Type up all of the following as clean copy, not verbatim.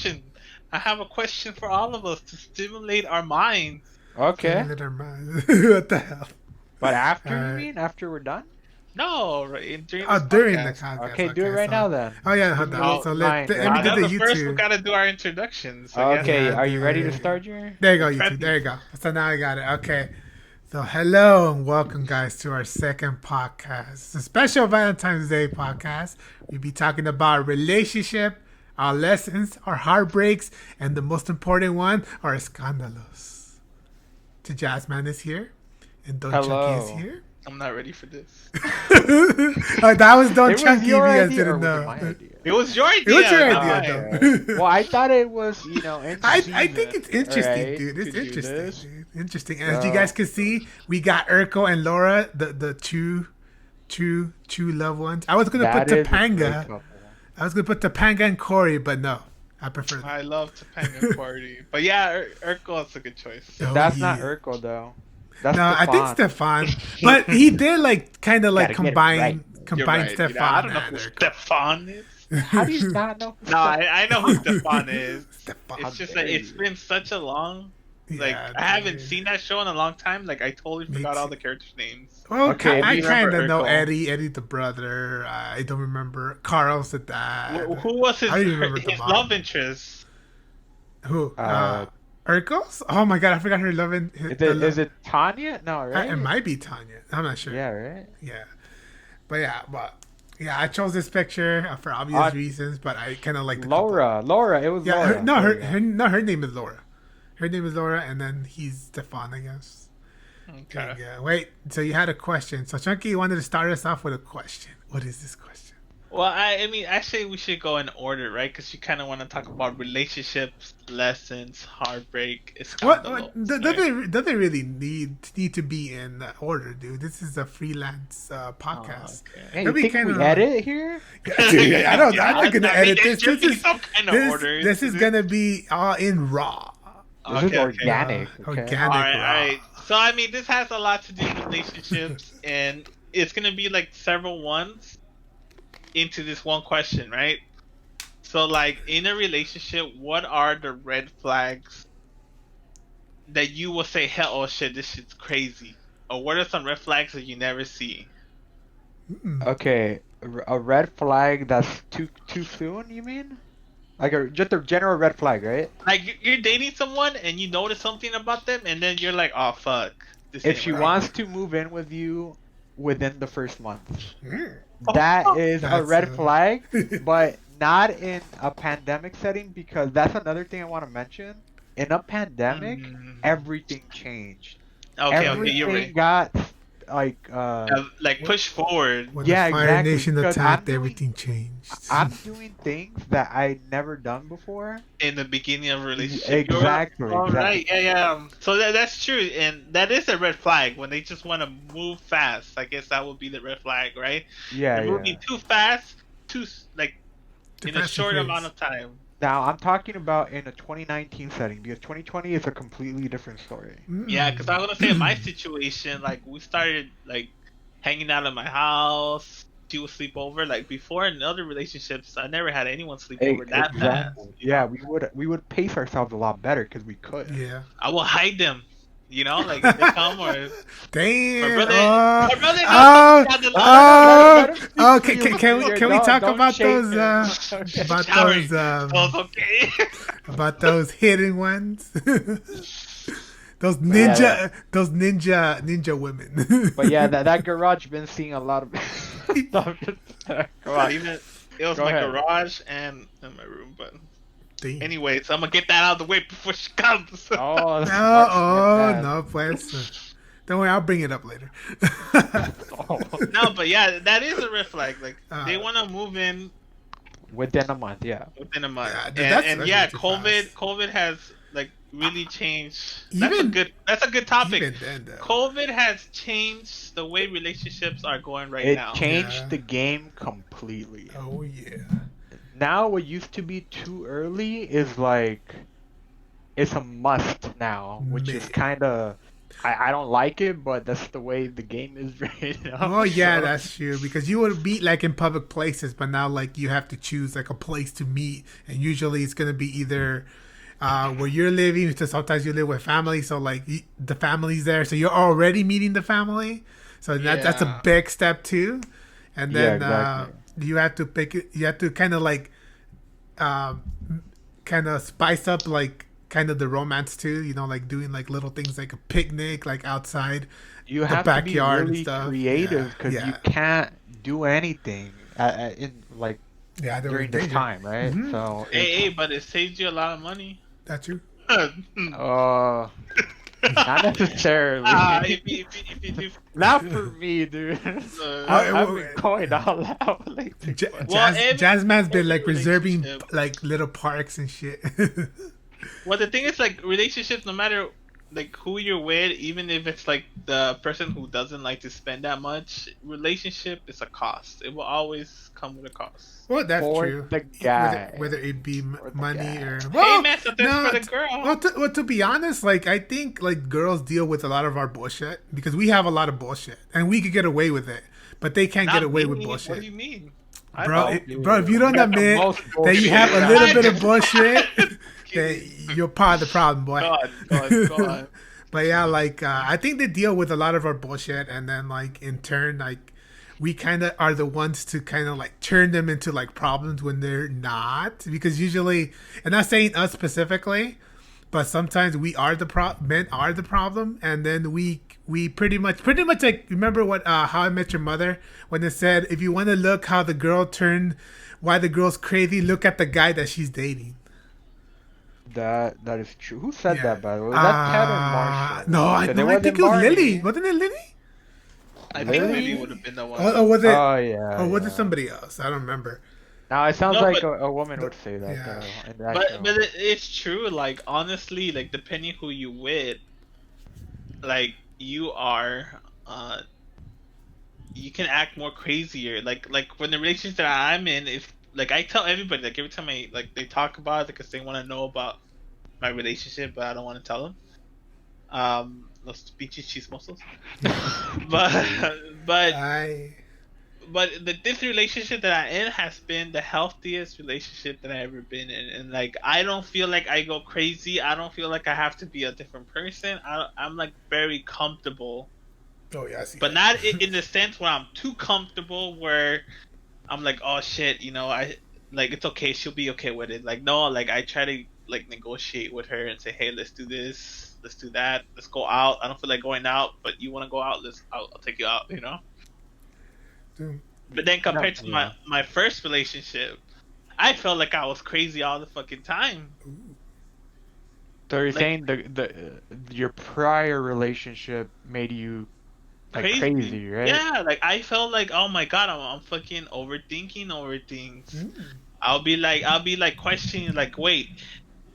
question. I have a question for all of us to stimulate our minds. Okay. What the hell? But after, you Alright. mean? After we're done? No, right, during Oh, this during the podcast. podcast. Okay, do it right now then. Oh yeah, Give hold me on. Oh, So mine, let me right? do the no, first we YouTube. gotta do our introductions. So yes, Okay, Yeah, are you ready to the start your? there you go, YouTube. ready. There you go. So now I got it. Okay. So hello and welcome, guys, to our second podcast. It's a special Valentine's Day podcast. We'll be talking about relationship, our lessons, our heartbreaks, and the most important one, our escándalos. To Jazzman is here, and Don Chucky is Hello. here. I'm not ready for this. That was Don It was Chunky. If you your guys idea, or didn't was it know, my idea? It was your idea. it was your not idea, mine. though. Well, I thought it was, in I season, think it's interesting, right, dude. It's to do interesting, this. dude. Interesting. As you guys can see, we got Urko and Laura, the two loved ones. I was gonna That put is a great Topanga. couple. I was gonna put Topanga and Corey, but no, I prefer that. I love Topanga Party, but yeah, Urkel is a good choice. Oh, That's yeah. not Urkel though. That's No, I think Stefan. Stefan, but he did like kind of like Gotta get it combine right. You're right. Stefan. I don't know and who Urko. Stefan is. How do you not know? No, I know who Stefan is. Stefan. It's just dare that it's you. been such a long. Like Yeah, I haven't dude. seen that show in a long time. Like I totally Me forgot all too. the characters' names. Well, Okay, I do you kind of remember know Urkel? Eddie the brother. I don't remember Carl's the dad. Who was his I don't even remember the his mom. love interest? Who? Uh, Urkel's? Oh my god, I forgot her loving. Is it Tanya? No, right? It might be Tanya. I'm not sure. Yeah, right. Yeah. But yeah, I chose this picture for obvious reasons, but I kind of like the couple. Laura, it was Yeah, Laura. her name is Laura. Her name is Laura, and then he's Stefan, I guess. Okay. Yeah. Wait, so you had a question. So Chunky, you wanted to start us off with a question. What is this question? Well, I mean, actually, we should go in order, right? Because you kind of want to talk about relationships, lessons, heartbreak, What escándalos, does it really need to be in order, dude? This is a freelance podcast. okay. Hey, you That'd be think kinda we like- edit here? Yeah, dude, I don't. I'm not gonna I mean, edit there this. should This be is some kind of order. this is gonna be all in raw. This is Okay, organic. Uh, okay? organic. All right, raw. all right. So I mean, this has a lot to do with relationships, and it's gonna be like several ones into this one question, right? So, like, in a relationship, what are the red flags that you will say, "Hell, oh shit, this shit's crazy," or what are some red flags that you never see? Okay, a red flag that's too soon. You mean? Like just a general red flag, right? Like, you're dating someone and you notice something about them, and then you're like, "Oh fuck, this If ain't she right." wants to move in with you within the first month, Mm. that is a That's red a- flag, but not in a pandemic setting, because that's another thing I want to mention. In a pandemic, Mm. everything changed. Okay, Everything you're right. got like Like push forward. When Yeah, the Fire exactly, Nation because attacked, I'm doing- everything changed. I'm doing things that I never done before. In the beginning of a relationship. Exactly, All right. exactly. Yeah. So that's true, and that is a red flag when they just want to move fast. I guess that would be the red flag, right? Yeah, They're yeah. moving too fast, like Too in a fast and short furious. amount of time. Now I'm talking about in a 2019 setting, because 2020 is a completely different story. Yeah, because I was gonna say in my situation, like we started like hanging out at my house. She would sleep over. Like before in other relationships, I never had anyone sleep over that fast. Yeah, we would pace ourselves a lot better because we could. Yeah. I will hide them. You know, like if they come or Damn. my brother. Oh, My brother knows oh, something about the oh, Let him speak oh, for you, can we Don't- talk don't about shake those him. about Sorry. those So it's okay. about those hidden ones? Those Yeah. ninja women. But yeah, that garage been seeing a lot of stuff. Go on. Even it was Go my ahead. garage and in my room, but Damn. anyways, I'm gonna get that out of the way before she comes. Oh, No, smart, oh smart no, pues. Don't worry, I'll bring it up later. man. Oh. No, but yeah, that is a red flag. Like they Uh, want to move in Within a month, yeah. within a month, Yeah, and, dude, that's and way yeah, too COVID fast. COVID has like really changed. Even- That's a good topic. Even then, though. COVID has changed the way relationships are going right It now. changed Yeah. the game completely. Oh yeah. Now what used to be too early is like it's a must now, which is Man. kind of I don't like it, but that's the way the game is right now. Well, yeah, So, that's true because you would meet like in public places, but now like you have to choose like a place to meet, and usually it's gonna be either where you're living. So sometimes you live with family, so like the family's there, so you're already meeting the family. So that's a Yeah. big step too, and yeah, then exactly. you have to pick it. You have to kind of like kind of spice up like kind of the romance too. You know, like doing like little things like a picnic, like outside You the have to be backyard and really stuff. creative Yeah, because you yeah, can't do anything in like yeah. There was during this danger. time, right? Mm-hmm. So Hey, it's but it saves you a lot of money. That's true. uh not necessarily. If you do, Not for me, dude. I've been going all out lately, but well, Jazzman's been every like reserving relationship. like little parks and shit. Well, the thing is, like relationships, no matter like who you're with, even if it's like the person who doesn't like to spend that much, relationship is a cost. It will always come with a cost. Well, that's for true. the guy. Whether it be For the money guy. or Hey man, so there's no, for the girl. well, to be honest, like I think like girls deal with a lot of our bullshit because we have a lot of bullshit and we could get away with it, but they can't Not get away me. with What do bullshit. you mean? I Bro, don't. bro, if you don't Got the admit most that you bullshit. have a little bit of bullshit, then Kidding. you're part of the problem, boy. Go on. But yeah, like I think they deal with a lot of our bullshit, and then like in turn, like we kind of are the ones to kind of like turn them into like problems when they're not. Because usually, and not saying us specifically, but sometimes we are men are the problem, and then we pretty much like remember what How I Met Your Mother when it said if you want to look how the girl turned, why the girl's crazy, look at the guy that she's dating. That is true. Who said Yeah. that, by the way? Was that Ted or Marshall? No, I 'Cause no, it I think wasn't it was Barney. Lily. Wasn't it Lily? I think Lily? maybe would have been the one. Or was it? Oh yeah. Or was it yeah. somebody else? I don't remember. Now it sounds No, like but a woman would say that yeah. though. In that but show. it's true. Like honestly, like depending who you with, like you are, you can act more crazier. Like when the relationship that I'm in, if like I tell everybody, like every time I like they talk about it because they want to know about my relationship, but I don't want to tell them. Los pinches chismosos. but but I but this relationship that I'm in has been the healthiest relationship that I've ever been in, and like I don't feel like I go crazy. I don't feel like I have to be a different person. I'm like very comfortable, oh yeah, I see. but that. not in the sense where I'm too comfortable where I'm like, oh shit, I like it's okay. She'll be okay with it. Like no, like I try to like negotiate with her and say, hey, let's do this, let's do that, let's go out. I don't feel like going out, but you want to go out, I'll take you out. Dude, But then compared to Yeah. my first relationship, I felt like I was crazy all the fucking time. So you're like- saying your prior relationship made you like crazy, right? Yeah, like I felt like, oh my god, I'm fucking overthinking over things. mm. I'll be like questioning, like, wait,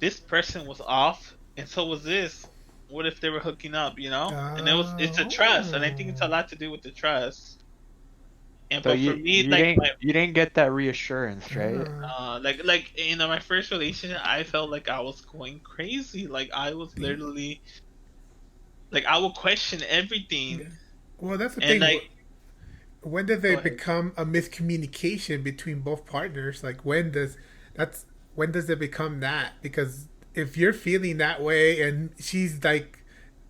this person was off, and so was this. What if they were hooking up, And it's a trust, and I think it's a lot to do with the trust. And So but you for me, you like didn't you didn't get that reassurance, right? like my first relationship, I felt like I was going crazy. Like I was literally, like I would question everything. Well, that's the And thing. like, When does Go it ahead. become a miscommunication between both partners? Like when does it become that? Because if you're feeling that way and she's like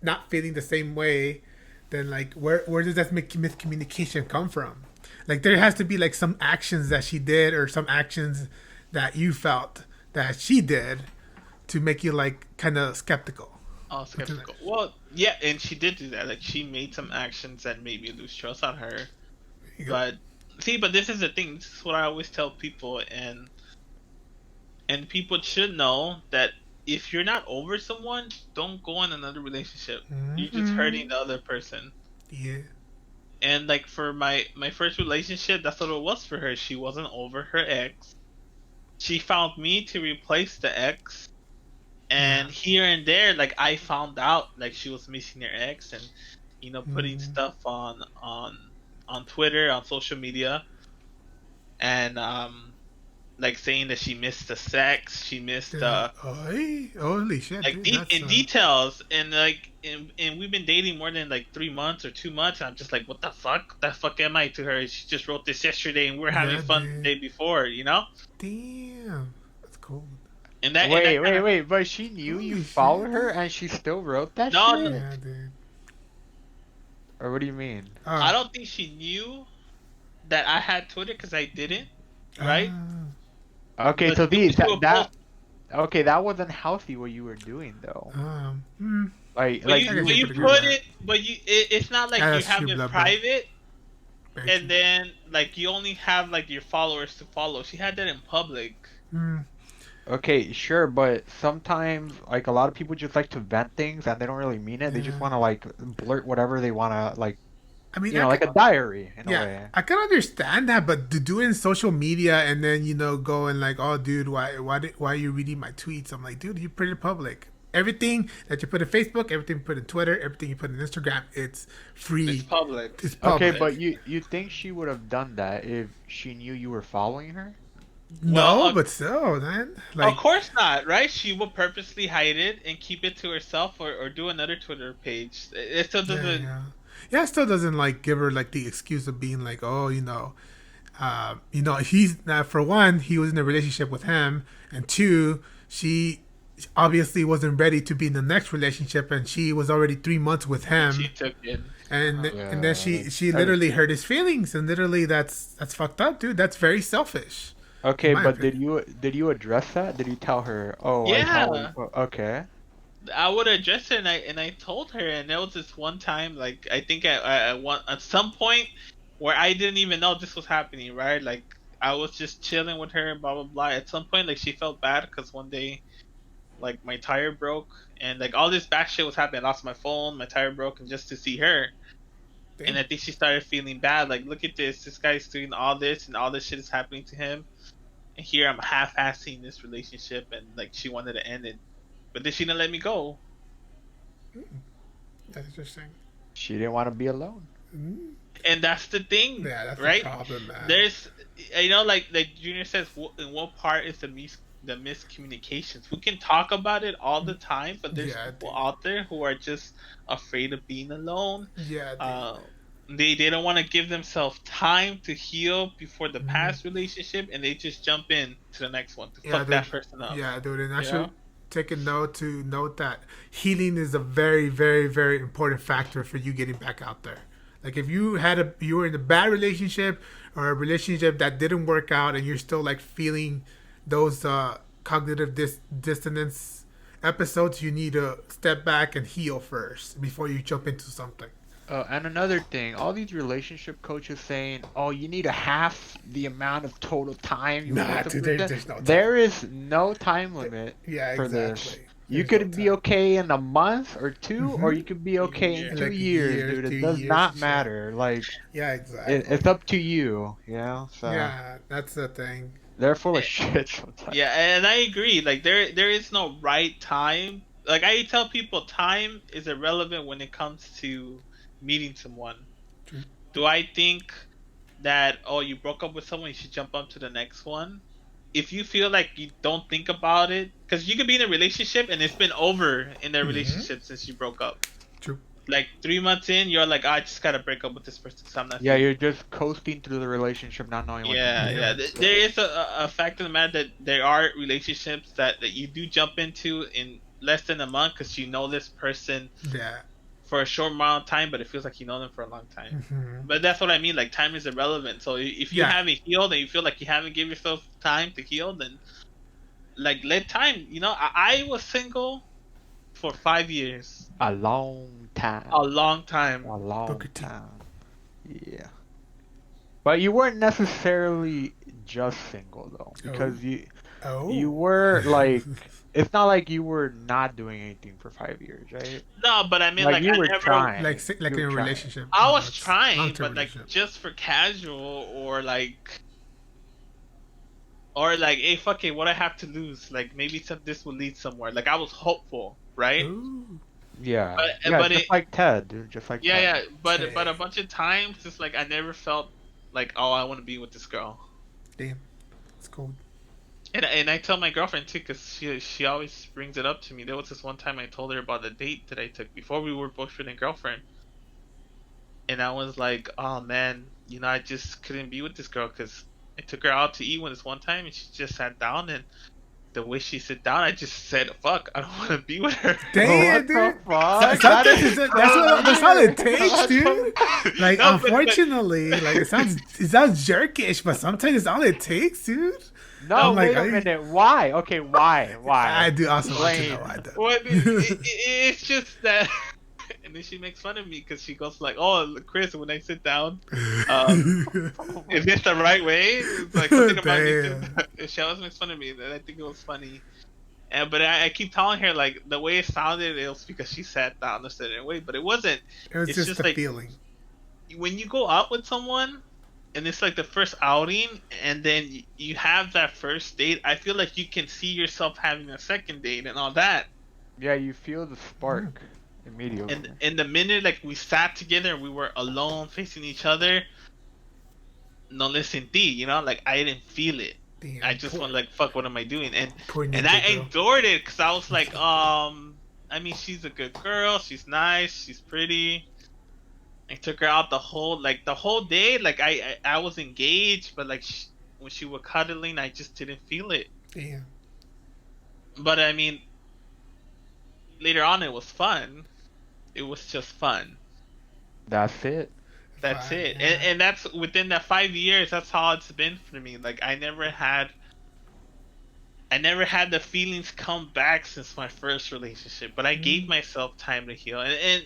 not feeling the same way, then like where does that miscommunication come from? Like there has to be like some actions that she did or some actions that you felt that she did to make you like kind of skeptical. oh, skeptical. Well, yeah, and she did do that. Like she made some actions that made me lose trust on her. You go, But see, but this is the thing. This is what I always tell people, and people should know that if you're not over someone, don't go in another relationship. You're just hurting the other person. yeah. And like for my first relationship, that's what it was for her. She wasn't over her ex. She found me to replace the ex. And here and there, like I found out like she was missing her ex and putting stuff on Twitter, on social media. And like saying that she missed the sex, she missed Holy shit, like dude, that's in details, and like and we've been dating more than like 3 months or 2 months. And I'm just like, what the fuck? What the fuck am I to her? She just wrote this yesterday, and we were having yeah, fun dude. the day before, you know. Damn, that's cool. And that Wait, but she knew you Holy followed shit, her dude. and she still wrote that No, shit? Yeah, dude. Or what do you mean? I don't think she knew that I had Twitter because I didn't, right? Okay, But so she would do a post. okay, that wasn't healthy what you were doing though. Like But you you agree with put that. it, but it's not like Yeah, you that's have true, it blah, blah. private, Very and true. then like you only have like your followers to follow. She had that in public. Okay, sure, but sometimes like a lot of people just like to vent things and they don't really mean it. They just Yeah. want to like blurt whatever they want to like, I mean, you know, like a diary in a yeah, way. I can understand that, but to do it in social media and then go and like, oh, dude, why are you reading my tweets? I'm like, dude, you put it public. Everything that you put in Facebook, everything you put in Twitter, everything you put in Instagram, it's free. It's public. It's Okay, public. but you think she would have done that if she knew you were following her? No, but still, man. Like, Of course not, right? She will purposely hide it and keep it to herself, or do another Twitter page. It still doesn't. yeah, it still doesn't like give her like the excuse of being like, oh, he's not, for one, he was in a relationship with him, and two, she obviously wasn't ready to be in the next relationship, and she was already 3 months with him. She took it. And and then she that's literally hurt his feelings, and literally that's fucked up, dude. That's very selfish. Okay, my but opinion. did you address that? Did you tell her, "Oh, I Yeah, follow you." Okay. I would address it, and I told her, and there was this one time, like I think at some point where I didn't even know this was happening, right? Like I was just chilling with her, blah blah blah. At some point, like she felt bad because one day, like my tire broke, and like all this bad shit was happening. I lost my phone, my tire broke, and just to see her. And I think she started feeling bad. Like, look at this guy's doing all this, and all this shit is happening to him. And here I'm half-assing this relationship, and like she wanted to end it, but then she didn't let me go. That's interesting. She didn't want to be alone. And that's the thing, Yeah, that's right? the problem, man. There's, like Junior says, in what part is the miscommunications? We can talk about it all the time, but there's people out there who are just afraid of being alone. Yeah. They don't want to give themselves time to heal before the past relationship, and they just jump in to the next one to fuck that person up. Yeah, dude. And I should take a note to note that healing is a very, very, very important factor for you getting back out there. Like if you were in a bad relationship or a relationship that didn't work out, and you're still like feeling those cognitive dissonance episodes, you need to step back and heal first before you jump into something. And another thing, all these relationship coaches saying, "Oh, you need a half the amount of total time." Dude, there's no time. There is no time limit for this. You could be okay in a month or two, or you could be okay in 2 years, dude. It does not matter. Like, yeah, exactly. It's up to you, you know. So yeah, that's the thing. they're full of shit sometimes. Yeah, and I agree. Like there is no right time. Like I tell people, time is irrelevant when it comes to meeting someone. Do I think that you broke up with someone, you should jump up to the next one? If you feel like you don't think about it, because you could be in a relationship and it's been over in their relationship since you broke up. True. Like 3 months in, you're like, I just gotta break up with this person because I'm not. Yeah, you're just coasting through the relationship, not knowing what to do. Yeah. There is a fact of the matter that there are relationships that you do jump into in less than a month because you know this person. Yeah. For a short amount of time, but it feels like you know them for a long time. But that's what I mean. Like time is irrelevant. So if you haven't healed and you feel like you haven't given yourself time to heal, then like let time. I was single for 5 years. A long time. A long time. A long time. Yeah. But you weren't necessarily just single though, because you were like. It's not like you were not doing anything for 5 years, right? No, but I mean, like you I were never, trying. Like in a relationship. I was trying, but like just for casual or like, hey, fuck it, what I have to lose? Like maybe this will lead somewhere. Like I was hopeful, right? Ooh. Yeah, but just like Ted, dude, just like Ted. Yeah, but a bunch of times, it's like I never felt like, oh, I want to be with this girl. Damn, it's cool. And I tell my girlfriend too, because she always brings it up to me. There was this one time I told her about the date that I took before we were boyfriend and girlfriend, and I was like, oh man, I just couldn't be with this girl because I took her out to eat one this one time, and she just sat down, and the way she sat down, I just said, fuck, I don't want to be with her. Damn, What the dude. fuck? That Sometimes is that's all it weird. takes, dude. Like, No, but unfortunately, like it sounds jerkish, but sometimes it's all it takes, dude. No, I'm no, like, wait a minute. Why? Okay, why? I Why? do also want to know Explain. why what though. it's just that, and then she makes fun of me because she goes like, "Oh, Chris, when I sit down, um, Oh my is this the right way?" It's like something about me too. Damn. She always makes fun of me, and I think it was funny. And but I keep telling her like the way it sounded, it was because she sat down a certain way, but it wasn't. It was It's just just the like feeling. when you go out with someone and it's like the first outing and then you have that first date, I feel like you can see yourself having a second date and all that. Yeah, you feel the spark immediately. And in the minute like we sat together and we were alone facing each other, no le sentí, like I didn't feel it. I Damn, just poor, went like, fuck, what am I doing? poor And I ninja girl. endured it because I was like, I mean, she's a good girl, she's nice, she's pretty. I took her out the whole day. Like I was engaged, but like when she was cuddling, I just didn't feel it. Damn. But I mean, later on, it was fun. It was just fun. That's it. That's Fine, it. yeah. And that's within that 5 years. That's how it's been for me. Like I never had the feelings come back since my first relationship. But I gave myself time to heal. And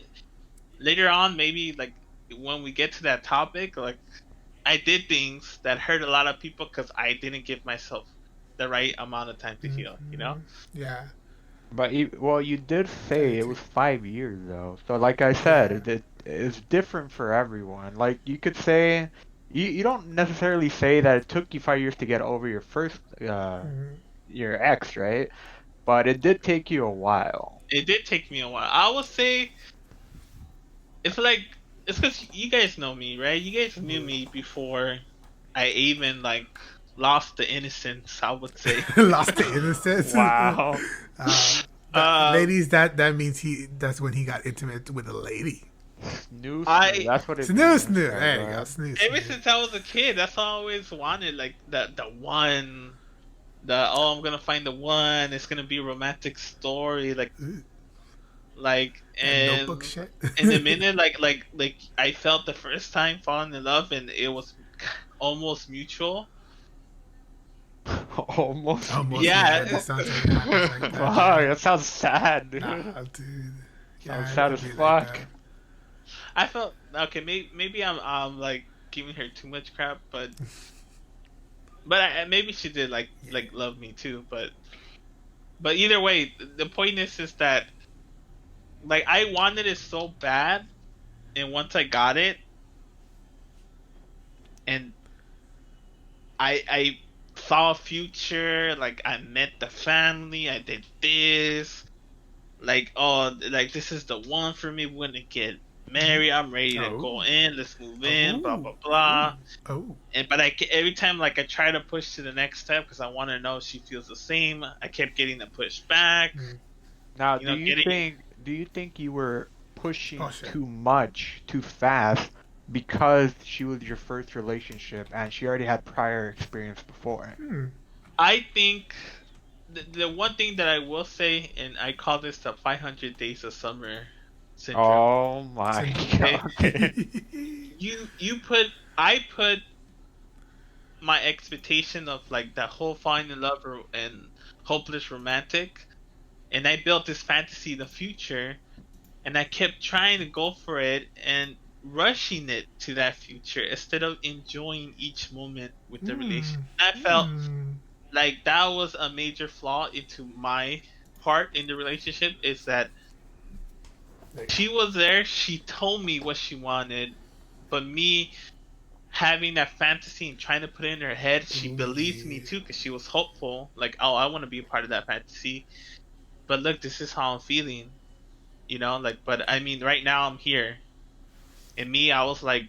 later on, maybe like when we get to that topic, like I did things that hurt a lot of people because I didn't give myself the right amount of time to heal. Yeah. But you did say it Too. was 5 years though. So like I said, it's different for everyone. Like you could say, you don't necessarily say that it took you 5 years to get over your first your ex, right? But it did take you a while. It did take me a while. I would say it's like it's because you guys know me, right? You guys knew me before I even like lost the innocence. I would say. Lost the innocence. Wow. Ladies, that means that's when he got intimate with a lady. Snoo, I- that's what it Snoo, means. snoo. Right, There you right. go. Snoo, Ever snoo. since I was a kid, that's all I always wanted. Like the one, I'm gonna find the one. It's gonna be a romantic story. Ooh, that And notebook shit. in the minute, like I felt the first time falling in love, and it was almost mutual. Almost. Almost. Yeah. That sounds like it happens like that. Fuck, that sounds sad, dude. Nah, dude. Sounds it sad would as be fuck. that. I felt okay. Maybe I'm like giving her too much crap, but maybe she did like love me too. But either way, the point is that like I wanted it so bad, and once I got it, and I saw a future. Like I met the family. I did this. Like like this is the one for me. We're gonna get married. I'm ready to go in. Let's move in. Blah blah blah. Oh. But every time like I try to push to the next step because I want to know if she feels the same. I kept getting to push back. Now, You know, getting- do you think you were pushing Oh, shit. too much, too fast, because she was your first relationship and she already had prior experience before? I think the one thing that I will say, and I call this the 500 Days of Summer syndrome. Oh my god. I put my expectation of like that whole falling in love and hopeless romantic, and I built this fantasy in the future, and I kept trying to go for it and rushing it to that future instead of enjoying each moment with the relationship. I felt like that was a major flaw into my part in the relationship, is that she was there, she told me what she wanted, but me having that fantasy and trying to put it in her head, she believed me too because she was hopeful. Like, oh, I want to be a part of that fantasy. But look, this is how I'm feeling. But I mean, right now I'm here. And me, I was like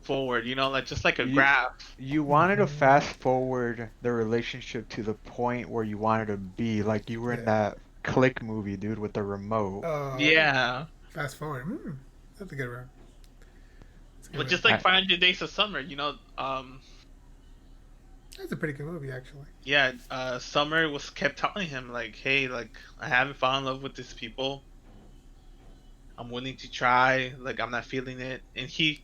forward, you know, like just like a graph. You wanted to fast forward the relationship to the point where you wanted to be, like you were in that Click movie, dude, with the remote. Yeah. Fast forward. That's a good one. But just like 500 Days of Summer, you know, that's a pretty good movie, actually. Yeah, Summer was kept telling him like, "Hey, like I haven't fallen in love with these people. I'm willing to try. Like I'm not feeling it." And he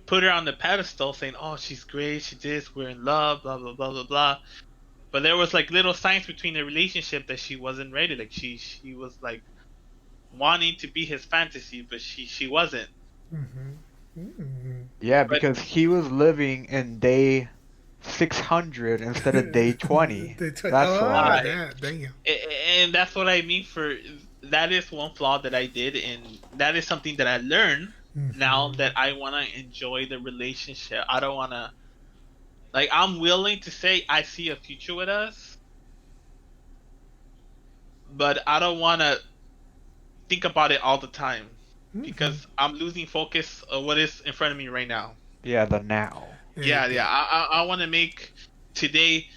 put her on the pedestal, saying, "Oh, she's great. She did. We're in love. Blah blah blah blah blah." But there was like little signs between the relationship that she wasn't ready. Like she was like wanting to be his fantasy, but she wasn't. Yeah, because he was living in day 600 instead of day 20. That's why. Yeah, damn. And that's what I mean for that is one flaw that I did, and that is something that I learned now that I want to enjoy the relationship. I don't want to, like, I'm willing to say I see a future with us, but I don't want to think about it all the time because I'm losing focus of what is in front of me right now. Yeah, the now. Yeah. I want to make today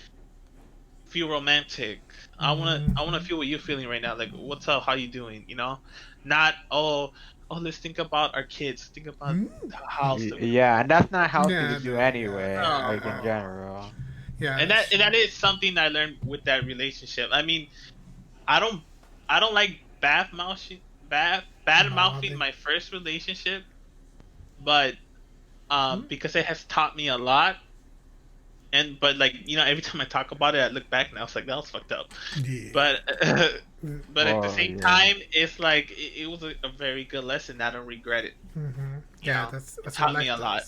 feel romantic. I want to feel what you're feeling right now. Like, what's up? How you doing? You know, not let's think about our kids. Think about the house. Yeah, and that's not healthy to do anyway. Like in general. Yeah, and that is something I learned with that relationship. I mean, I don't like bad mouthing my first relationship, but because it has taught me a lot. But like, you know, every time I talk about it, I look back and I was like, that was fucked up. Yeah. But at the same time, it's like it was a very good lesson. I don't regret it. Yeah, that's taught me a lot.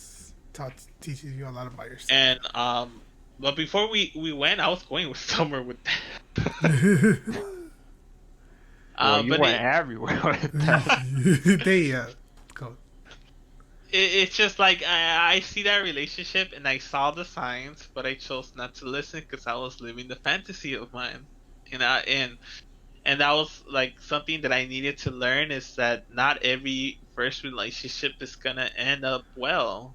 Teaches you a lot about yourself. And but before we went, I was going with somewhere with that. You went everywhere with that. Go. It's just like I see that relationship and I saw the signs, but I chose not to listen because I was living the fantasy of mine, and that was like something that I needed to learn is that not every first relationship is gonna end up well.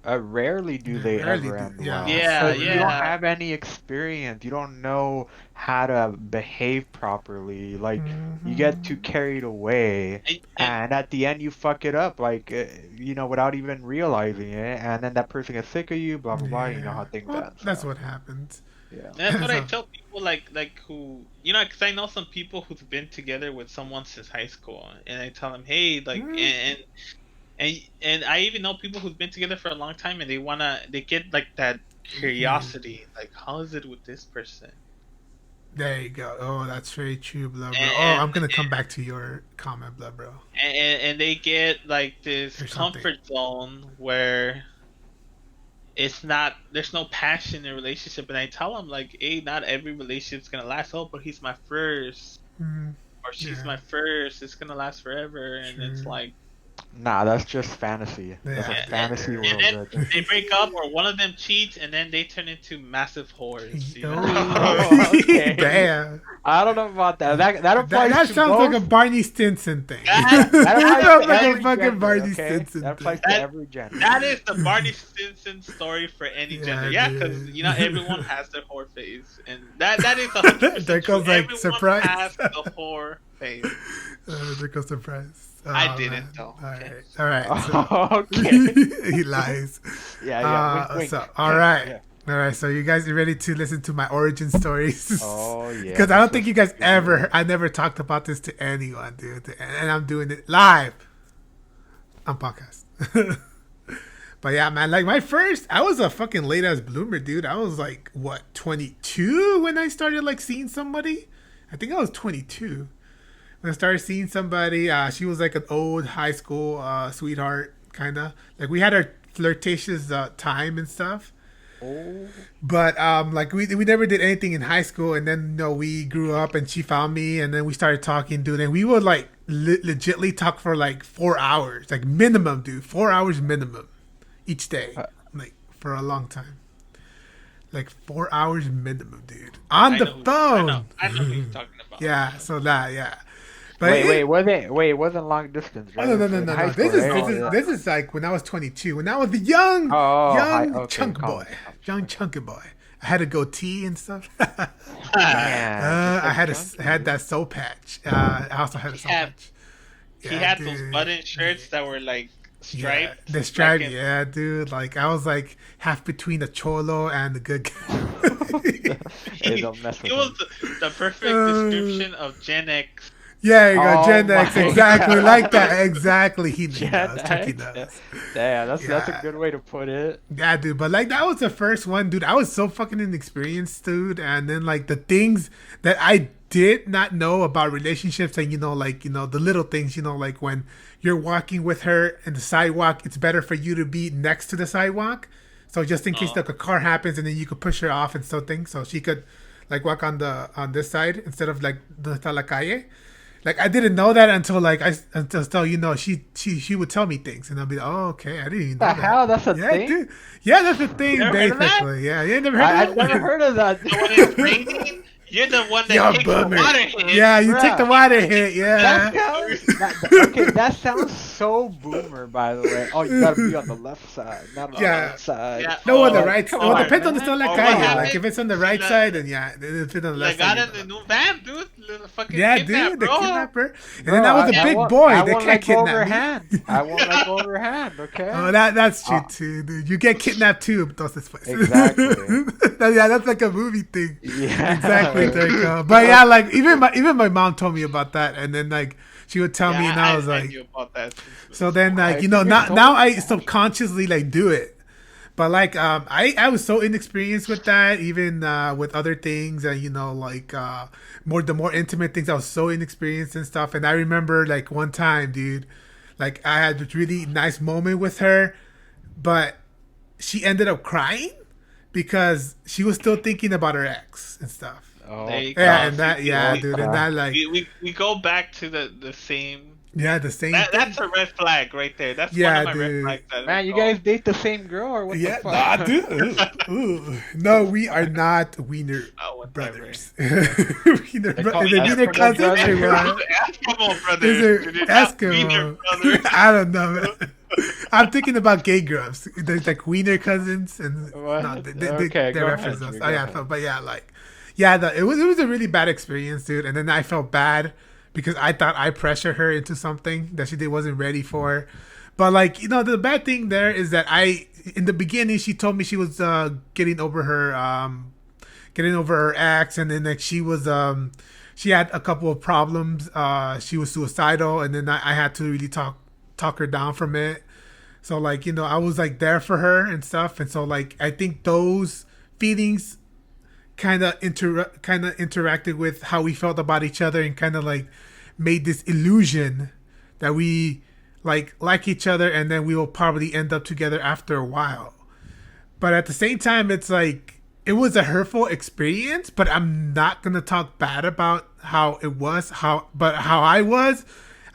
Rarely do they ever end well. Yeah. You don't have any experience. You don't know how to behave properly. Like you get too carried away, and at the end you fuck it up. Like you know, without even realizing it, and then that person gets sick of you. Blah blah blah. You know how things end. That's what happens. Yeah. And that's what I tell people, like who, you know, because I know some people who've been together with someone since high school, and I tell them, hey, like, and I even know people who've been together for a long time, and they get like that curiosity, like, how is it with this person? There you go. Oh, that's very true, blah bro. I'm gonna come back to your comment, blah bro. And they get like this comfort zone where there's no passion in a relationship, and I tell them like, hey, not every relationship's gonna last. Oh, but he's my first, or she's my first. It's gonna last forever, and it's like. Nah, that's just fantasy. That's a fantasy world. And then they break up, or one of them cheats, and then they turn into massive whores. You know? Okay. Damn. I don't know about that. That applies that to sounds both. like a Barney Stinson thing. That sounds like every a fucking gender, Barney okay? Stinson That applies thing. to every gender. That is the Barney Stinson story for any gender. Yeah, because you know everyone has their whore phase, and that is 100% There goes true. like Everyone surprise. has the whore phase. There goes surprise. I didn't though. All right. So, Okay. he lies. Yeah. Wink. So, all right. Yeah. All right, so you guys are ready to listen to my origin stories? Oh, yeah. Because I don't think you guys I never talked about this to anyone, dude. And I'm doing it live on podcast. But yeah, man, like I was a fucking late ass bloomer, dude. I was like, what, 22 when I started like seeing somebody? I think I was 22. When I started seeing somebody, she was like an old high school sweetheart, kind of. Like we had our flirtatious time and stuff. Oh. But like we never did anything in high school, and then we grew up, and she found me, and then we started talking, dude. And we would like legitly talk for like 4 hours, like minimum, dude, 4 hours minimum each day, like for a long time, like 4 hours minimum, dude, on the phone. I know who you're talking about. Yeah, so that But it wasn't long distance, right? Oh no! High school, This is like when I was 22, when I was a young chunky boy. I had a goatee and stuff. Yeah, I had that soul patch. I also had a soul patch. He had those button shirts that were like striped. Yeah, the stripe, yeah, dude. Like I was like half between a cholo and a good guy. It was the perfect description of Gen X. Yeah, you go Gen X, exactly like that. Exactly, he does. Chucky does. Yeah, that's a good way to put it. Yeah, dude, but like that was the first one, dude. I was so fucking inexperienced, dude. And then like the things that I did not know about relationships, and the little things, like when you're walking with her in the sidewalk, it's better for you to be next to the sidewalk, so just in case like a car happens, and then you could push her off and things, so she could like walk on this side instead of like the la calle. Like I didn't know that until she would tell me things, and I'll be like, oh, okay, I didn't even know the hell that's a thing. Dude. Yeah, that's a thing basically. Yeah, you never heard of that? I've never heard of that. So when it's raining, you're the one that takes the water hit. Yeah, you take the water hit. Yeah. That sounds so boomer, by the way. Oh, you gotta be on the left side, not on the right side. Yeah. No, on the right side. Well, depends on the still like guy. Like if it's on the right side, then yeah, it's on the left side. Got in the new van, dude. Little fucking dude, the kidnapper. And then I was a big boy. They can't kidnap me. I won't let go of her hand. Okay. Oh, that's true too, dude. You get kidnapped too, entonces pues. Exactly. Yeah, that's like a movie thing. Yeah. Exactly. But yeah, like even my mom told me about that, and then like she would tell me, and I was like, so then like now I subconsciously like do it. But like I was so inexperienced with that, even with other things, and like the more intimate things, I was so inexperienced and stuff. And I remember like one time, dude, like I had this really nice moment with her, but she ended up crying because she was still thinking about her ex and stuff. Oh, yeah, and that, dude, and that like we go back to the same. Yeah, the same. That's a red flag right there. That's one of my red flags. Man, you guys date the same girl or what? Yeah, the fuck? nah, dude. No, we are not Wiener brothers. Wiener cousins. Eskimo brothers. Eskimo. I don't know, man. I'm thinking about gay girls. There's like Wiener cousins, and they reference us. Oh yeah, but yeah, like, it was a really bad experience, dude. And then I felt bad because I thought I pressured her into something that she wasn't ready for. But like, the bad thing there is that in the beginning, she told me she was getting over her ex, and then like she was she had a couple of problems. She was suicidal, and then I had to really talk her down from it. So like, I was like there for her and stuff, and so like I think those feelings kind of interacted with how we felt about each other, and kind of like made this illusion that we like each other, and then we will probably end up together after a while. But at the same time, it's like it was a hurtful experience, but I'm not gonna talk bad about how it was, how I was.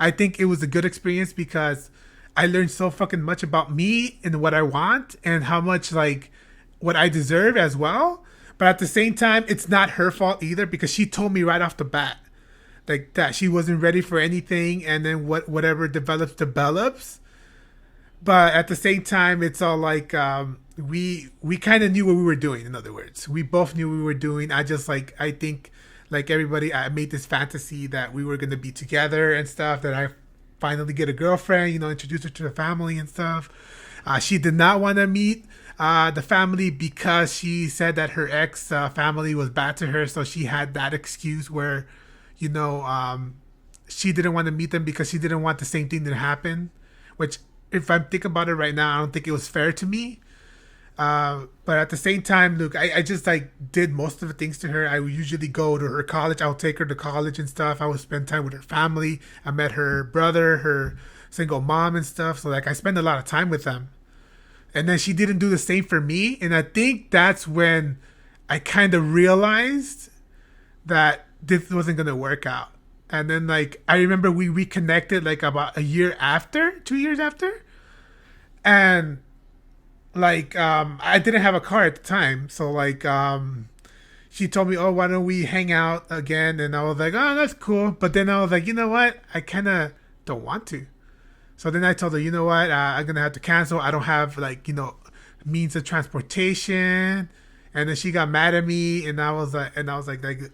I think it was a good experience because I learned so fucking much about me and what I want, and how much like what I deserve as well. But at the same time, it's not her fault either, because she told me right off the bat like that she wasn't ready for anything, and then whatever develops. But at the same time, it's all like we kind of knew what we were doing. In other words, we both knew what we were doing. I think like everybody, I made this fantasy that we were gonna be together and stuff. That I finally get a girlfriend, introduce her to the family and stuff. She did not want to meet the family because she said that her ex family was bad to her, so she had that excuse where she didn't want to meet them because she didn't want the same thing to happen, which if I'm thinking about it right now, I don't think it was fair to me. But at the same time, look, I just like did most of the things to her. I would usually go to her college. I would take her to college and stuff. I would spend time with her family. I met her brother, her single mom and stuff. So like I spent a lot of time with them. And then she didn't do the same for me. And I think that's when I kind of realized that this wasn't going to work out. And then like, I remember we reconnected like about 2 years after. And like, I didn't have a car at the time. So like, she told me, "Oh, why don't we hang out again?" And I was like, "Oh, that's cool." But then I was like, you know what? I kind of don't want to. So then I told her, you know what? I'm gonna have to cancel. I don't have means of transportation. And then she got mad at me, and I was like,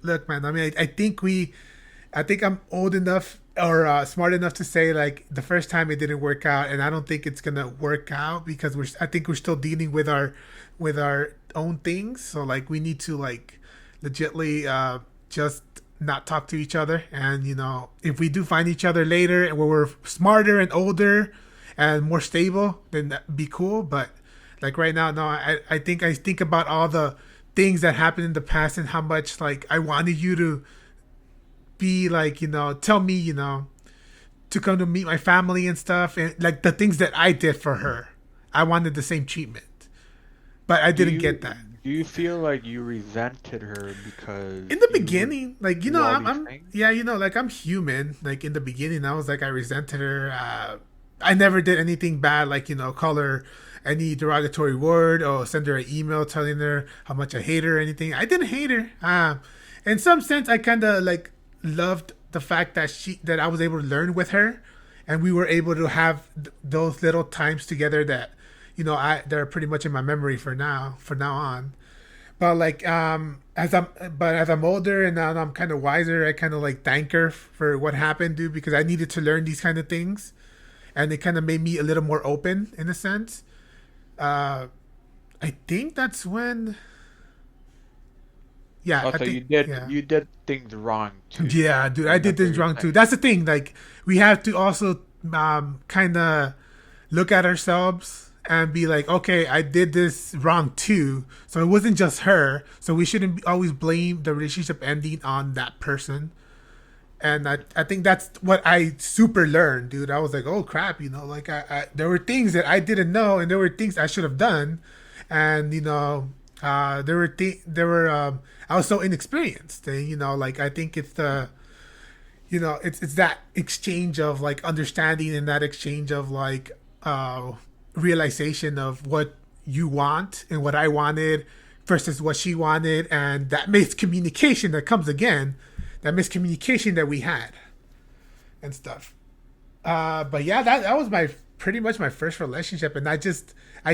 look, man. I mean, I think I'm old enough or smart enough to say like the first time it didn't work out, and I don't think it's gonna work out because I think we're still dealing with our own things. So like we need to like legitly just not talk to each other, and if we do find each other later and where we're smarter and older and more stable, then that'd be cool. But like right now, no, I think about all the things that happened in the past and how much like I wanted you to be like, tell me, to come to meet my family and stuff, and like the things that I did for her. I wanted the same treatment, but I didn't get that. Do you feel like you resented her because in the beginning, like I'm like I'm human. Like in the beginning, I was like I resented her. I never did anything bad, like call her any derogatory word or send her an email telling her how much I hate her or anything. I didn't hate her. In some sense, I kind of like loved the fact that I was able to learn with her, and we were able to have those little times together that they're pretty much in my memory for now on. But like as I'm older and now I'm kind of wiser, I kind of like thank her for what happened, dude, because I needed to learn these kind of things, and it kind of made me a little more open in a sense. I think that's when. Yeah, so you did things wrong too. Yeah, dude, I did things wrong too. That's the thing. Like we have to also kind of look at ourselves and be like, okay, I did this wrong too. So it wasn't just her. So we shouldn't always blame the relationship ending on that person. And I think that's what I super learned, dude. I was like, oh crap, like I there were things that I didn't know, and there were things I should have done, and I was so inexperienced, and like I think it's the it's that exchange of like understanding and that exchange of like realization of what you want and what I wanted versus what she wanted, and that miscommunication that comes again, that miscommunication that we had and stuff. But yeah, that was pretty much my first relationship, and I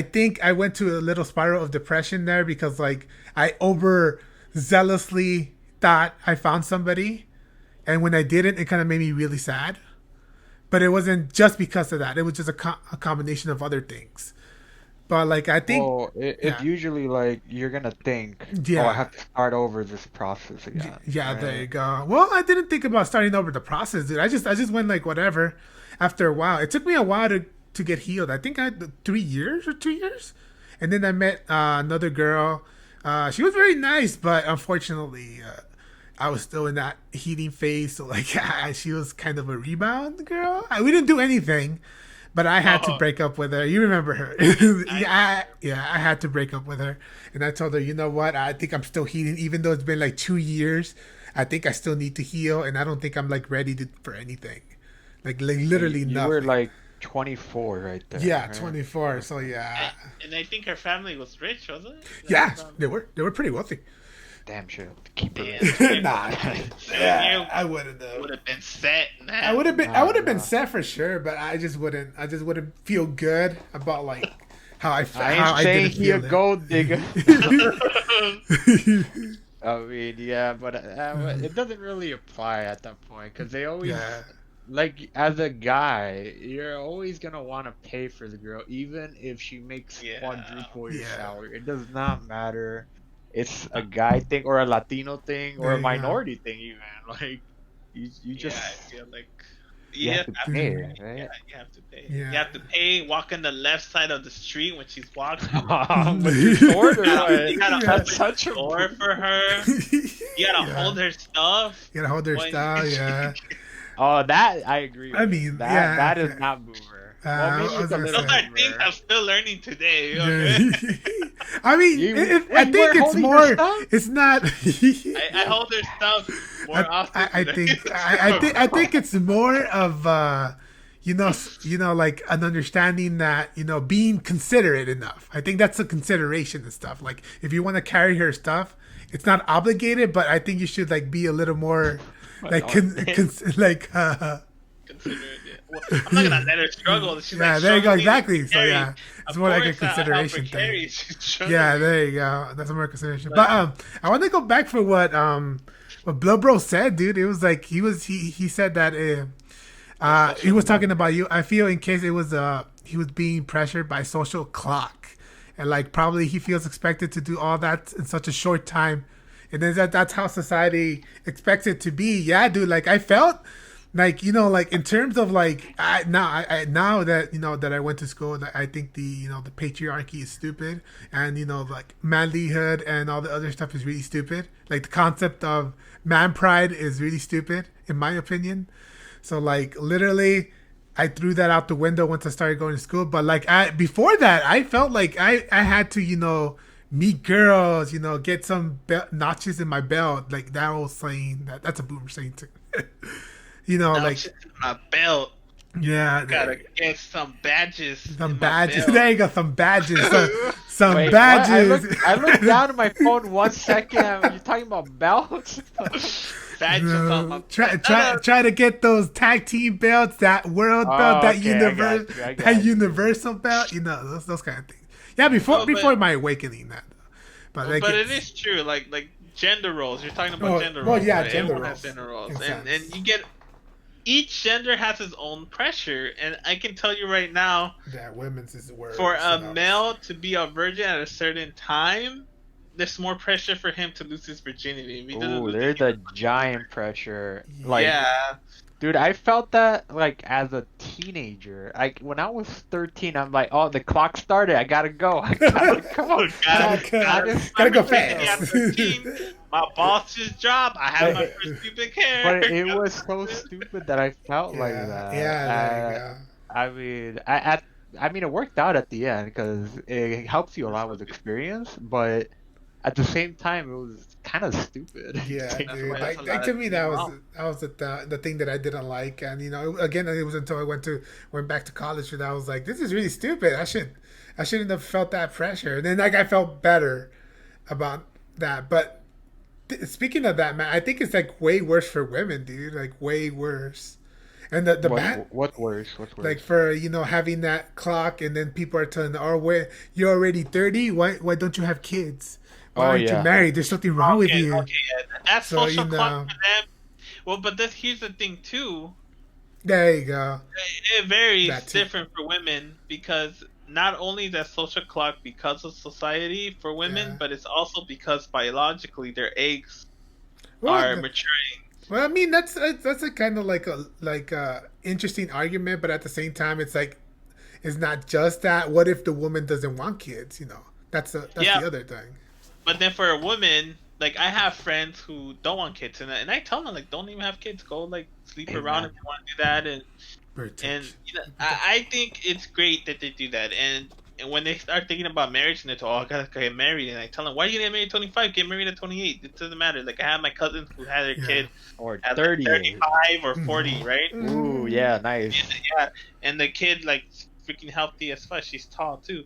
think I went to a little spiral of depression there because like I overzealously thought I found somebody, and when I didn't, it kind of made me really sad. But it wasn't just because of that. It was just a combination of other things. But like I think, it's usually like you're gonna think, I have to start over this process again. Yeah, right? There you go. Well, I didn't think about starting over the process, dude. I just went like whatever. After a while, it took me a while to get healed. I think I had 3 years or 2 years, and then I met another girl. She was very nice, but unfortunately, I was still in that healing phase. So like, she was kind of a rebound girl. We didn't do anything. But I had to break up with her. You remember her. I had to break up with her. And I told her, you know what? I think I'm still healing. Even though it's been like 2 years, I think I still need to heal. And I don't think I'm like ready for anything. Like literally nothing. You were like 24 right there. Yeah, right? 24. So yeah. And I think her family was rich, wasn't it? Yeah, they were. They were pretty wealthy. Damn sure. Keep it. Nah, I wouldn't have. Would have been set. Now. I would have been set for sure, but I just wouldn't feel good about like how I didn't feel a gold digger. I mean, yeah, but it doesn't really apply at that point because they always like as a guy, you're always gonna want to pay for the girl, even if she makes quadruple your salary. It does not matter. It's a guy thing or a Latino thing or a minority thing, even. Like, you just. Yeah, I feel like you have to pay, right? Yeah, you have to pay. Yeah. You have to pay. Walk on the left side of the street when she's walking. But you're short or what? You gotta hold the door for her. You gotta hold her stuff. You gotta hold her stuff. Yeah. Oh, that I agree. I mean, that is not boomer. Well, maybe it's a little those are things I'm still learning today. I mean, I think it's more. It's not. I hold her stuff more often. I think it's more of like an understanding that being considerate enough. I think that's a consideration and stuff. Like if you want to carry her stuff, it's not obligated, but I think you should like be a little more like like consider it. Yeah. Well, I'm not gonna let her struggle. She's yeah, like there you go, struggling exactly. to So carry. yeah, it's Of more like a course, how consideration thing. precarious she's struggling. Yeah, there you go. That's more consideration. But I want to go back for what Blow Bro said, dude. It was like he said that he was talking about you. I feel in case it was he was being pressured by social clock, and like probably he feels expected to do all that in such a short time, and then that's how society expects it to be. Yeah, dude. Like I felt like like in terms of like now that that I went to school, that I think the the patriarchy is stupid, and like manlyhood and all the other stuff is really stupid. Like the concept of man pride is really stupid in my opinion. So like literally I threw that out the window once I started going to school. But like before that, I felt like I had to meet girls, get some notches in my belt. Like that old saying, that's a boomer saying too. Like my belt. Yeah, gotta get some badges. Some badges. There you go. Some badges. Some Wait, badges. I looked down at my phone 1 second. You're talking about belts? Badges on my try to get those tag team belts, that world belt, that universal belt. Those kind of things. Yeah, before my awakening, that. But it is true. Like gender roles. You're talking about gender roles. Well, yeah, right? gender Everyone roles. has gender roles, Exactly. and you get. Each gender has its own pressure, and I can tell you right now that women's is the word. For a male to be a virgin at a certain time, there's more pressure for him to lose his virginity. Ooh, there's a giant pressure. Like, yeah. Dude, I felt that like as a teenager. Like when I was 13, I'm like, oh, the clock started. I gotta go. I gotta go. Gotta go fast. My boss's job. I have my first pubic hair. But it was so stupid that I felt like that. Yeah, I mean, I mean, it worked out at the end because it helps you a lot with experience, but at the same time, it was kind of stupid. Yeah, dude. Like to me, that was the thing that I didn't like, and again, it was until I went back to college that I was like, this is really stupid. I shouldn't have felt that pressure. And then like I felt better about that. But speaking of that, man, I think it's like way worse for women, dude. Like way worse. And what's worse? Like for having that clock, and then people are telling, "Oh, wait, you're already 30. Why don't you have kids? Why aren't you married? There's something wrong with you." Okay, yeah. That's social clock for them. Well, but here's the thing too. There you go. It varies different for women because not only is that social clock because of society for women, but it's also because biologically their eggs are maturing. Well, I mean that's a kind of like a interesting argument, but at the same time, it's like it's not just that. What if the woman doesn't want kids? That's the other thing. But then for a woman, like I have friends who don't want kids, and I tell them like, don't even have kids. Go like sleep around if you want to do that, and I think it's great that they do that. And when they start thinking about marriage, and they're I gotta get married, and I tell them, why are you gonna get married at 25? Get married at 28. It doesn't matter. Like I have my cousins who had their kid at 30, 35 or 40, right? Ooh, yeah, nice. Yeah, and the kid like freaking healthy as fuck. She's tall too.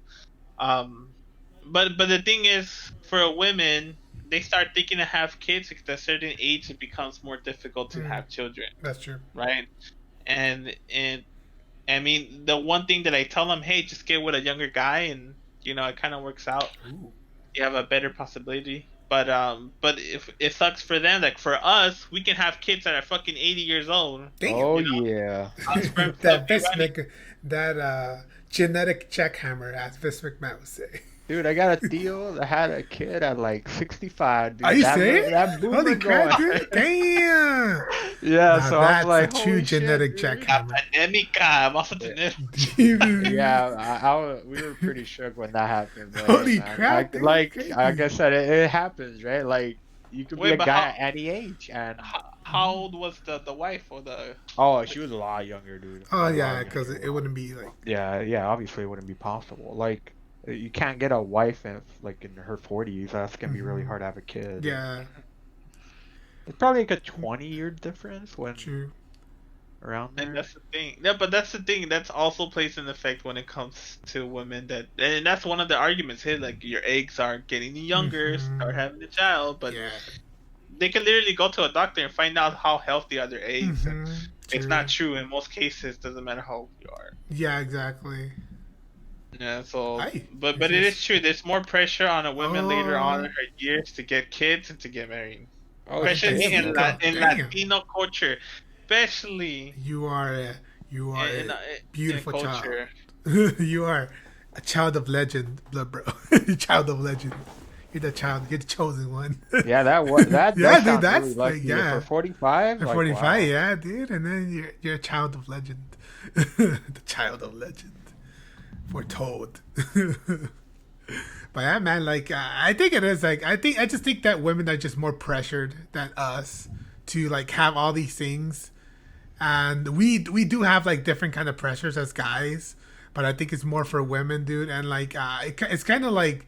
But the thing is, for women, they start thinking to have kids at a certain age. It becomes more difficult to have children. That's true, right? And I mean, the one thing that I tell them, hey, just get with a younger guy, and it kind of works out. Ooh. You have a better possibility. But if it sucks for them, like for us, we can have kids that are fucking 80 years old. Damn, yeah. that genetic jackhammer, as Vince McMahon would say. Dude, I got a deal that had a kid at like 65. Dude. Are you serious? Holy crap, dude! Damn. Yeah, so that's I'm like, a true genetic jackhammer. Yeah, we were pretty shook when that happened. But, holy crap! Like I said, it happens, right? Like you could be a guy at any age, and how old was the wife or the? Oh, she was a lot younger, dude. Oh yeah, because it wouldn't be like. Yeah. Obviously, it wouldn't be possible. Like. You can't get a wife in her 40s. That's gonna be really hard to have a kid. Yeah. It's probably like a 20-year difference when. True. around there. And that's the thing. Yeah, but that's the thing. That's also plays an effect when it comes to women. And that's one of the arguments here. Like your eggs are getting younger, start having a child, but they can literally go to a doctor and find out how healthy are their eggs, and it's not true in most cases. Doesn't matter how old you are. Yeah, exactly. Yeah, so but it is true. There's more pressure on a woman later on in her years to get kids and to get married. Especially in Latino culture, especially. You are a beautiful child. You are a child of legend, blood bro. Child of legend. You're the child. You're the chosen one. Yeah, that yeah, dude. That's really lucky. For 45. For 45, wow. Yeah, dude. And then you're a child of legend. The child of legend. Foretold. But yeah, man, like I think it is like I just think that women are just more pressured than us to like have all these things, and we do have like different kind of pressures as guys, but I think it's more for women, dude. And like it's kind of like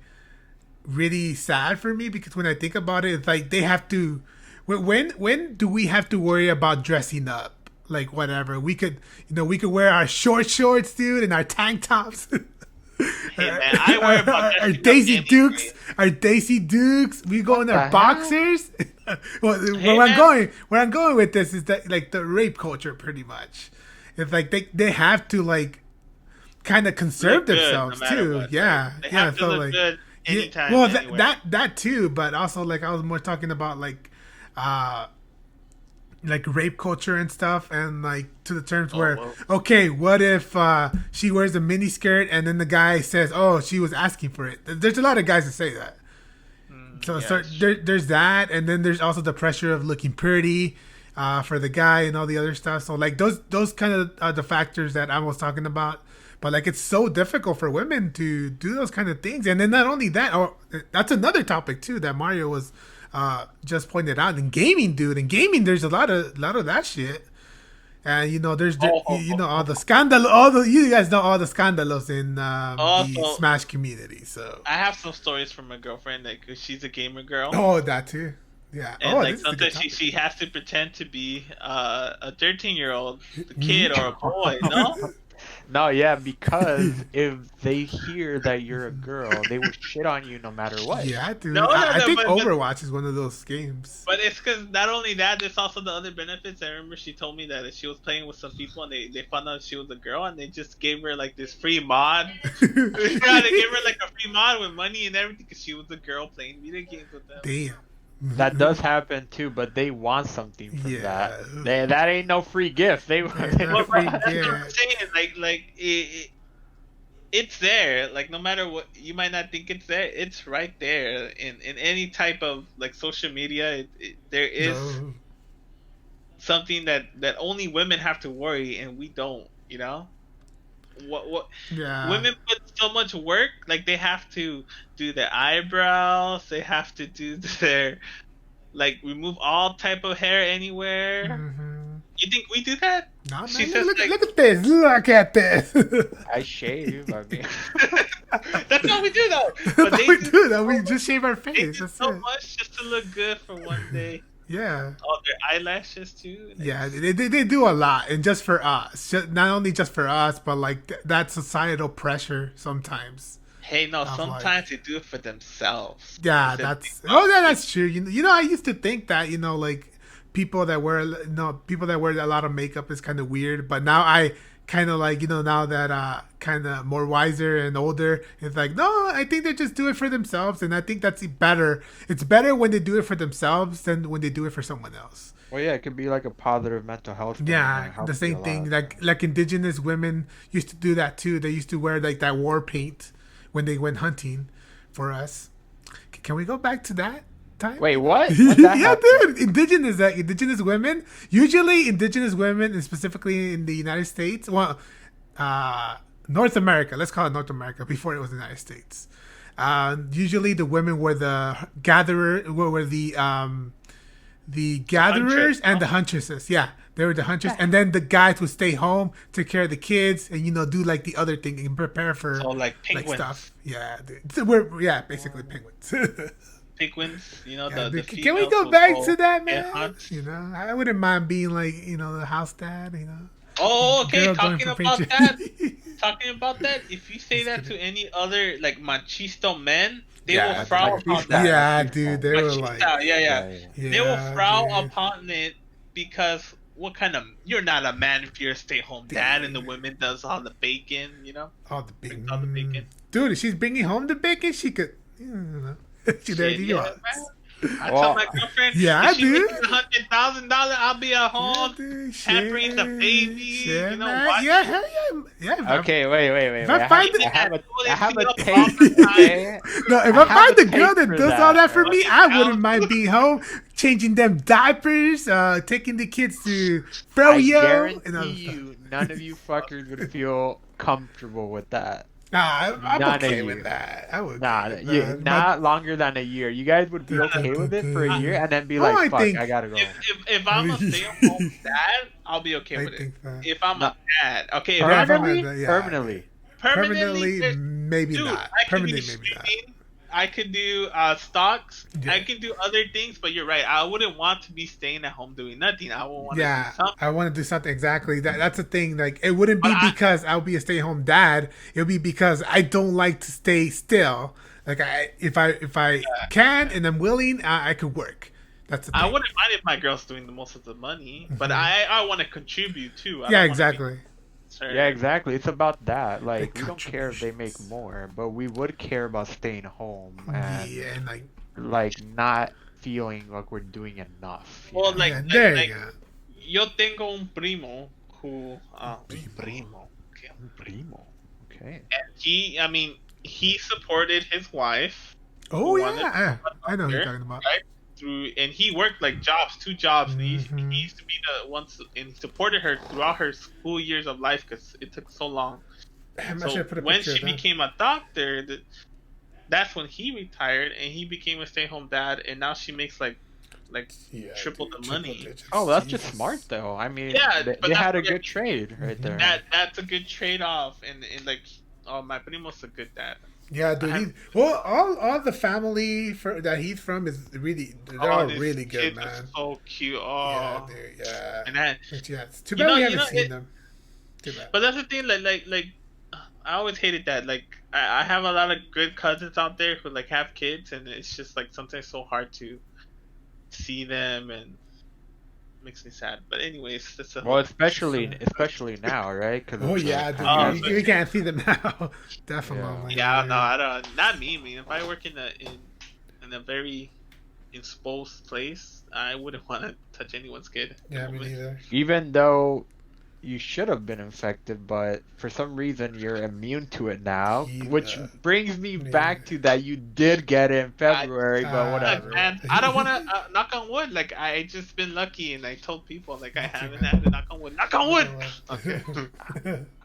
really sad for me because when I think about it, it's like they have to. When do we have to worry about dressing up? Like whatever we could wear our short shorts, dude, and our tank tops. Hey man, I worry about our Daisy Dukes. Our Daisy Dukes. We go in our boxers. Well, where I'm going with this is that like the rape culture, pretty much. It's like they have to like kind of conserve themselves too. What. Yeah, they have to look like good anytime. Well, that too, but also like I was more talking about like rape culture and stuff, and like to the terms where okay, what if she wears a mini skirt and then the guy says, oh, she was asking for it. There's a lot of guys that say that. So there's that, and then there's also the pressure of looking pretty for the guy and all the other stuff. So like those kind of are the factors that I was talking about. But like it's so difficult for women to do those kind of things, and then not only that, that's another topic too that Mario was just pointed out. In gaming, dude, there's a lot of that shit, and there's all the scandal, you guys know all the scandals in the Smash community. So I have some stories from my girlfriend, like she's a gamer girl. Oh, that too. Yeah. And like sometimes she has to pretend to be a 13-year-old kid or a boy, no? No, yeah, because if they hear that you're a girl, they will shit on you no matter what. Yeah, dude. I think Overwatch is one of those games. But it's because not only that, there's also the other benefits. I remember she told me that she was playing with some people and they found out she was a girl and they just gave her like this free mod. Yeah, they gave her like a free mod with money and everything because she was a girl playing video games with them. Damn. That does happen too, but they want something from that. That ain't no free gift. They want free gift. I'm saying, it's there. Like no matter what, you might not think it's there. It's right there in any type of like social media. There is something that only women have to worry, and we don't. You know. What women put so much work, like they have to do their eyebrows, they have to do their remove all type of hair anywhere. You think we do that? No, man, look at this, look at this. I shave, I mean. That's what we do though. But we do that. We just shave our face. They do so much just to look good for one day. Yeah. Oh, their eyelashes too. Yeah, they do a lot, and just for us, not only just for us, but like that societal pressure sometimes. Hey, no, sometimes they do it for themselves. Yeah, that's true. I used to think that like people that wear a lot of makeup is kind of weird, but now I kind of like now that kind of more wiser and older, it's like no, I think they just do it for themselves, and I think that's better. It's better when they do it for themselves than when they do it for someone else. Well, yeah, it could be like a positive mental health. Yeah, the same thing. Like indigenous women used to do that too. They used to wear like that war paint when they went hunting for us. Can we go back to that time? Wait, what? Yeah, dude. Indigenous women, usually indigenous women, and specifically in the United States, North America. Let's call it North America before it was the United States. Usually, the women were the gatherers and the huntresses. Yeah, they were the huntresses, and then the guys would stay home, take care of the kids, and do like the other thing and prepare for like penguins. Like stuff. Yeah, dude. We're basically penguins. penguins, Yeah, the can we females go will back go to that, get man? hunts. I wouldn't mind being like, the house dad, Oh, okay. girl going for pictures. Talking about that, if you say Just that to kidding. any other like machisto men, they will Yeah, frown dude. upon that. Yeah, dude. They were like, Machista, yeah. They will yeah, frown dude. upon it because what kind of you're not a man if you're a stay-home dad and the woman does all the bacon, All the brings bacon. all the bacon. Dude, if she's bringing home the bacon, she could, she there Shit, you yeah, go. man. I tell my girlfriend, Yeah, if she dude. making $100,000, I'll be at home pampering the baby, Shit, man. watching. Yeah, hell yeah. Okay, wait. If I find I have a All take. the time. Okay. No, if I I have find a a girl take that for does that. all that for me, I wouldn't $20,000. mind being home, changing them diapers, taking the kids to I froyo, and all guarantee that stuff. you, none of you fuckers would feel comfortable with that. Nah, I'm None of okay you. with that. I would. Not longer than a year. You guys would be okay with it for a year and then be like, I fuck, think- I gotta go. If I'm a stay-at-home dad, I'll be okay I with it. think that. If I'm a dad, okay. Yeah, if I'm Permanently? yeah. Permanently. Permanently, maybe dude, not. I could be Permanently, maybe not. streaming. I could do stocks. Yeah. I can do other things, but you're right. I wouldn't want to be staying at home doing nothing. I would want to Yeah, do something. I want to do something exactly. That's the thing. Like, it wouldn't be But because I'll be a stay-home dad. It'll be because I don't like to stay still. Like, if I can and I'm willing, I could work. That's the thing. I wouldn't mind if my girl's doing the most of the money, but I want to contribute too. I Yeah, don't wanna exactly. be concerned. Yeah, exactly. It's about that. Like, The we don't care if they make contributions. more, but we would care about staying home and Yeah, and like not feeling like we're doing enough. you Well, know? like, yeah, like, there like you go. yo tengo un primo who Primo. Primo. Okay. he supported his wife Oh who wanted yeah, I know who you're there, talking about. right? And he worked like two jobs, and Mhm. he used to be the ones, and he supported her throughout her school years of life because it took so long. Damn, I So should have put a when picture she of that. became a doctor, that's when he retired, and he became a stay-home dad, and now she makes like Yeah, triple dude, the money. digits. Oh, that's just Jesus. smart though. I mean, Yeah, they, but they that's had a what- good trade right there. That's a good trade-off, and like, oh, my primo's a good dad. Yeah, dude. All the family that he's from is really, they're all these really good, kids are man. so cute. Yeah, Oh, dude, yeah. and that, But yeah, it's too You bad know- we you haven't know, seen it- them. Too bad. but that's the thing. Like, I always hated that. Like, I have a lot of good cousins out there who like have kids, and it's just like sometimes so hard to see them, and it makes me sad. But anyways, that's a Well, especially now, right? Cause Oh of the yeah, dude. pandemic. You can't see them now. Definitely. yeah. No, I don't. Not me. I mean, if I work in a very exposed place, I wouldn't want to touch anyone's kid. Yeah, me neither. Even though you should have been infected, but for some reason you're immune to it now, which brings me back to that you did get it in February, but whatever. Look, man, I don't want to knock on wood. Like, I just been lucky, and I told people like I haven't had to knock on wood. Knock on wood. Okay.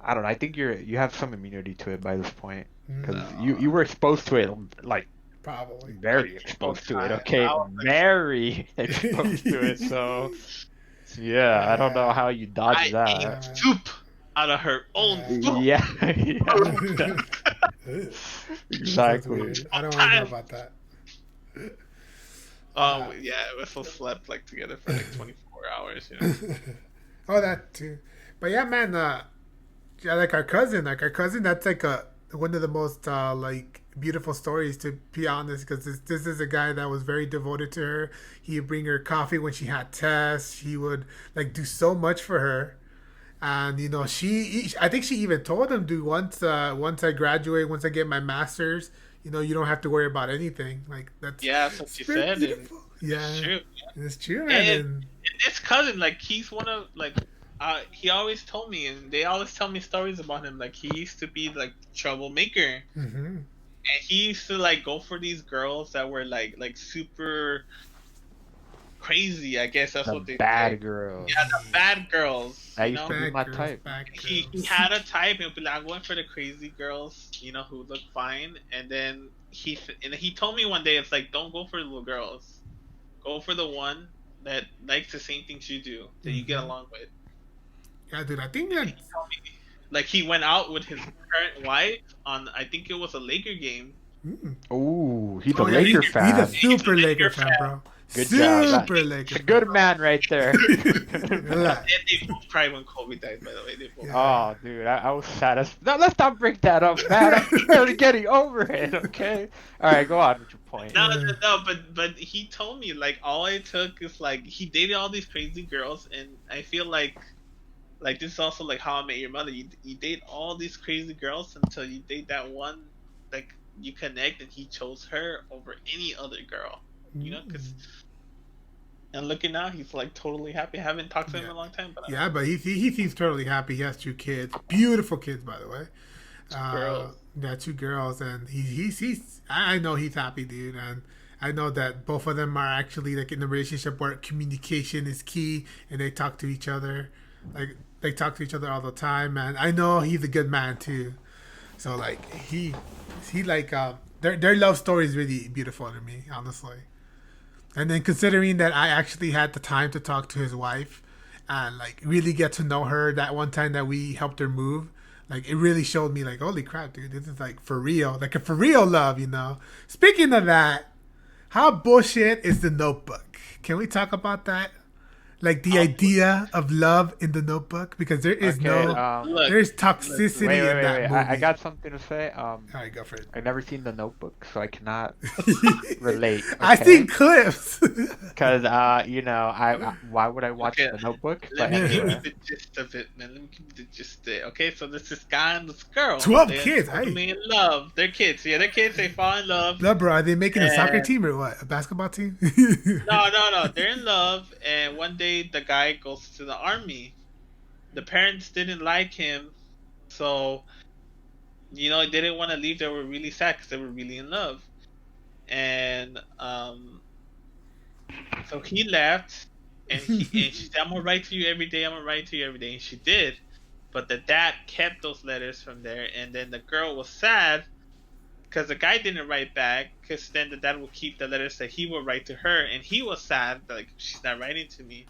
I don't know. I think you have some immunity to it by this point because No. you were exposed to it like Probably. very exposed to it. I Okay, was like- very exposed to it. So yeah, I don't know how you dodged I that. ate soup out of her own soup. Yeah, yeah. Exactly. Weird. I don't want to know about that. Oh yeah, we also slept like together for like 24 hours. You know. Oh, that too. But yeah, man. Yeah, like our cousin. That's like one of the most like beautiful stories, to be honest, because this is a guy that was very devoted to her. He would bring her coffee when she had tests. He would like do so much for her. And I think she even told him, dude, once I graduate, once I get my master's, you don't have to worry about anything. Like that's That's what she very said. And beautiful. Yeah, it's true. it's true. And- And This cousin, like, he's one of like, he always told me, and they always tell me stories about him. Like, he used to be like troublemaker, mm-hmm. and he used to like go for these girls that were like super crazy. I guess that's what The they bad say. girl. Yeah, the bad girls. That you used know? to be my type. He had a type, and be like, I'm going for the crazy girls, who look fine. And then he told me one day, it's like, don't go for the little girls, go for the one that likes the same things you do, that you get Mhm. along with. Yeah, dude, I think that. He told me, like, he went out with his current wife on, I think it was a Laker game, Ooh, he's a Laker fan. He's a super Laker fan, bro. Good super job. Laker. A good man right there. And they both cried when Kobe died, by the way. They both Oh, dude, I was sad. No, let's not break that up, man. I'm barely getting over it, okay? All right, go on with your point. No, but he told me, like, all it took is, like, he dated all these crazy girls, and I feel like this is also, like, How I Met Your Mother. You date all these crazy girls until you date that one, like, you connect, and he chose her over any other girl, you know, because... And looking now, he's like totally happy. I haven't talked to him in a long time, but but he seems totally happy. He has 2 kids, beautiful kids, by the way. 2 girls. Yeah, 2 girls, and he's. I know he's happy, dude, and I know that both of them are actually like in a relationship where communication is key, and they talk to each other, like they talk to each other all the time. And I know he's a good man too. So like he like their love story is really beautiful to me, honestly. And then considering that I actually had the time to talk to his wife and like really get to know her that one time that we helped her move, like it really showed me like, holy crap, dude, this is like for real, like a for real love, you know. Speaking of that, how bullshit is The Notebook? Can we talk about that? Like the idea of love in The Notebook, because there is there's toxicity in that movie. I got something to say. All right, go for it. I've never seen The Notebook, so I cannot relate. Okay? I've seen clips. Because why would I watch The Notebook? Let me give you the gist of it, man. Let me give you the gist of it. Okay, so there's this guy and this girl. 12 kids. They're in love. They're kids. Yeah, they're kids. They fall in love. No, bro. Are they making a soccer team or what? A basketball team? No. They're in love, and one day the guy goes to the army. The parents didn't like him, so they didn't want to leave. They were really sad because they were really in love, and so he left, and she said, "I'm gonna write to you every day. I'm gonna write to you every day," and she did. But the dad kept those letters from there, and then the girl was sad because the guy didn't write back. Because then the dad would keep the letters that he would write to her, and he was sad, like, she's not writing to me.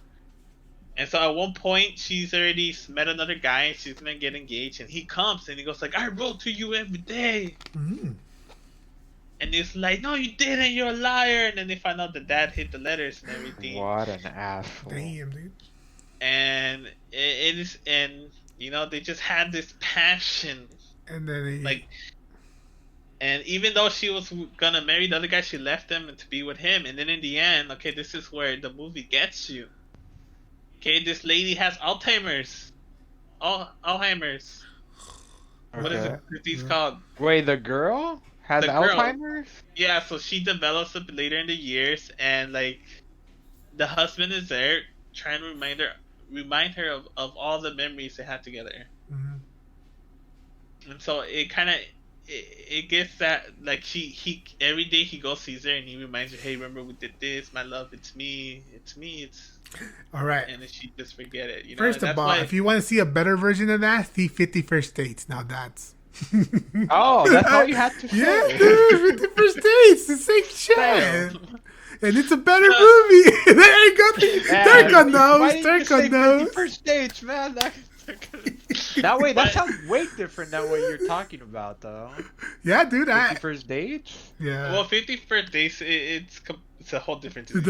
And so at one point, she's already met another guy, and she's gonna get engaged, and he comes, and he goes like, "I wrote to you every day." Mm. And it's like, "No, you didn't, you're a liar." And then they find out the dad hid the letters and everything. What an asshole. Damn, dude. And it is, and, they just had this passion. And then and even though she was gonna marry the other guy, she left him to be with him. And then in the end, okay, this is where the movie gets you. Okay, this lady has Alzheimer's. Alzheimer's. Okay. What is it? Disease called? Wait, the girl has Alzheimer's? Yeah, so she develops it later in the years, and like the husband is there trying to remind her of all the memories they had together. Mm-hmm. And so it kind of it gets that, like, he every day he goes sees her and he reminds her, "Hey, remember we did this, my love, it's me. All right." And then she just forget it. First of all, if you want to see a better version of that, see 50 First Dates. Now that's Oh, that's all you had to say. Yeah, dude, 50 First Dates, the same shit. And it's a better movie. There you go. Dirk knows. 50 First Dates, man. That sounds way different than what you're talking about, though. Yeah, dude. 50 First Dates? Yeah. Well, 50 First Dates, it's a whole different disease.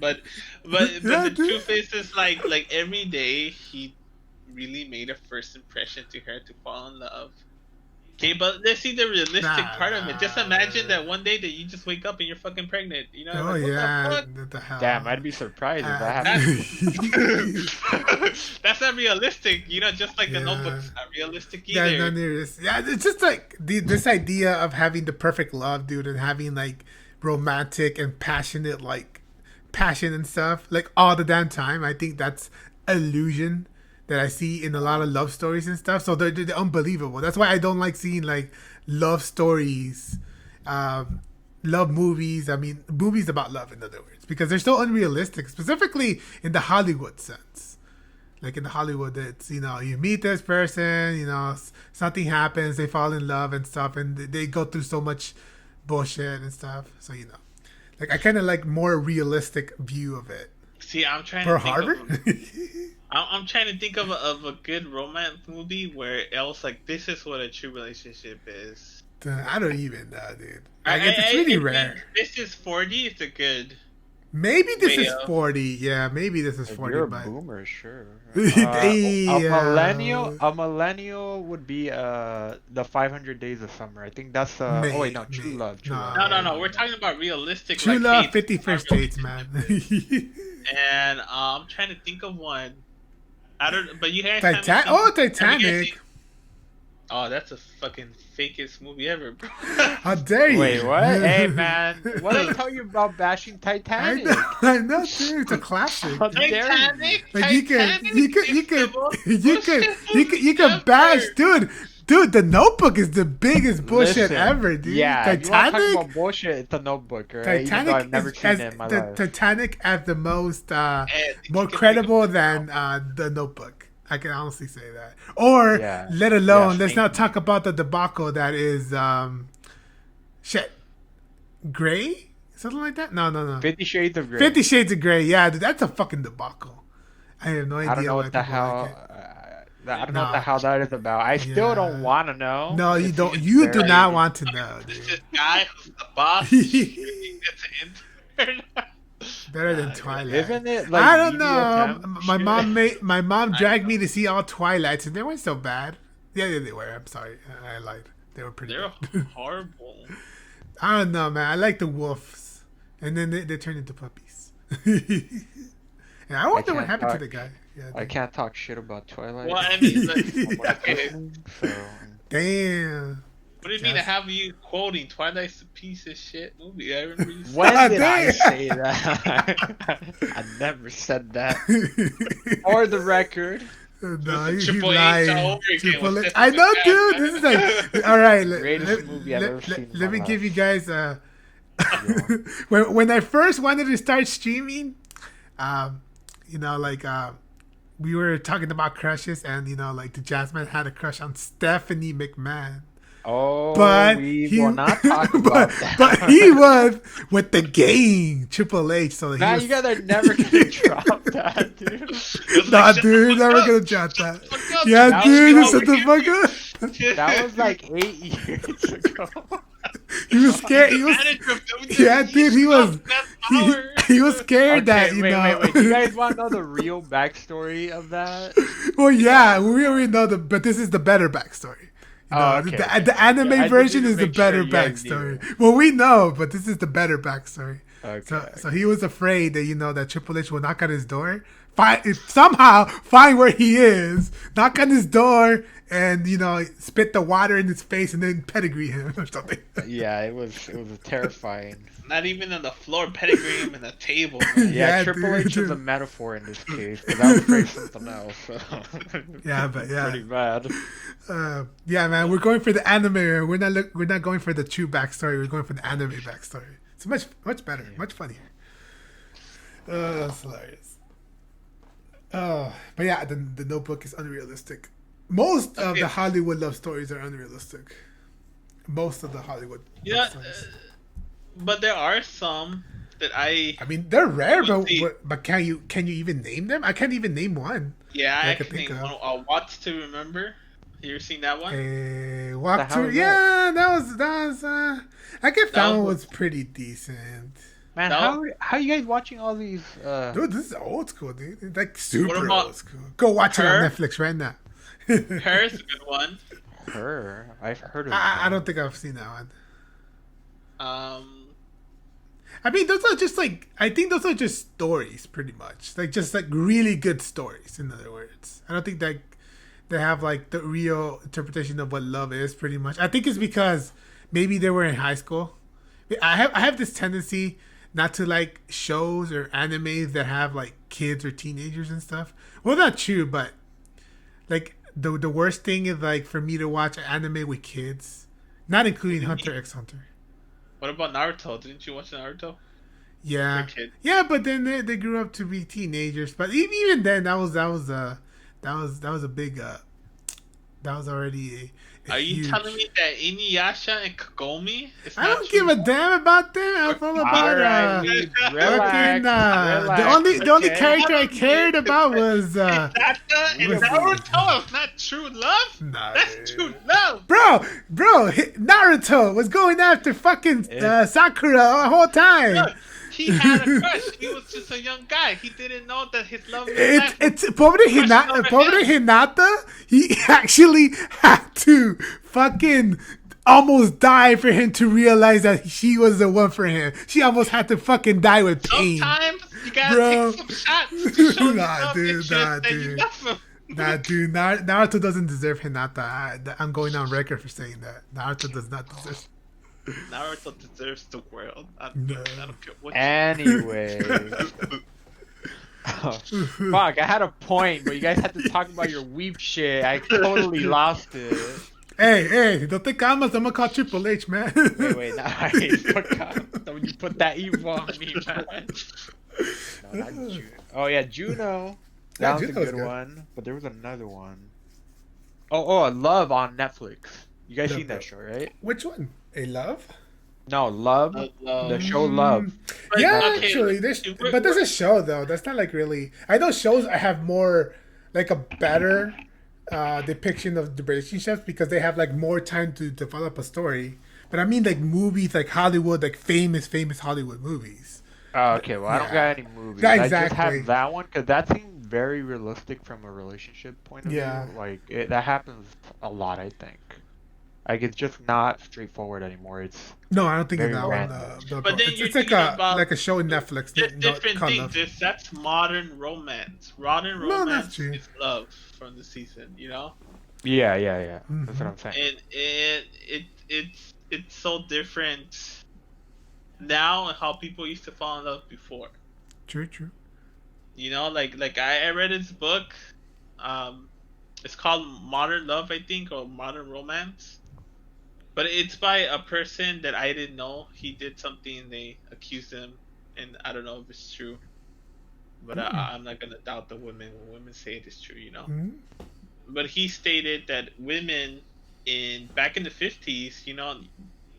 But the truth is like every day he really made a first impression to her to fall in love. Okay, but let's see the realistic part of it. Just imagine that one day that you just wake up and you're fucking pregnant. Oh, like, yeah. What the hell? Damn, I'd be surprised if that happened. That's not realistic. Just like the Notebook's not realistic either. Yeah, it's just like this idea of having the perfect love, dude, and having like romantic and passionate, like passion and stuff, like all the damn time. I think that's illusion that I see in a lot of love stories and stuff. So they're unbelievable. That's why I don't like seeing like love stories, love movies. I mean, movies about love, in other words, because they're so unrealistic, specifically in the Hollywood sense. Like in the Hollywood, it's, you meet this person, something happens, they fall in love and stuff, and they go through so much bullshit and stuff. So, like I kind of like more realistic view of it. See, I'm trying to think Harvard? I'm trying to think of a good romance movie where else like this is what a true relationship is. I don't even know, dude. I guess it's really rare. This is 40. It's a good. Maybe this is 40. Yeah, maybe this is 40. You're a but... boomer, sure. Yeah. A millennial would be the 500 Days of Summer. I think that's oh wait, no, True Love. No. We're talking about realistic. True like, Love, 50 First Dates, man. And I'm trying to think of one. I don't. But you guys. Titanic. Oh, that's a fucking fakest movie ever, bro. How dare you? Wait, what? Hey, man. What did I tell you about bashing Titanic? I know, dude. It's a classic. Titanic. Like you can bash, dude. Dude, The Notebook is the biggest bullshit ever, dude. Yeah, Titanic. If you want to talk about bullshit, it's The Notebook, right? Titanic I've never seen it in my life. Titanic as the most more credible than The Notebook. I can honestly say that. Or let alone, let's not talk about the debacle that is Grey? Something like that? No. 50 Shades of Grey. 50 Shades of Grey, yeah, dude, that's a fucking debacle. I have no idea. I don't know what the hell. I don't know what the hell that is about. I still don't want to know. No, you don't. You do not want to know. Dude. This guy who's the boss. It's an intern. Better than Twilight, isn't it? Like, I don't know. My mom dragged me to see all Twilights, and they weren't so bad. Yeah, they were. I'm sorry, I lied. They were pretty. They're bad. horrible. I don't know, man. I like the wolves, and then they turned into puppies. And I wonder what happened to the guy. Yeah, I can't talk shit about Twilight. Well, I mean, okay. Damn. What do you mean to have you quoting Twilight's a piece of shit movie? I remember you when did I say that? I never said that. For the record. No, he's Triple lying. Triple H. I know, dude. This is like all right. Greatest movie I've ever seen. Let me give you guys when I first wanted to start streaming, we were talking about crushes, and like the Jasmine had a crush on Stephanie McMahon. Oh, but we will not talk about that. But he was with the gang, Triple H. So you guys are never gonna drop that, dude. Nah, dude, never gonna drop that. Yeah, dude, shut the fuck up. That was like 8 years ago. He was scared. Yeah, dude, he was. He was scared that Wait. Do you guys want to know the real backstory of that? Well, yeah, we already know but this is the better backstory. The anime version is the better backstory. Well, we know, but this is the better backstory. Okay. So he was afraid that that Triple H will knock on his door, somehow find where he is, knock on his door, and spit the water in his face and then pedigree him or something. Yeah, it was terrifying. Not even on the floor, pedigree him in the table. Yeah, Triple H is a metaphor in this case, but that was pretty something else. So. Yeah. Pretty bad. Yeah, man, we're going for the anime. We're not going for the true backstory. We're going for the anime backstory. It's much better, much funnier. That's hilarious. But yeah, the Notebook is unrealistic. Most of the Hollywood love stories are unrealistic. Most of the Hollywood love stories. But there are some that I mean, they're rare, but can you even name them? I can't even name one. Yeah, I can name one. Watch to Remember. You ever seen that one? Walk to. Yeah, that was. I guess that one was pretty decent. Man, how you guys watching all these? Dude, this is old school, dude. It's like super old school. Go watch it on Netflix right now. Her's a good one. Her, I've heard of. I don't think I've seen that one. I mean, those are just I think those are just stories, pretty much. Just really good stories. In other words, I don't think that they have the real interpretation of what love is. Pretty much, I think it's because maybe they were in high school. I have this tendency not to like shows or animes that have kids or teenagers and stuff. Well, not true, but the worst thing is for me to watch an anime with kids, not including Hunter x Hunter. What about Naruto? Didn't you watch Naruto? Yeah, but then they grew up to be teenagers. But even then, that was a big That was already a Are you huge... telling me that Inuyasha and Kagome is I not don't true? give a damn about them. I'm all about Alright, fucking relax. the only Okay. character I cared about was Hinata and Naruto is not true love? Nah, That's true love. bro. Naruto was going after fucking Sakura the whole time. Look, he had a crush. He was just a young guy. He didn't know that his love in life was Pobre Hinata, he actually had to fucking almost die for him to realize that she was the one for him. She almost had to fucking die with pain. Sometimes you gotta take some shots to show dude, Naruto doesn't deserve Hinata. I'm going on record for saying that. Naruto does not deserve. Naruto deserves the world. I don't care what. Anyway. Oh, fuck, I had a point, but you guys had to talk about your weep shit. I totally lost it. Hey, don't think I'm gonna call Triple H, man. Wait, nice. Don't you put that evil on me, man. No, not Juno. Oh, yeah, Juno. That was a good one. But there was another one. Oh, Love on Netflix. You guys seen that show, right? Which one? A Love? No, Love. The show Love. Yeah, actually, but there's a show though. That's not like really. I know shows have more, like a better depiction of the relationships because they have like more time to develop a story. But I mean like movies, like Hollywood, like famous Hollywood movies. Oh, okay. Well, I don't got any movies. Yeah, exactly. I just have that one because that seemed very realistic from a relationship point of view. Like that happens a lot, I think. Like it's just not straightforward anymore. It's no, I don't think it's that random. one. But then it's like a show in Netflix. Different things. That's modern romance. Modern romance is love from the season. You know. Yeah. Mm-hmm. That's what I'm saying. And it's so different now and how people used to fall in love before. True. You know, like I read this book. It's called Modern Love, I think, or Modern Romance. But it's by a person that I didn't know. He did something and they accused him, and I don't know if it's true. But I'm not gonna doubt the women when women say it is true, you know. Mm-hmm. But he stated that women back in the 50s, you know,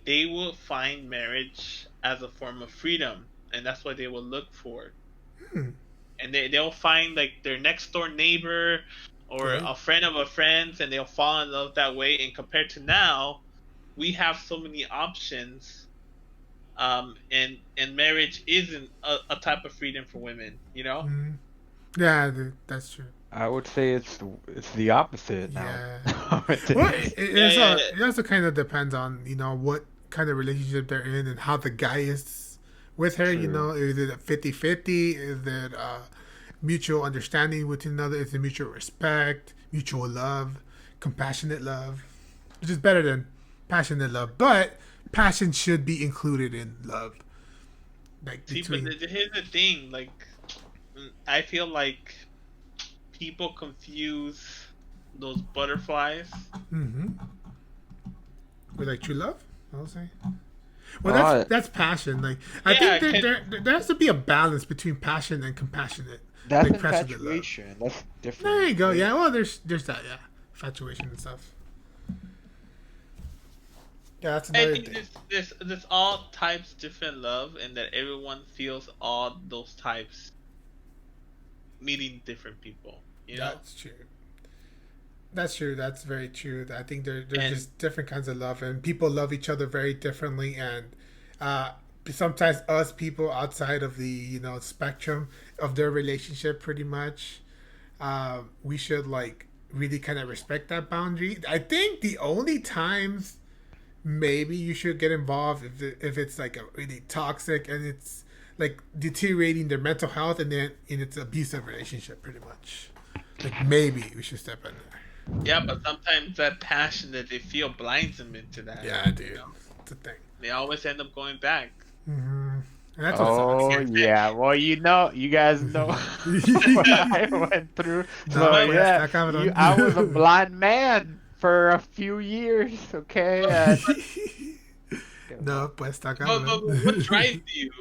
they will find marriage as a form of freedom, and that's what they will look for. And they'll find like their next door neighbor or a friend of a friend's, and they'll fall in love that way. And compared to now, we have so many options, and marriage isn't a type of freedom for women, you know. Mm-hmm. Yeah, that's true. I would say it's the opposite now. Yeah. It also kind of depends on what kind of relationship they're in and how the guy is with her. True. You know, is it a 50-50? Is it mutual understanding with another? Is it mutual respect, mutual love, compassionate love, which is better than passionate love, but passion should be included in love. Like here's the thing. Like, I feel like people confuse those butterflies with like true love. I'll say. Well, that's passion. Like I think there has to be a balance between passion and compassionate. That's like infatuation. That's different. There you go. Yeah. Well, there's that. Yeah, infatuation and stuff. Yeah, that's another thing. There's all types different love, and that everyone feels all those types meeting different people. You know? That's true. That's true. That's very true. I think there's just different kinds of love, and people love each other very differently. And sometimes us people outside of the spectrum of their relationship, pretty much, we should like really kind of respect that boundary. I think the only times maybe you should get involved if it's like a really toxic and it's like deteriorating their mental health, and then in its abusive relationship, pretty much. Like maybe we should step in there. Yeah, but sometimes that passion that they feel blinds them into that. Yeah, dude. That's the thing. They always end up going back. Mm-hmm. That's yeah. Well, you guys know what I went through. So I was a blind man for a few years. Okay. No, pues está cabrón. But what drives you?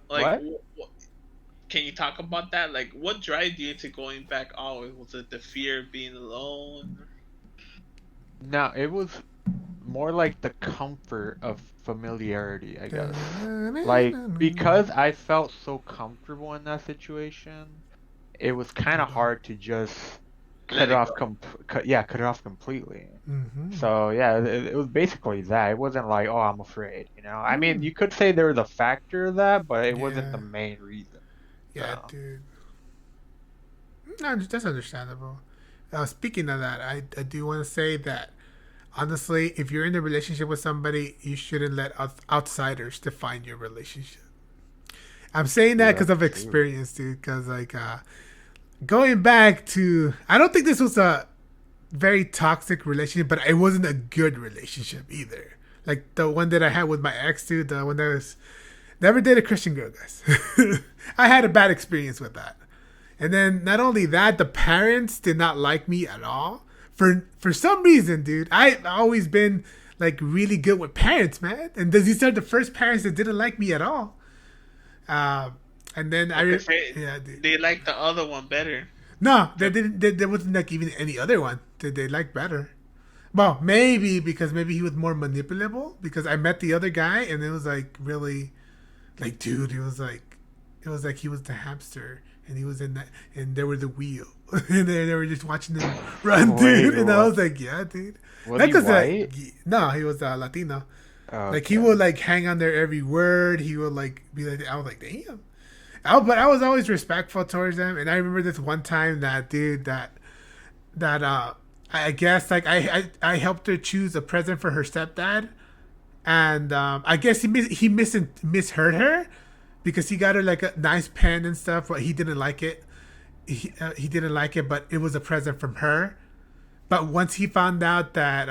Like, what? Can you talk about that? Like, what drives you into going back always? Was it the fear of being alone? No, it was more like the comfort of familiarity, I guess. Like, because I felt so comfortable in that situation, it was kind of hard to just cut Let it it off go. cut it off completely. Mm-hmm. So yeah, it was basically that. It wasn't like, oh, I'm afraid, you know. I mean, Mm. you could say there was a factor of that, but it wasn't Yeah. the main reason. Yeah, So dude. No, that's understandable. Speaking of that, I do want to say that honestly, if you're in a relationship with somebody, you shouldn't let outsiders define your relationship. I'm saying that yeah, because that's of true. experience, dude. Because going back to, I don't think this was a very toxic relationship, but it wasn't a good relationship either. Like the one that I had with my ex, dude. The one that was never dated a Christian girl, guys. I had a bad experience with that. And then not only that, the parents did not like me at all. For some reason, dude, I've always been like really good with parents, man. And these are the first parents that didn't like me at all. Uh, and then Because yeah, dude. they like the other one better. No, they didn't. There wasn't like even any other one that they liked better. Well, maybe because maybe he was more manipulable. Because I met the other guy and it was like really, like, dude, it was like he was the hamster and he was in that, and they were the wheel, and they were just watching them run, Wait, dude. And I was like, yeah, dude. was Not he because white? no, he was Latino. Like he Okay. would like hang on their every word. He would like be like, I was like, damn. But I was always respectful towards them. And I remember this one time that dude that I guess like I helped her choose a present for her stepdad, and I guess misheard her because he got her like a nice pen and stuff, but he didn't like it. He didn't like it, but it was a present from her. But once he found out that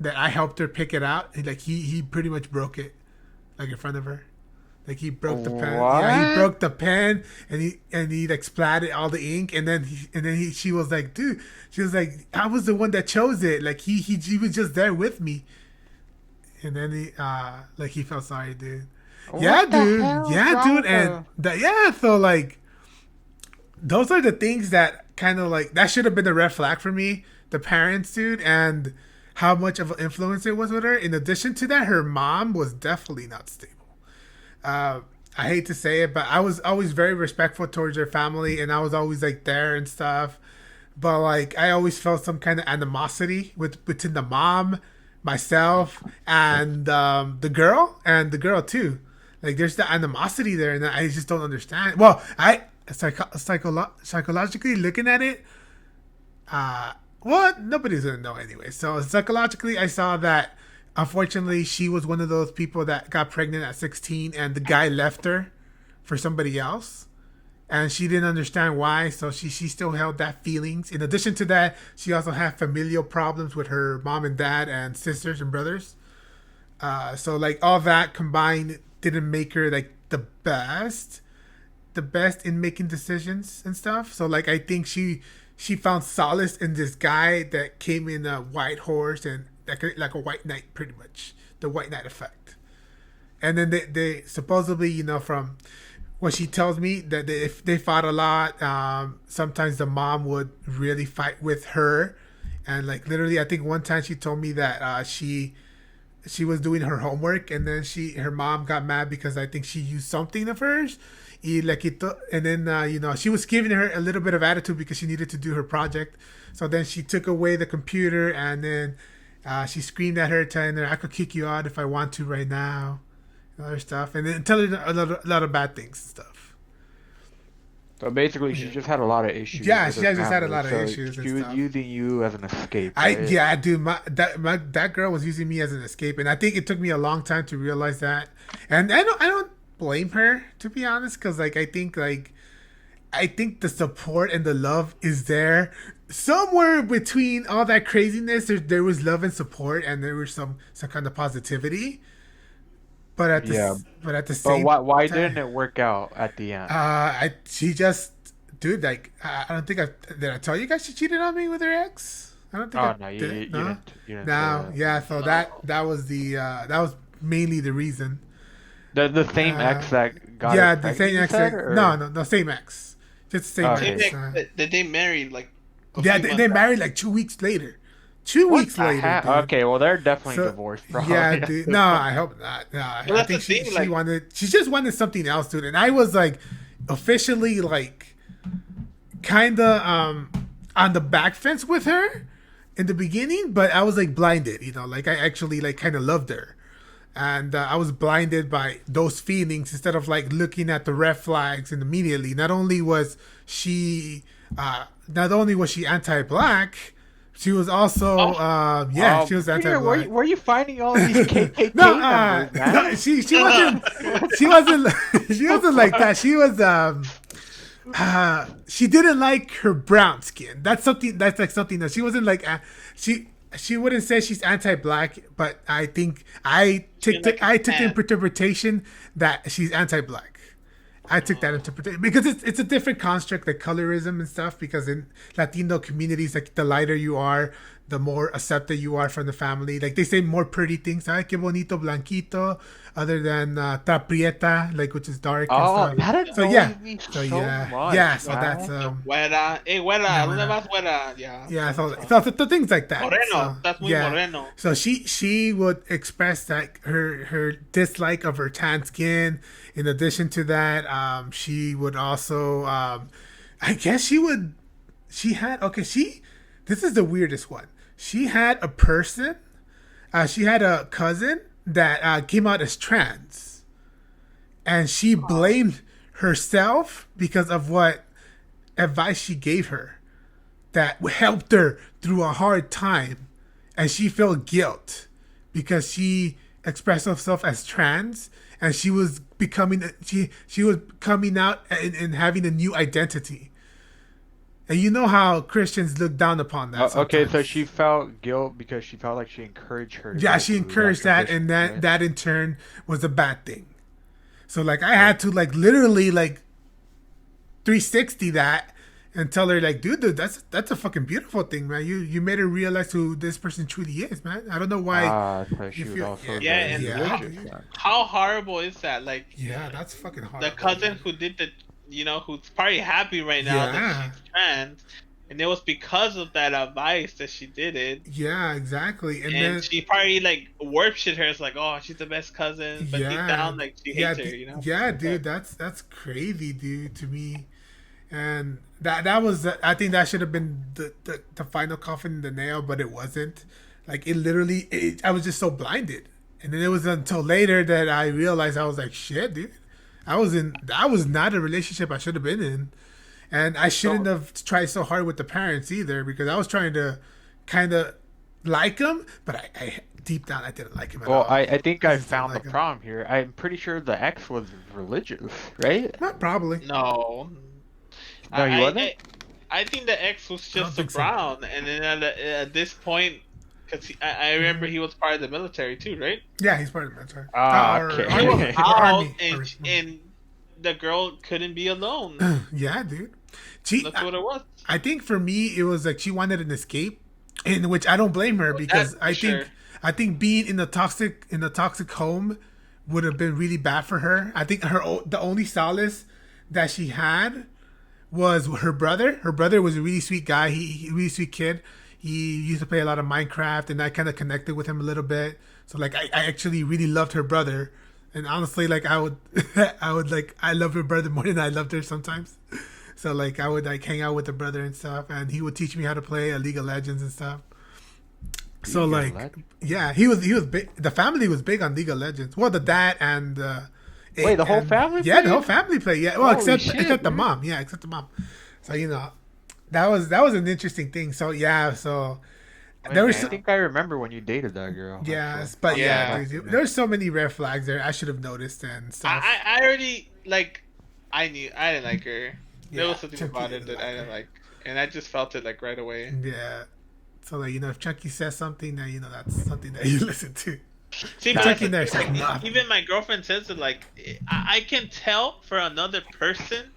that I helped her pick it out, he pretty much broke it like in front of her. Like he broke the pen. Yeah, he What? broke the pen and he like splattered all the ink and then she was like, dude, she was like, I was the one that chose it. Like he was just there with me. And then he felt sorry, dude. Yeah, What the dude. hell is Yeah, wrong dude. with And the? so like those are the things that kind of like that should have been a red flag for me. The parents, dude, and how much of an influence it was with her. In addition to that, her mom was definitely not stable. uh, I hate to say it, but I was always very respectful towards her family, and I was always like there and stuff. But like, I always felt some kind of animosity between the mom, myself, and the girl too. Like, there's the animosity there, and I just don't understand. Well, psychologically looking at it, uh, well, nobody's gonna know anyway. So psychologically, I saw that unfortunately she was one of those people that got pregnant at 16, and the guy left her for somebody else, and she didn't understand why. So she still held that feelings. In addition to that, she also had familial problems with her mom and dad and sisters and brothers. So like all that combined didn't make her like the best in making decisions and stuff. So like I think she found solace in this guy that came in a white horse and like a white knight, pretty much the white knight effect. And then they supposedly, from what she tells me, that they fought a lot. Sometimes the mom would really fight with her, and like literally, I think one time she told me that she was doing her homework and then her mom got mad because I think she used something of hers. And then she was giving her a little bit of attitude because she needed to do her project. So then she took away the computer and then she screamed at her, telling her, I could kick you out if I want to right now, and other stuff, and then telling her a lot of bad things and stuff. So basically, she Yeah, just had a lot of issues yeah, with she her just had a family. lot of So issues and she was stuff. using you as an escape, right? Yeah, dude, that girl was using me as an escape, and I think it took me a long time to realize that. And I don't blame her, to be honest, because like I think the support and the love is there somewhere between all that craziness. There was love and support, and there was some kind of positivity. Yeah. But at the But same why time, didn't it work out at the end? she just, dude, like I don't think did I tell you guys she cheated on me with her ex? I don't think I Oh no, did. No, you didn't say no, that. yeah. So No. that was that was mainly the reason. The same Uh, ex that got her yeah, the pregnant, same you ex. said, No, or no, same ex. Just the same okay, ex. Did they married like a Yeah, few they months married like 2 weeks later. 2 What weeks the later, heck? dude. Okay, well they're definitely So divorced, bro. yeah, dude. No, I hope not. No, Well, I that's think the thing, she like- wanted. She just wanted something else, dude. And I was like, officially like, kind of on the back fence with her in the beginning, but I was like blinded. You know, like I actually like kind of loved her, and I was blinded by those feelings instead of like looking at the red flags. And immediately, not only was she anti-black, she was also she was Peter, anti-black. where are you finding all these KKK No, members, man? no, she wasn't she wasn't like that. She was she didn't like her brown skin. That's like something that she wasn't like she wouldn't say she's anti-black, but I think I took the interpretation that she's anti-black. I took that interpretation because it's a different construct, like colorism and stuff. Because in Latino communities, like the lighter you are, the more accepted you are from the family. Like they say more pretty things, ay, que bonito blanquito, other than ta prieta, like which is dark. Oh, and that stuff. So annoys yeah, me so so yeah, much, yeah. So man. that's Güera. Hey, güera. ¿Dónde vas, güera? Yeah. yeah. So the things like that. Moreno. So, That's muy yeah. moreno. So she would express that her dislike of her tan skin. In addition to that, she would also I guess she had this is the weirdest one. She had a person, she had a cousin that came out as trans, and she blamed herself because of what advice she gave her that helped her through a hard time, and she felt guilt because she expressed herself as trans, and she was becoming she was coming out and having a new identity. And you know how Christians look down upon that. Okay, so sometimes. she felt guilt because she felt like she encouraged her. To Yeah, go she through encouraged that, transition, and right? that in turn was a bad thing. So like I had to like literally like 360 that and tell her like, dude, that's a fucking beautiful thing, man. You made her realize who this person truly is, man. I don't know why. So she you would feel- also Yeah, and religious, dude. then. How horrible is that? Like, Yeah, that's fucking hard. the cousin who did who's probably happy right now Yeah. that she's trans, and it was because of that advice that she did it. Yeah, exactly. And And then she probably like worshipped her as like, oh, she's the best cousin, but deep yeah, down like she hates her, Yeah, dude, that's crazy, dude, to me. And that was I think that should have been the final coffin in the nail, but it wasn't. Like it literally, I was just so blinded. And then it was until later that I realized I was like, shit, dude. That was not a relationship I should have been in. And I shouldn't have tried so hard with the parents either, because I was trying to kind of like them, but I deep down I didn't like him at Well, all. I think I just found don't the like him. problem here. I'm pretty sure the ex was religious, right? Not probably. No. No, he wasn't? I think the ex was don't just a think so. brown, and then at this point, because I remember he was part of the military too, right? Yeah, he's part of the military. Okay. He was Okay. out, Army. and the girl couldn't be alone. Yeah, dude. She, That's what it was. I think for me it was like she wanted an escape, in which I don't blame her, because That's for sure. I think being in a toxic home would have been really bad for her. I think the only solace that she had was her brother. Her brother was a really sweet guy. He really sweet kid. He used to play a lot of Minecraft, and I kind of connected with him a little bit. So like I actually really loved her brother. And honestly, like I would I love her brother more than I loved her sometimes. So like I would like hang out with her brother and stuff, and he would teach me how to play League of Legends and stuff. So League of like Legends? yeah, he was big. The family was big on League of Legends. Well, the dad and Wait, the whole and- family Yeah, played? the whole family played. Yeah, well, Holy except shit, the dude. mom. Yeah, except the mom. So that was an interesting thing. So yeah, so there was I think I remember when you dated that girl. yes, actually. but Yeah. dude, there's so many red flags there. I should have noticed and stuff. I already like. I didn't like her. There Yeah, was something Chucky about it didn't that like I didn't her. like, and I just felt it like right away. Yeah. So like if Chucky says something, then that's something that you listen to. See, Chucky but that's the there's thing, like like, nothing. even my girlfriend says it. Like I can tell for another person,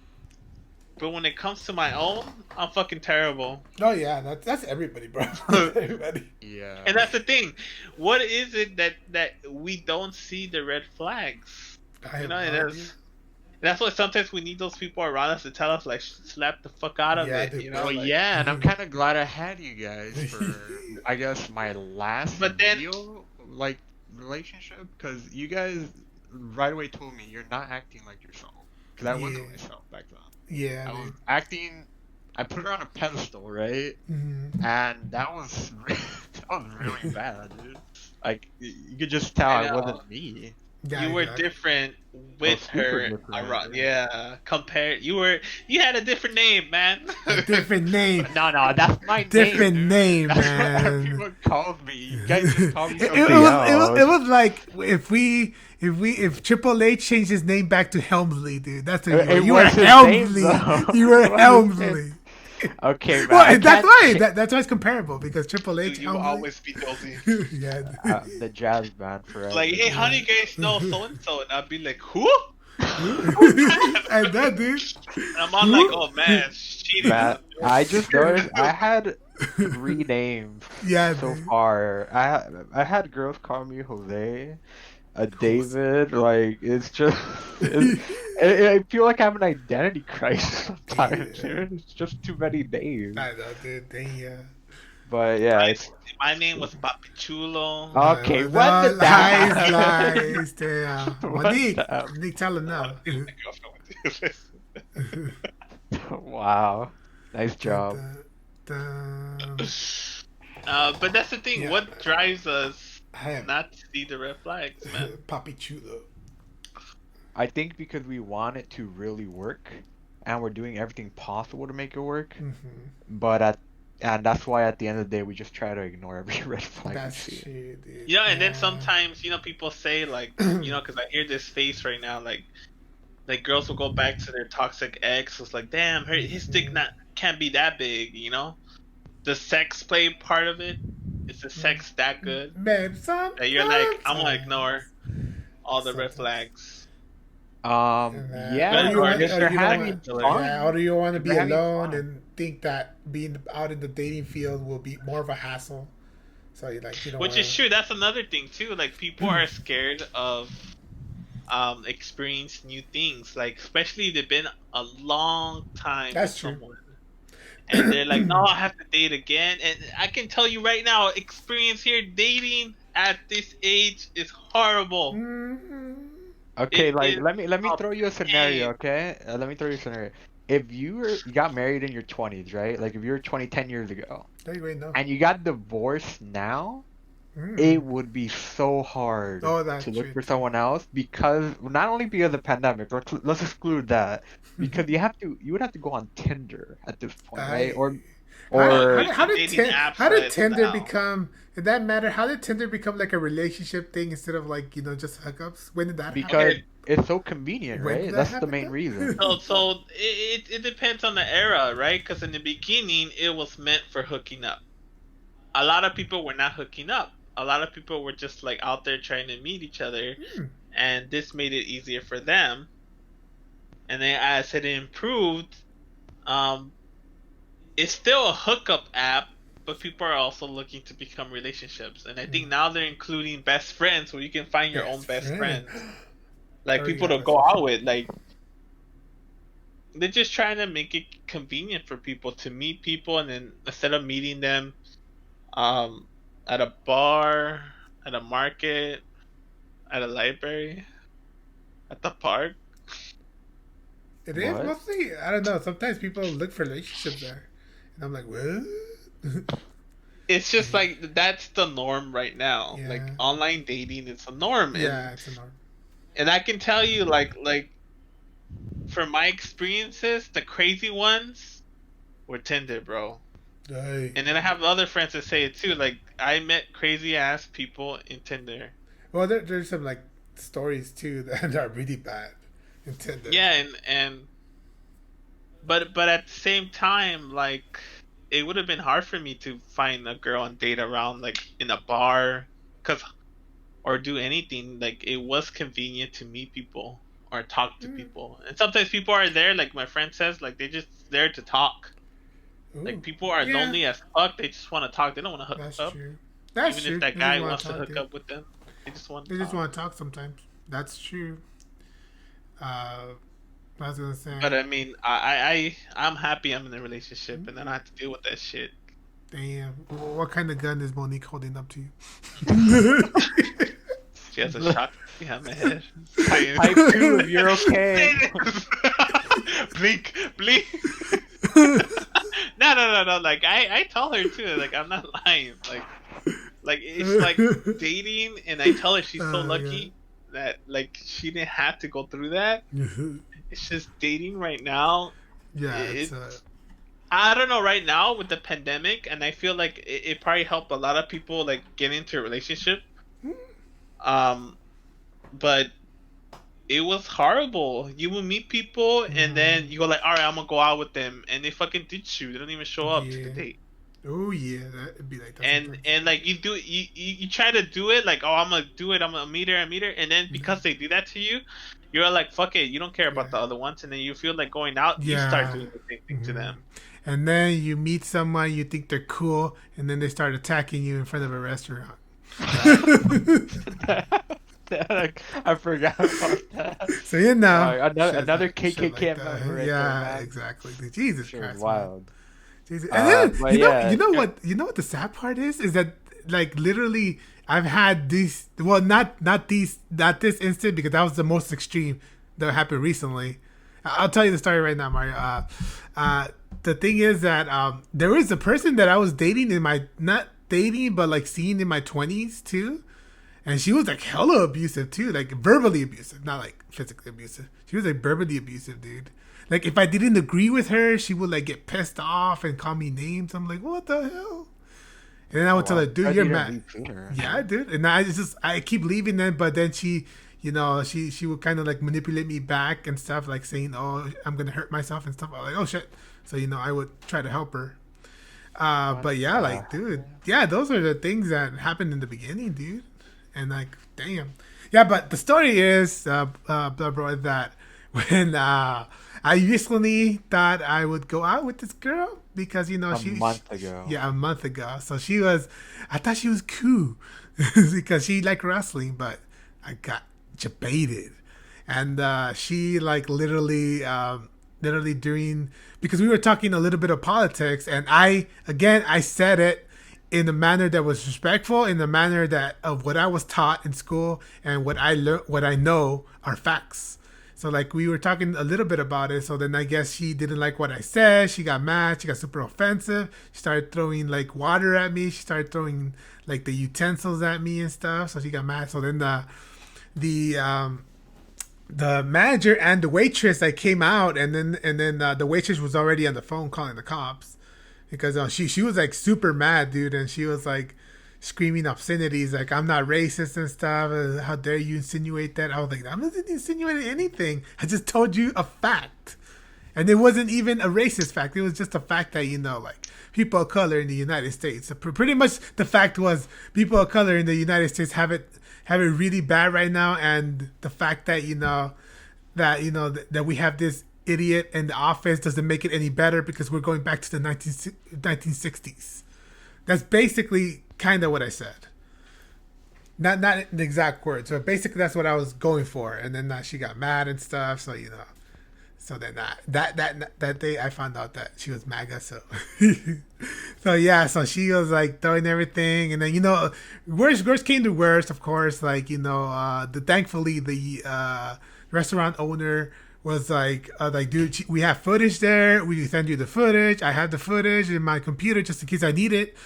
but when it comes to my own, I'm fucking terrible. Oh yeah, that's everybody, bro. Everybody. Yeah. And that's the thing. What is it that we don't see the red flags? I have You know, no idea. That's why sometimes we need those people around us to tell us, like, slap the fuck out of it, you know? Well, Like, yeah, and I'm kind of glad I had you guys for, I guess, my last but then, real, like, relationship, because you guys right away told me you're not acting like yourself. Because I wasn't myself back then. Yeah, I was acting, I put her on a pedestal, right? And that was, that was really bad, dude. Like, you could just tell I wasn't me. You were different with her around, compared. You had a different name, man. A different name. No, that's my different name, That's man. what everyone calls me. You guys just call me something else. It was like if Triple H changed his name back to Helmsley, dude. That's what you were. Helmsley. You were Helmsley. Okay, man. Well, that's why it's comparable, because Triple H. You will always be Josie. The jazz band forever. Like, hey, how do you guys know so and so? And I'd be like, who? And that, dude. And I'm on like, oh man, cheating. Man, I just noticed I had 3 names so far. I had girls call me Jose, David. Like, it's just. I feel like I have an identity crisis sometimes, dude. It's just too many names. I know, dude. But yeah, my name was Papichulo. Okay, what the lies, damn. Nick, tell him now. Wow, nice job. But that's the thing. What drives us not to see the red flags, man? Papichulo. I think because we want it to really work, and we're doing everything possible to make it work. But and that's why at the end of the day we just try to ignore every red flag. That's true, dude. Yeah, and then sometimes people say like, because I hear this face right now, like girls will go back to their toxic ex. It's like, damn, his dick can't be that big, The sex play part of it. Is the sex that good? Man, that you're like, I'm gonna ignore all the red flags. Yeah, or do you want to be alone and think that being out in the dating field will be more of a hassle? So you which is true. That's another thing too. Like, people are scared of experience new things. Like, especially they've been a long time with someone, and they're like, no, I have to date again. And I can tell you right now, experience here dating at this age is horrible. Okay, let me throw you a scenario, okay? Let me throw you a scenario. If you got married in your 20s, right? Like, if you were 10 years ago, and you got divorced now, it would be so hard to look for someone else, because not only because of the pandemic. Let's exclude that, because you would have to go on Tinder at this point, right? How did Tinder become? Did that matter? How did Tinder become like a relationship thing instead of like just hookups? When did that happen? Because it's so convenient, right? That's the main reason. So it depends on the era, right? Because in the beginning it was meant for hooking up. A lot of people were not hooking up. A lot of people were just like out there trying to meet each other, and this made it easier for them. And then as it improved, it's still a hookup app, but people are also looking to become relationships. And I think now they're including best friends, where you can find your own best friends. Like, people to go out with. Like, they're just trying to make it convenient for people to meet people, and then instead of meeting them at a bar, at a market, at a library, at the park. It is mostly, I don't know, sometimes people look for relationships there. And I'm like, what? It's just like, that's the norm right now. Like, online dating is a norm. It's a norm. And I can tell you, like from my experiences, the crazy ones were Tinder, bro. Hey. And then I have other friends that say it too. Like, I met crazy ass people in Tinder. Well, there's some like stories too that are really bad in Tinder. Yeah, but at the same time, like, it would have been hard for me to find a girl and date around, like, in a bar, or do anything. Like, it was convenient to meet people or talk to people. And sometimes people are there, like my friend says, like, they're just there to talk. Like, people are lonely as fuck. They just want to talk. They don't want to hook up. True. Even if that guy wants to hook up with them, they just want to talk sometimes. That's true. I was gonna say. But I mean, I'm happy I'm in a relationship and I don't have to deal with that shit. Damn. What kind of gun is Monique holding up to you? She has a shot behind my head. Type 2 if you're okay. Blink, blink. No. Like I tell her too. Like I'm not lying. Like it's like dating, and I tell her she's so lucky that like she didn't have to go through that. It's just dating right now. Yeah, I don't know right now with the pandemic, and I feel like it probably helped a lot of people like get into a relationship. But it was horrible. You would meet people, and then you go like, all right, I'm gonna go out with them, and they fucking ditch you. They don't even show up to the date. Oh yeah, that'd be like that. And like you do, you try to do it like, oh, I'm gonna do it. I'm gonna meet her, and then because they do that to you, you're like, fuck it, you don't care about the other ones, and then you feel like going out, you start doing the same thing to them. And then you meet someone, you think they're cool, and then they start attacking you in front of a restaurant. I forgot about that. So you know, another KKK member. Yeah, exactly. Jesus Christ, wild. Jesus. And then you know what the sad part is that like literally I've had these. Well, not this instant, because that was the most extreme that happened recently. I'll tell you the story right now, Mario. The thing is that there was a person that I was dating not dating, but like seeing in my 20s too. And she was like hella abusive too, like verbally abusive, not like physically abusive. She was like verbally abusive, dude. Like if I didn't agree with her, she would like get pissed off and call me names. I'm like, what the hell? And then I would tell her, dude, you're mad. Yeah, dude. And I keep leaving them, but then she, you know, she would kind of like manipulate me back and stuff, like saying, oh, I'm gonna hurt myself and stuff. I was like, oh shit. So you know, I would try to help her. But yeah, like, dude, yeah, those are the things that happened in the beginning, dude. And like, damn, yeah. But the story is, bro, that when I recently thought I would go out with this girl because you know a month ago. So I thought she was cool because she liked wrestling, but I got debated, and she like literally during, because we were talking a little bit of politics, and I said it in a manner that was respectful, in the manner that of what I was taught in school and what I learned, what I know are facts. So like we were talking a little bit about it. So then I guess she didn't like what I said. She got mad. She got super offensive. She started throwing like water at me. She started throwing like the utensils at me and stuff. So she got mad. So then the manager and the waitress like came out, and then the waitress was already on the phone calling the cops. Because she was like super mad, dude, and she was like screaming obscenities, like I'm not racist and stuff. How dare you insinuate that? I was like, I'm not insinuating anything. I just told you a fact, and it wasn't even a racist fact. It was just a fact that you know, like people of color in the United States. So pretty much the fact was people of color in the United States have it really bad right now, and the fact that that we have this idiot in the office doesn't make it any better because we're going back to the 1960s. That's basically kind of what I said. Not the exact words, but basically that's what I was going for. And then she got mad and stuff. So you know, so then that day I found out that she was MAGA. So so she was like throwing everything, and then you know, worst came to worst, of course. Like you know, thankfully the restaurant owner was like, dude, we have footage there. We send you the footage. I have the footage in my computer just in case I need it.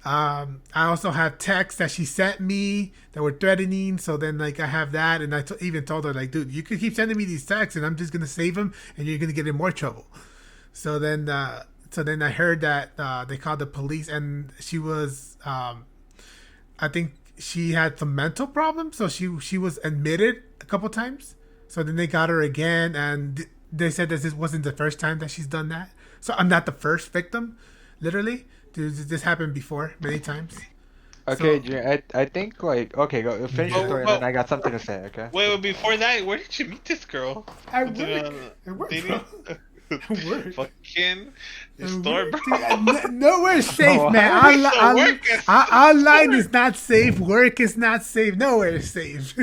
I also have texts that she sent me that were threatening. So then, like, I have that, and I even told her, like, dude, you could keep sending me these texts, and I'm just gonna save them, and you're gonna get in more trouble. So then I heard that they called the police, and she was, I think she had some mental problems, so she was admitted a couple times. So then they got her again, and they said that this wasn't the first time that she's done that. So I'm not the first victim, literally. This happened before many times. Okay, so, I think like go finish the story, and then I got something to say. Okay. Wait, before that, where did you meet this girl? I work. Fucking store, bro. Nowhere's safe, man. Online is not safe. Work is not safe. Nowhere is safe.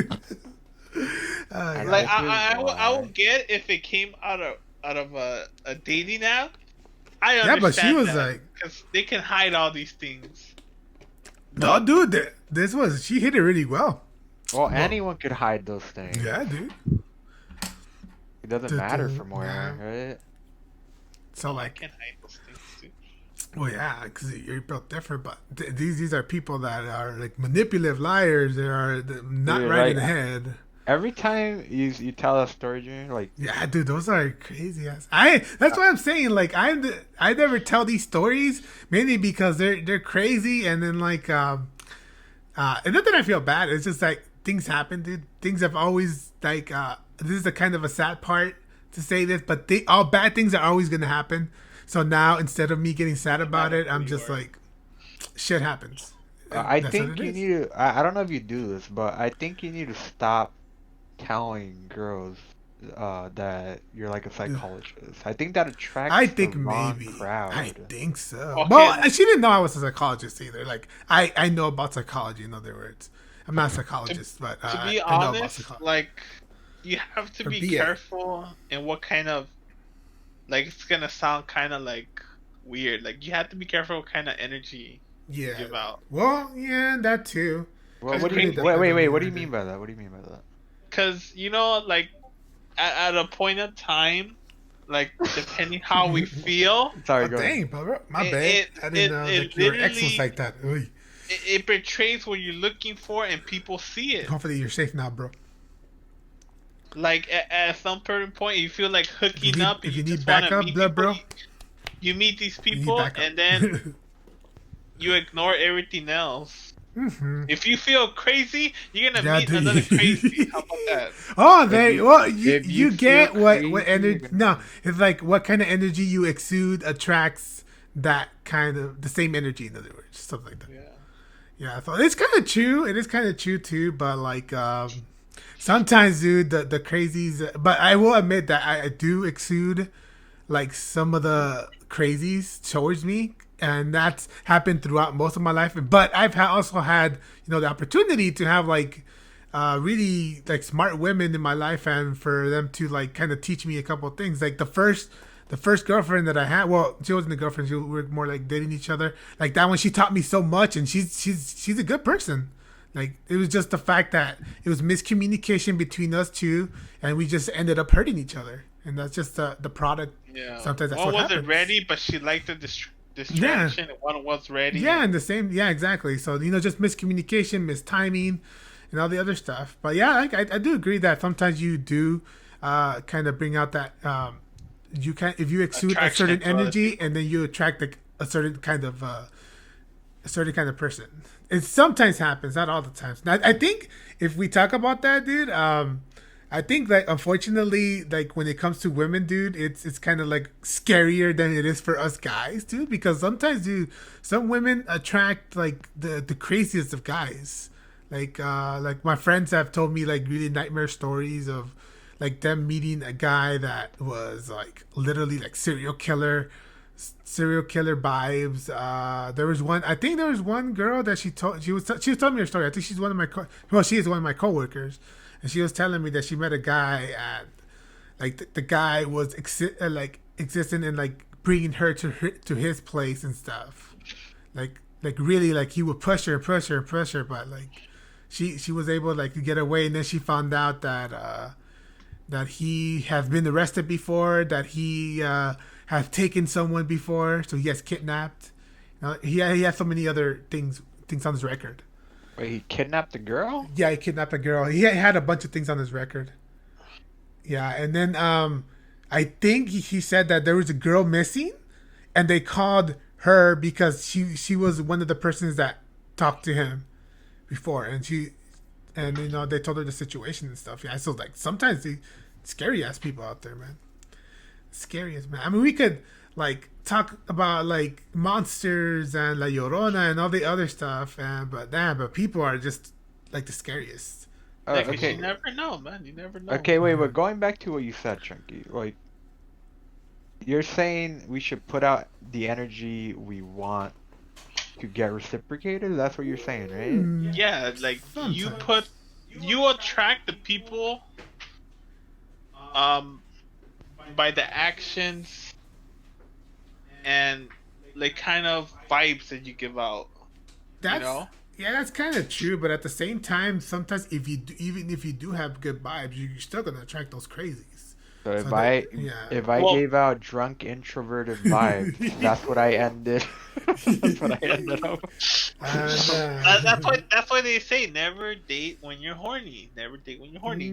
Like I would get if it came out of a dating app. I understand but she was that, like, because they can hide all these things. no, dude, she hit it really well. Well, anyone could hide those things. Yeah, dude. It doesn't matter from where, right? So like, I can hide those things too. Well, yeah, because you're built different. But these are people that are like manipulative liars. They are not right in the head. Every time you tell a story, Junior, like, yeah, dude, those are crazy ass. That's what I'm saying. Like, I never tell these stories mainly because they're crazy, and then like and not that I feel bad. It's just like things happen, dude. Things have always like this is a kind of a sad part to say this, but all bad things are always gonna happen. So now instead of me getting sad about it, I'm just like, shit happens. I think you need to. I don't know if you do this, but I think you need to stop telling girls that you're like a psychologist. I think that attracts the wrong crowd. I think so. Okay. Well, she didn't know I was a psychologist either. Like I know about psychology. In other words, I'm not a psychologist, but to be I know about honest, like you have to be careful in what kind of, like, it's gonna sound kind of like weird. Like you have to be careful what kind of energy you give out. Well, yeah, that too. Well, what do you wait? What do you mean by that? What do you mean by that? Because, you know, like, at a point of time, like, depending how we feel... Sorry, dang, bro. My bad. I didn't know like, your ex was like that. It betrays what you're looking for, and people see it. Hopefully you're safe now, bro. Like, at some certain point, you feel like hooking up. If you need backup, blood, bro. You meet these people, and then you ignore everything else. Mm-hmm. If you feel crazy, you're gonna meet another crazy. How about that? Oh, you get what energy? No, it's like what kind of energy you exude attracts that kind of the same energy. In other words, something like that. Yeah. So it's kind of true. It is kind of true too. But like sometimes, dude, the crazies. But I will admit that I do exude like some of the crazies towards me. And that's happened throughout most of my life. But I've also had, the opportunity to have like really like smart women in my life, and for them to like kind of teach me a couple of things. Like the first girlfriend that I had, well, she wasn't a girlfriend. We were more like dating each other. Like that one, she taught me so much, and she's a good person. Like it was just the fact that it was miscommunication between us two, and we just ended up hurting each other. And that's just the product. Yeah. Sometimes that's one what wasn't happens. Ready, but she liked the distraction, and one was ready. Yeah, and the same. Yeah, exactly. So just miscommunication, mistiming, and all the other stuff. But yeah, I do agree that sometimes you do kind of bring out that you can, if you exude a certain energy, and then you attract a certain kind of person. It sometimes happens, not all the times. Now, I think if we talk about that, dude, I think that unfortunately, like when it comes to women, dude, it's kind of like scarier than it is for us guys, dude. Because sometimes, dude, some women attract like the craziest of guys. Like my friends have told me like really nightmare stories of like them meeting a guy that was like literally like serial killer vibes. There was one. I think there was one girl that she was telling me her story. I think she's one of my she is one of my coworkers. And she was telling me that she met a guy, and like the guy was existing and like bringing her to his place and stuff. Like really, like he would push her, but like she was able like to get away. And then she found out that that he has been arrested before, that he has taken someone before, so he has kidnapped. He has so many other things on his record. Wait, he kidnapped the girl? Yeah, he kidnapped a girl. He had a bunch of things on his record. Yeah, and then I think he said that there was a girl missing, and they called her because she was one of the persons that talked to him before, and they told her the situation and stuff. Yeah, so like sometimes the scary ass people out there, man. Scariest, man. I mean, we could like talk about like monsters and La Llorona and all the other stuff, but people are just like the scariest. Okay. You never know, man. You never know. Okay, wait, but going back to what you said, Chunky, like you're saying we should put out the energy we want to get reciprocated. That's what you're saying, right? Yeah, like sometimes. You attract the people by the actions and like kind of vibes that you give out. That's yeah, that's kind of true. But at the same time, sometimes if you do, even if you do have good vibes, you're still gonna attract those crazies. So if yeah. if I gave out drunk introverted vibes, that's what I ended. That's what I ended up. That's why they say never date when you're horny. Never date when you're horny.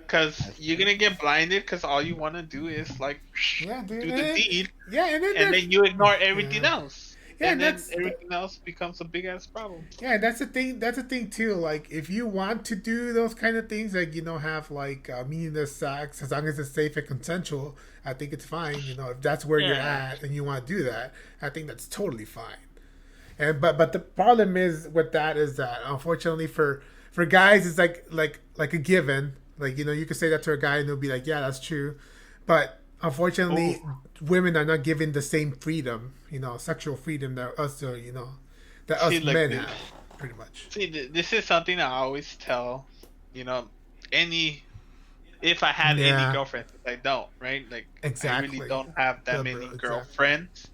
Because you're gonna get blinded. Because all you want to do is like do the deed. Yeah, and then you ignore everything else. Yeah, and then everything else becomes a big ass problem. Yeah, that's the thing. That's the thing too. Like, if you want to do those kind of things, like have like meaningless sex, as long as it's safe and consensual, I think it's fine. If that's where you're at and you want to do that, I think that's totally fine. And but the problem is with that is that unfortunately for guys, it's like a given. Like you could say that to a guy and they'll be like, yeah, that's true, but unfortunately, women are not given the same freedom, sexual freedom that us, that us men have, pretty much. See, this is something I always tell, if I had any girlfriends, I don't, right? Like, exactly. I really don't have that many girlfriends.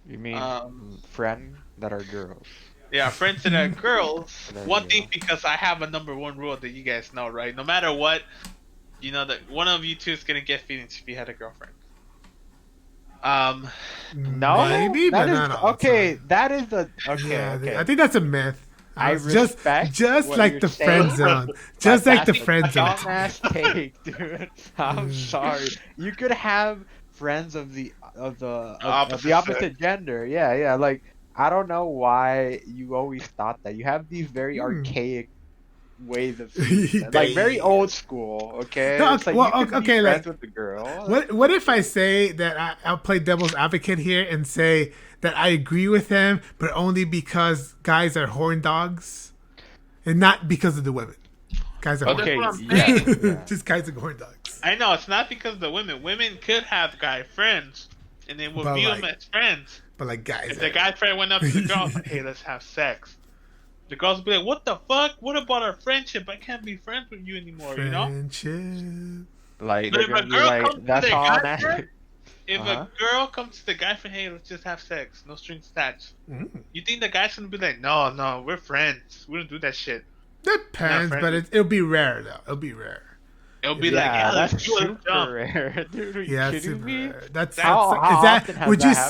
You mean friends that are girls? Yeah, friends that are girls. One thing, because I have a number one rule that you guys know, right? No matter what, that one of you two is gonna get feelings if you had a girlfriend. No, maybe, but not all okay. That is the okay. Yeah, okay. I think that's a myth. I respect just like the friend zone, just like the friend zone. Dumbass take, dude. I'm sorry. You could have friends of the opposite gender. Yeah. Like, I don't know why you always thought that. You have these very archaic ways of seeing like very old school. Okay. No, it's like well, you can be friends with the girl. What if I say that I'll play devil's advocate here and say that I agree with him, but only because guys are horn dogs, and not because of the women. Guys are okay. Just guys are horn dogs. I know it's not because of the women. Women could have guy friends, and they would view them as friends. But like guys, if the guy friend went up to the girl, like, hey, let's have sex. The girls would be like, what the fuck? What about our friendship? I can't be friends with you anymore, friendship. Like, but if a girl comes that's all if a girl comes to the guy friend, hey, let's just have sex, no strings attached. You think the guy's gonna be like, no, we're friends. We don't do that shit. Depends, but it'll be rare though. It'll be rare. It'll be like, yeah, that's super rare, dude. Are you kidding me? Rare. That's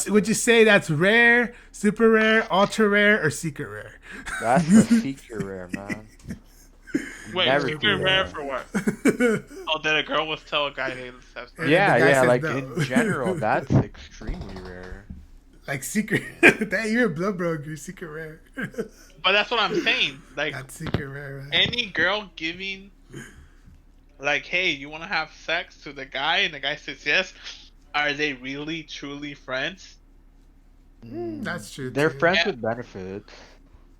would you say that's rare, super rare, ultra rare, or secret rare? That's a secret rare, man. Wait, secret rare for what? That a girl will tell a guy, hey, let's have sex. Yeah, like no. In general, that's extremely rare. Like secret, that you're a blood bro, you're secret rare. But that's what I'm saying. Like, that's secret rare. Right? Any girl giving, like, hey, you want to have sex to the guy, and the guy says yes, are they really truly friends? That's true. They're friends with benefits.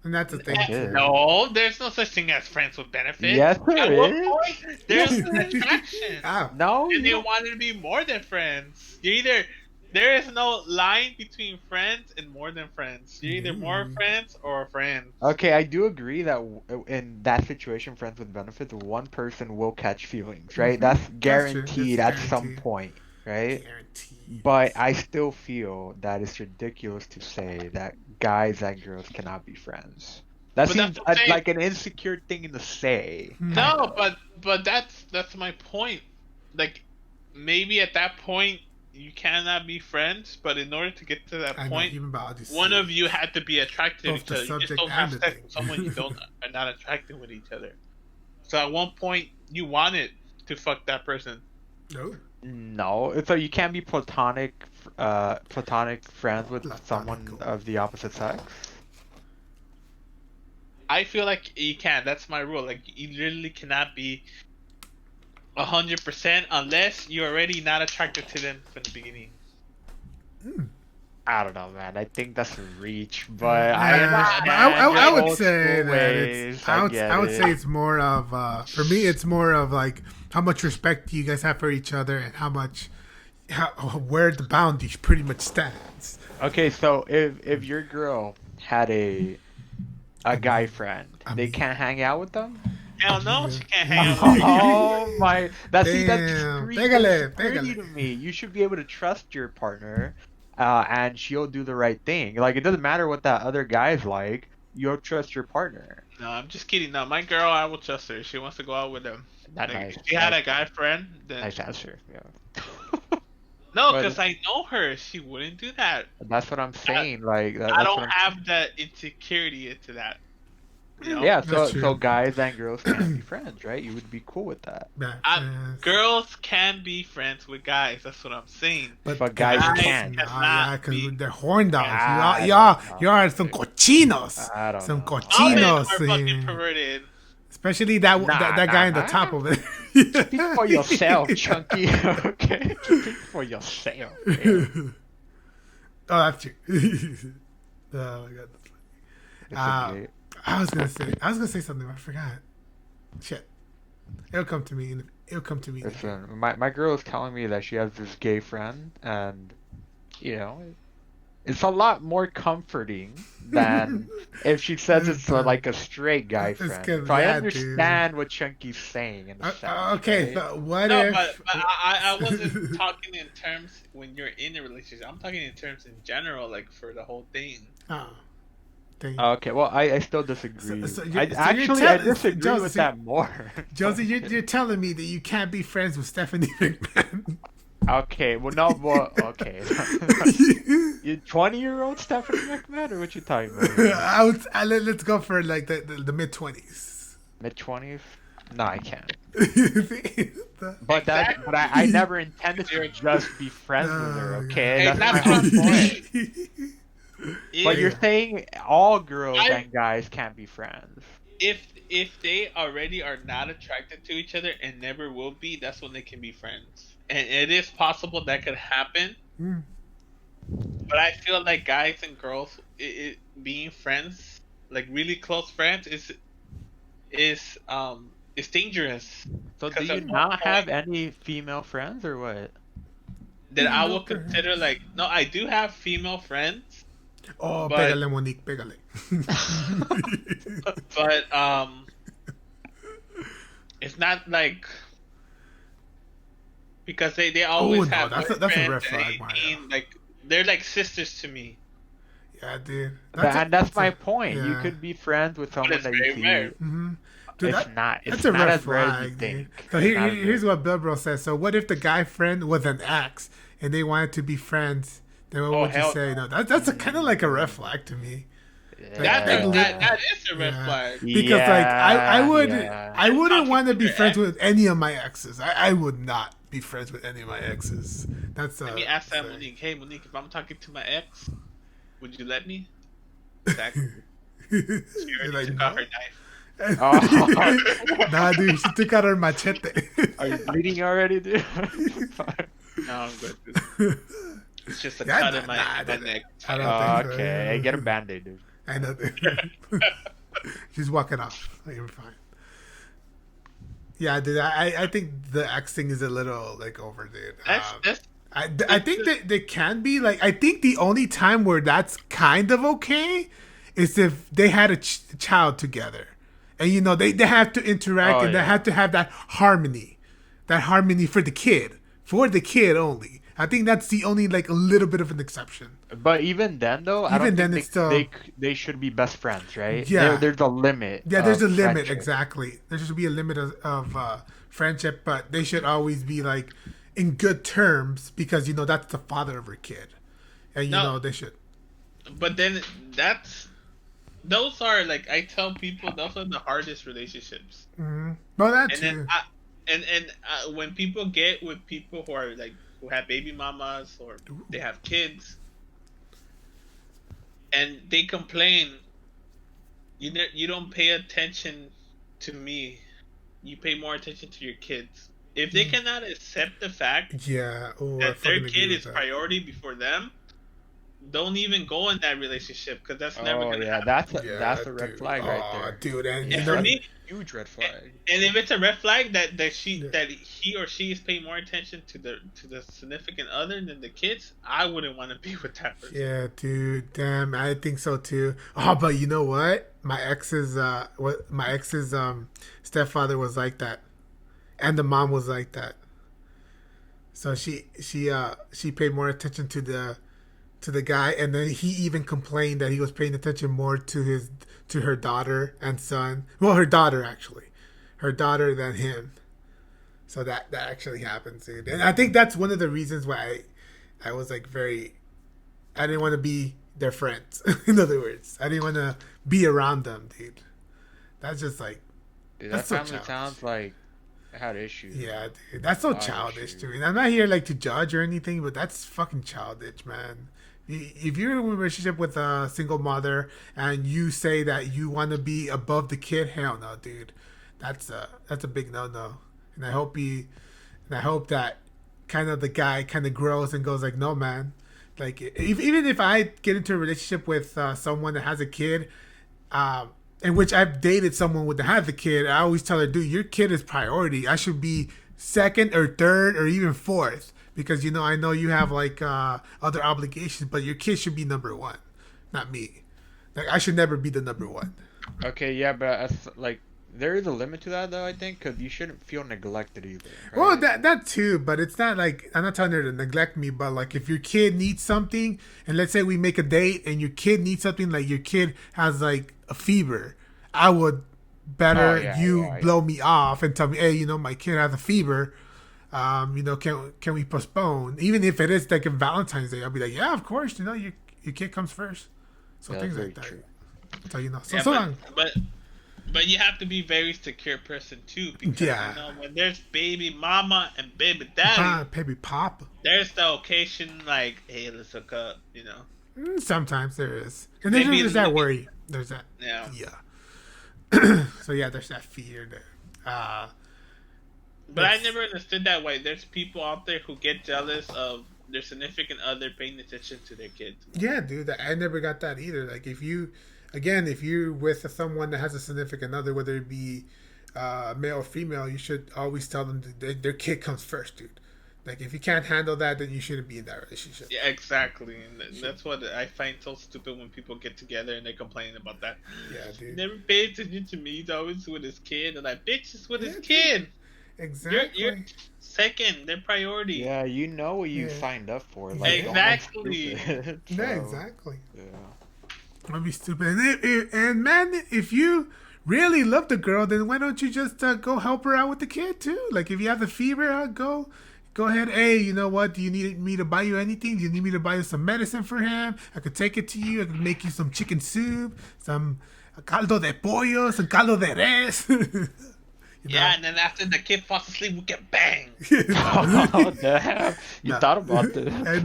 And that's the thing. No, there's no such thing as friends with benefits. Yes, there is. What point, there's an attraction. No, and they wanted to be more than friends. There is no line between friends and more than friends. You're either more friends or friends. Okay, I do agree that in that situation, friends with benefits, one person will catch feelings, right? That's guaranteed at some point, right? Guaranteed. But I still feel that it's ridiculous to say that guys and girls cannot be friends. That seems like an insecure thing to say. No, but that's my point. Like, maybe at that point you cannot be friends, but in order to get to that point, one of you had to be attracted to each other. You just don't have sex with someone you are not attracted with each other. So at one point you wanted to fuck that person. No, so you can't be platonic friends with someone of the opposite sex. I feel like you can. That's my rule. Like, you literally cannot be 100% unless you're already not attracted to them from the beginning. I don't know, man. I think that's a reach, but I would say that I would say it's more of for me. It's more of like how much respect do you guys have for each other, and where the boundaries pretty much stands. Okay, so if your girl had a guy friend, they can't hang out with them? Hell no, she can't hang out with me. Oh my! That's Damn. street Pégale, insecurity pégale. to me. You should be able to trust your partner, and she'll do the right thing. Like it doesn't matter what that other guy's like. You'll trust your partner. No, I'm just kidding. No, my girl, I will trust her. She wants to go out with him. That Like, nice. if she had a guy friend, then Nice answer. Yeah. no, But- because I know her. She wouldn't do that. That's what I'm saying. Like I that's don't what I'm have that insecurity into that. You know? Yeah, That's so true. guys and girls can be friends, right? You would be cool with that. Girls can be friends with guys. That's what I'm saying. But guys can't. Yeah, because they're horn dogs. I Y'all don't are some cochinos. I don't Some know. All men cochinos. are fucking eh. perverted. Especially that guy in the nah. top of it. Speak for yourself, Chunky. Okay, speak for yourself. Yeah. Oh, that's true. Oh my god. It's okay. I was gonna say something, but I forgot. Shit. It'll come to me. Listen, my girl is telling me that she has this gay friend, and you know, it's a lot more comforting than if she says it's like a straight guy It's friend. good, So I yeah, understand what Chunky's saying in a sense. Okay, right? so what No, if? but I wasn't talking in terms when you're in a relationship. I'm talking in terms in general, like for the whole thing. Oh, dang. Okay, well, I still disagree. So I disagree Josie, with that more. Josie, you're telling me that you can't be friends with Stephanie McMahon. Okay, well, no, well, okay. You 20-year-old Stephanie McMahon, or what you talking about? Let's go for like the mid-20s. Mid-20s? No, I can't. The- But I never intended to just be friends with her. Okay, Hey, that's that's my what I'm whole point. saying. But you're saying all girls I- and guys can't be friends. If they already are not attracted to each other and never will be, that's when they can be friends. And it is possible that could happen. Hmm. But I feel like guys and girls being friends, like really close friends, is dangerous. So do 'Cause you at one not have point- any female friends or what? That I Female will consider like no, I do have female friends, Oh, But- pégale, Monique, pégale. but it's not like because they always no, have that's a boyfriends red flag, and Mario. like they're like sisters to me. Yeah, dude. And that's my point. You yeah. could be friends with someone it's that you very see. rare. Mm-hmm. Dude, It's not. It's that's a not red as rare as you flag, dude. think. So It's not as here's rare. what Bill Bro says. So what if the guy friend was an ex and they wanted to be friends? Then what would you hell say? No, that's kind of like a red flag to me. That Yeah. is a red Yeah. flag. Because like I wouldn't Talking want to to be your friends ex. with any of my exes. I would not be friends with any of my exes. That's Let me ask that thing. Monique. Hey Monique, if I'm talking to my ex, would you let me? Exactly. She You're already like, took no. out her knife. Oh. Nah, dude, she took out her machete. Are you bleeding already, dude? No, I'm good. Dude. It's just a Yeah, cut in my nah, neck. I don't think so. Okay, get a band-aid, dude. I know. She's walking off. You're fine. Yeah, dude. I think the X thing is a little like over, dude. That's I think that they can be like. I think the only time where that's kind of okay is if they had a child together, and you know they have to interact and they have to have that harmony for the kid only. I think that's the only like a little bit of an exception. But even then, though, I don't think it's still they should be best friends, right? Yeah. There's a limit. yeah. There's a of limit friendship. exactly. There should be a limit of friendship, but they should always be like in good terms because you know that's the father of her kid, and you know they should. But then those are like I tell people those are the hardest relationships. Mm-hmm. Well, that And too. then when people get with people who are like who have baby mamas or they have kids, and they complain, you don't pay attention to me, you pay more attention to your kids. If they cannot accept the fact Yeah, I that fucking their agree kid with is that. priority before them, don't even go in that relationship because that's never Oh gonna yeah, happen. that's a red dude. flag right Aw, there. dude. And And you for know, me, Huge red flag. and if it's a red flag that he or she is paying more attention to the significant other than the kids, I wouldn't want to be with that person. yeah, dude. Damn, I think so too. Oh, but you know what? my ex's stepfather was like that, and the mom was like that. So she paid more attention to the guy, and then he even complained that he was paying attention more to her daughter and son. Well, her daughter actually, her daughter than him. So that actually happens, dude. And I think that's one of the reasons why I was like I didn't want to be their friends. In other words, I didn't want to be around them, dude. That's just like, dude, that's that so family childish. sounds like it had issues. Yeah, dude, that's so childish, dude. I'm not here like to judge or anything, but that's fucking childish, man. If you're in a relationship with a single mother and you say that you want to be above the kid, hell no, dude. That's a big no. And I hope that kind of the guy kind of grows and goes like, no, man. Like, even if I get into a relationship with someone that has a kid, in which I've dated someone that has a kid, I always tell her, dude, your kid is priority. I should be second or third or even fourth because, I know you have like other obligations, but your kid should be number one, not me. Like, I should never be the number one. Okay, yeah, but like, there is a limit to that, though, I think, because you shouldn't feel neglected either. Right? Well, that too, but it's not like, I'm not telling her to neglect me, but like if your kid needs something, and let's say we make a date and your kid needs something, like your kid has like a fever, I would better blow me off and tell me, hey, my kid has a fever, can we postpone? Even if it is like a Valentine's Day, I'll be like, yeah, of course, your kid comes first. So things like that. True. So But you have to be very secure person too, because when there's baby mama and baby daddy, baby pop, there's the occasion like, hey, let's hook up, Sometimes there is, and there's that worry. There's that. Yeah. So there's that fear there. But I never understood that way. There's people out there who get jealous of their significant other paying attention to their kids. Yeah, dude, I never got that either. Like if you're with someone that has a significant other, whether it be male or female, you should always tell them that their kid comes first, dude. Like, if you can't handle that, then you shouldn't be in that relationship. Yeah, exactly. And that's what I find so stupid when people get together and they complain about that. Yeah, dude. Never paid attention to me. He's always with his kid. And like, bitch is with his kid. Exactly. You're second. They're priority. Yeah, you know what you signed up for. Like, exactly. Exactly. Yeah. That'd be stupid. And man, if you really love the girl, then why don't you just go help her out with the kid too? Like if you have the fever, go ahead. Hey, you know what? Do you need me to buy you anything? Do you need me to buy you some medicine for him? I could take it to you. I could make you some chicken soup, some caldo de pollo, some caldo de res. Yeah, and then after the kid falls asleep, we get bang. Oh, damn. You thought about this. I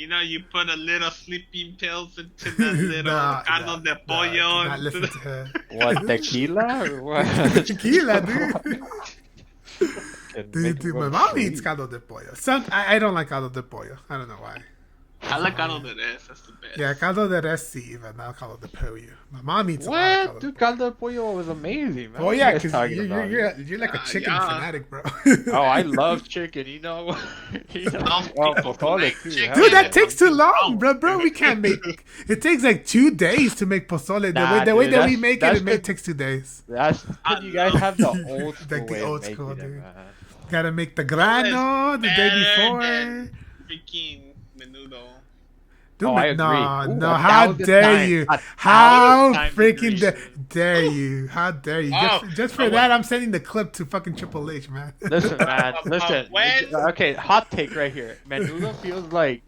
know. You put a little sleeping pills into the little caldo de pollo. Not listen to her. What, tequila or what? Tequila, dude. Dude, my mom eats caldo de pollo. I don't like caldo de pollo. I don't know why. I like caldo de res. That's the best. Yeah, caldo de res, sí, but not caldo de pollo. My mom eats what? Dude, caldo de pollo was amazing, man. Oh, yeah, because you're like a chicken fanatic, bro. Oh, I love chicken, you know. Pozole too. Dude, that takes too long, bro. We can't make... It takes like 2 days to make pozole. The way that we make it takes 2 days. That's because you guys have the old school like the old school, dude. Gotta make the grano the day before. Freaking menudo. Dude, I agree. No, how dare you? How freaking dare you? How dare you? Just for that, I'm sending the clip to fucking Triple H, man. Listen, man. Listen. Okay, hot take right here. Menudo feels like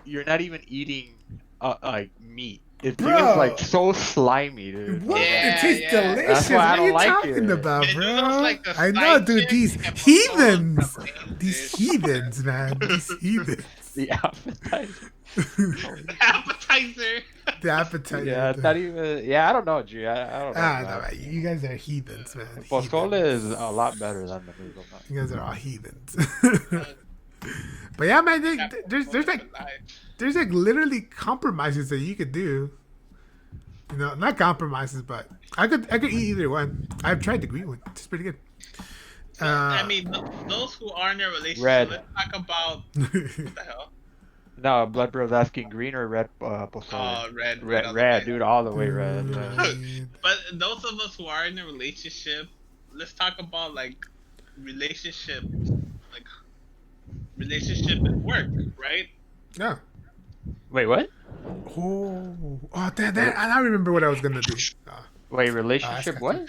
you're not even eating like meat. It feels like so slimy, dude. What? It tastes delicious. That's why I don't what are you talking about, bro? Like I know, dude. These heathens. These heathens, man. These heathens. The appetizer. The appetizer. The appetizer. Yeah, it's not even. Yeah, I don't know, G. I don't know. No, you guys are heathens, man. Pozole is a lot better than menudo, man. You guys are all heathens. But yeah, man, there's like literally compromises that you could do. Not compromises, but I could eat either one. I've tried the green one. It's pretty good. I mean, those who are in a relationship, Red. let's talk about what the hell. No, Blood Bro's asking green or red pozole. Oh, red, Red, dude, all the way red. Yeah. But those of us who are in a relationship, let's talk about like relationship, like relationship and work, right? Yeah. Wait, what? That I don't remember what I was gonna do. Wait, relationship what?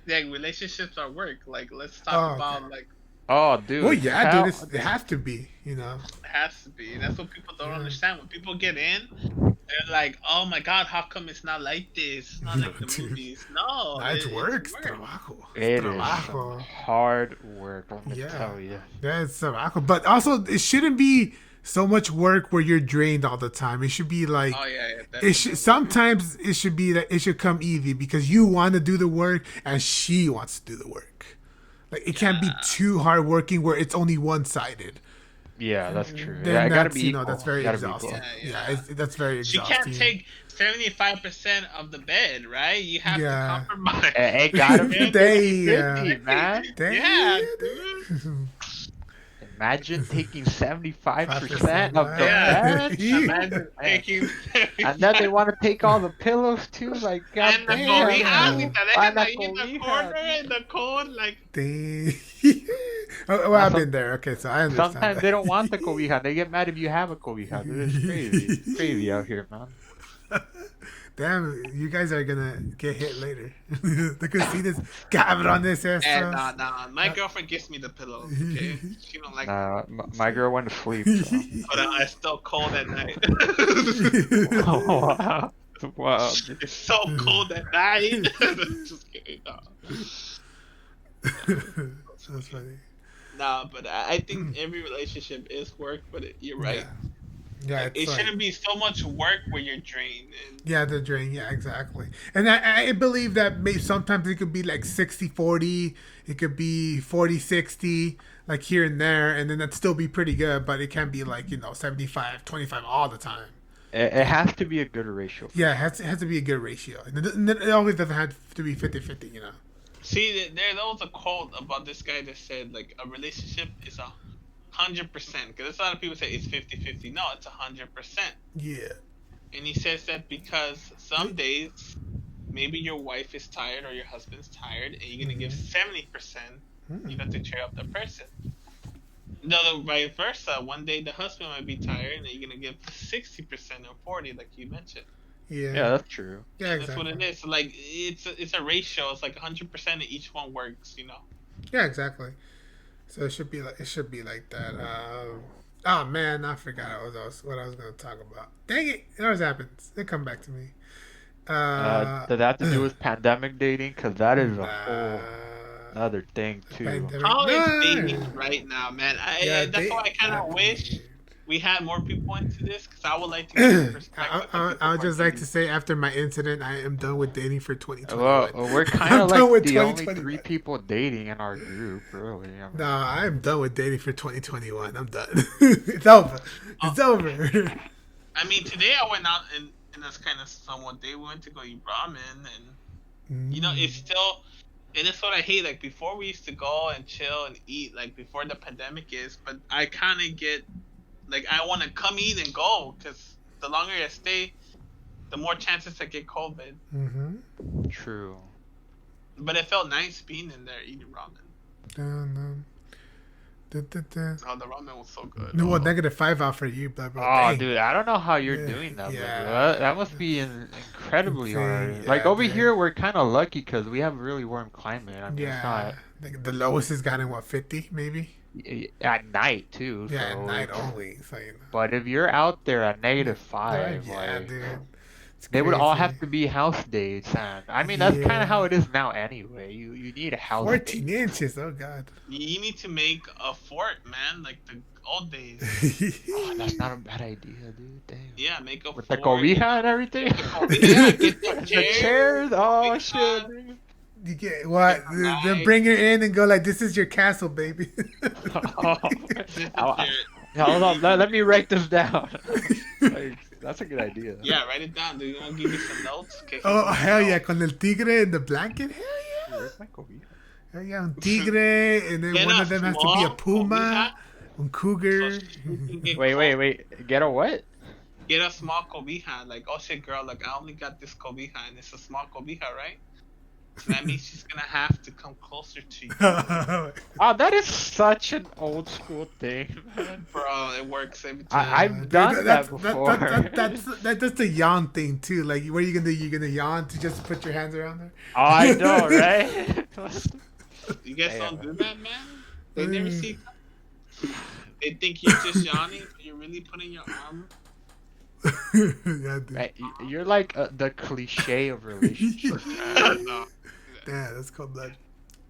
Like relationships at work. Like let's talk about okay. like. Oh, dude. Well, yeah, dude, it has to be, It has to be. That's what people don't understand. When people get in, they're like, "Oh my God, how come it's not like this? It's not like the movies." No, it's work. It's trabajo. It trabajo. is hard work. Let me tell you. Yeah, it's trabajo. But also, it shouldn't be so much work where you're drained all the time. It should be like, sometimes it should be that it should come easy because you want to do the work and she wants to do the work. Like it can't be too hard working where it's only one sided. Yeah, that's true. Then it gotta be equal. That's very exhausting. That's very exhausting. She can't take 75% of the bed, right? You have to compromise. It gotta be 50, man. Yeah, dude. Imagine taking 75% of the bed. Imagine taking. And then they want to take all the pillows too. Like, goddamn. And the corner in the cold, like. Well, I've been there. Okay, so I understand. Sometimes they don't want the cobija. They get mad if you have a cobija. Dude, it's crazy. It's crazy out here, man. Damn, you guys are gonna get hit later. They could see this cabrones estos. Nah. My girlfriend gives me the pillows. Okay, she don't like. My girl went to sleep. So. But it's still cold at night. Oh, wow. It's so cold at night. Just kidding. No. That's funny. Nah, but I think every relationship is work. But you're right. Yeah, it shouldn't be so much work where you're drained. They're drained. Yeah, exactly. And I believe that sometimes it could be like 60-40. It could be 40-60, like here and there, and then that'd still be pretty good. But it can't be like 75-25 all the time. It has to be a good ratio. Yeah, it has to be a good ratio. And it always doesn't have to be 50-50. See, there was a quote about this guy that said like a relationship is 100%, because a lot of people say it's 50-50. No, it's 100%. Yeah. And he says that because some days maybe your wife is tired or your husband's tired and you're going to give 70%, you have to cheer up the person. No, vice versa. One day the husband might be tired and you're going to give 60% or 40%, like you mentioned. Yeah, that's true. Yeah, exactly. That's what it is. So, like, it's a ratio. It's like 100% and each one works, Yeah, exactly. So it should be like that. Oh man, I forgot what I was going to talk about. Dang it! It always happens. They come back to me. Did that have to do with pandemic dating? Because that is a whole another thing too. How is dating right now, man? That's why I kind of wish we had more people into this, because I would like to get perspective. I would just like to say, after my incident, I am done with dating for 2021. Well, we're kind of like the only 3 people dating in our group, really. No, I'm done with dating for 2021. I'm done. It's over. It's over. I mean, today I went out in this kind of somewhat day. We went to go eat ramen, and it's still. And that's what I hate. Like, before we used to go and chill and eat, like before the pandemic is. But I kind of get. Like, I want to come eat and go, because the longer I stay, the more chances I get COVID. Mm-hmm. True. But it felt nice being in there eating ramen. Oh, the ramen was so good. No, -5 out for you, bro. Oh, dude, I don't know how you're doing that, bro. That must be incredibly hard. Yeah, like, over here, we're kind of lucky because we have a really warm climate. I mean, it's not... Like, the lowest has gotten, 50, maybe? At night too. Yeah, at night only. So, But if you're out there at -5, dude, they would all have to be house days. And I mean, that's kind of how it is now anyway. You need a house. 14 inches. Oh God. You need to make a fort, man, like the old days. Oh, that's not a bad idea, dude. Damn. Yeah, make a with fort. The cobija and everything. Get the chairs. Oh shit. You get what? Then bring her in and go like, "This is your castle, baby." Hold on, let me write this down. Like, that's a good idea. Yeah, write it down. Do you want to give me some notes? Oh hell yeah! Con el tigre in the blanket. Hell yeah! Where's my cobija? Hell yeah, un tigre, and then one of them has to be a puma. Un cougar. So Wait. Get a what? Get a small cobija. Like, oh shit, girl, like I only got this cobija and it's a small cobija, right? So that means she's gonna have to come closer to you. Oh, that is such an old school thing, man. Bro, it works every time. I've done that before. That's the yawn thing too. Like, what are you gonna do? You're gonna yawn to just put your hands around her? Oh, I know, right? You guys don't do that, man? They never see that? They think you're just yawning, but you're really putting your arm. Yeah, dude. Right, you're like the cliche of relationships. No. Yeah, that's called that.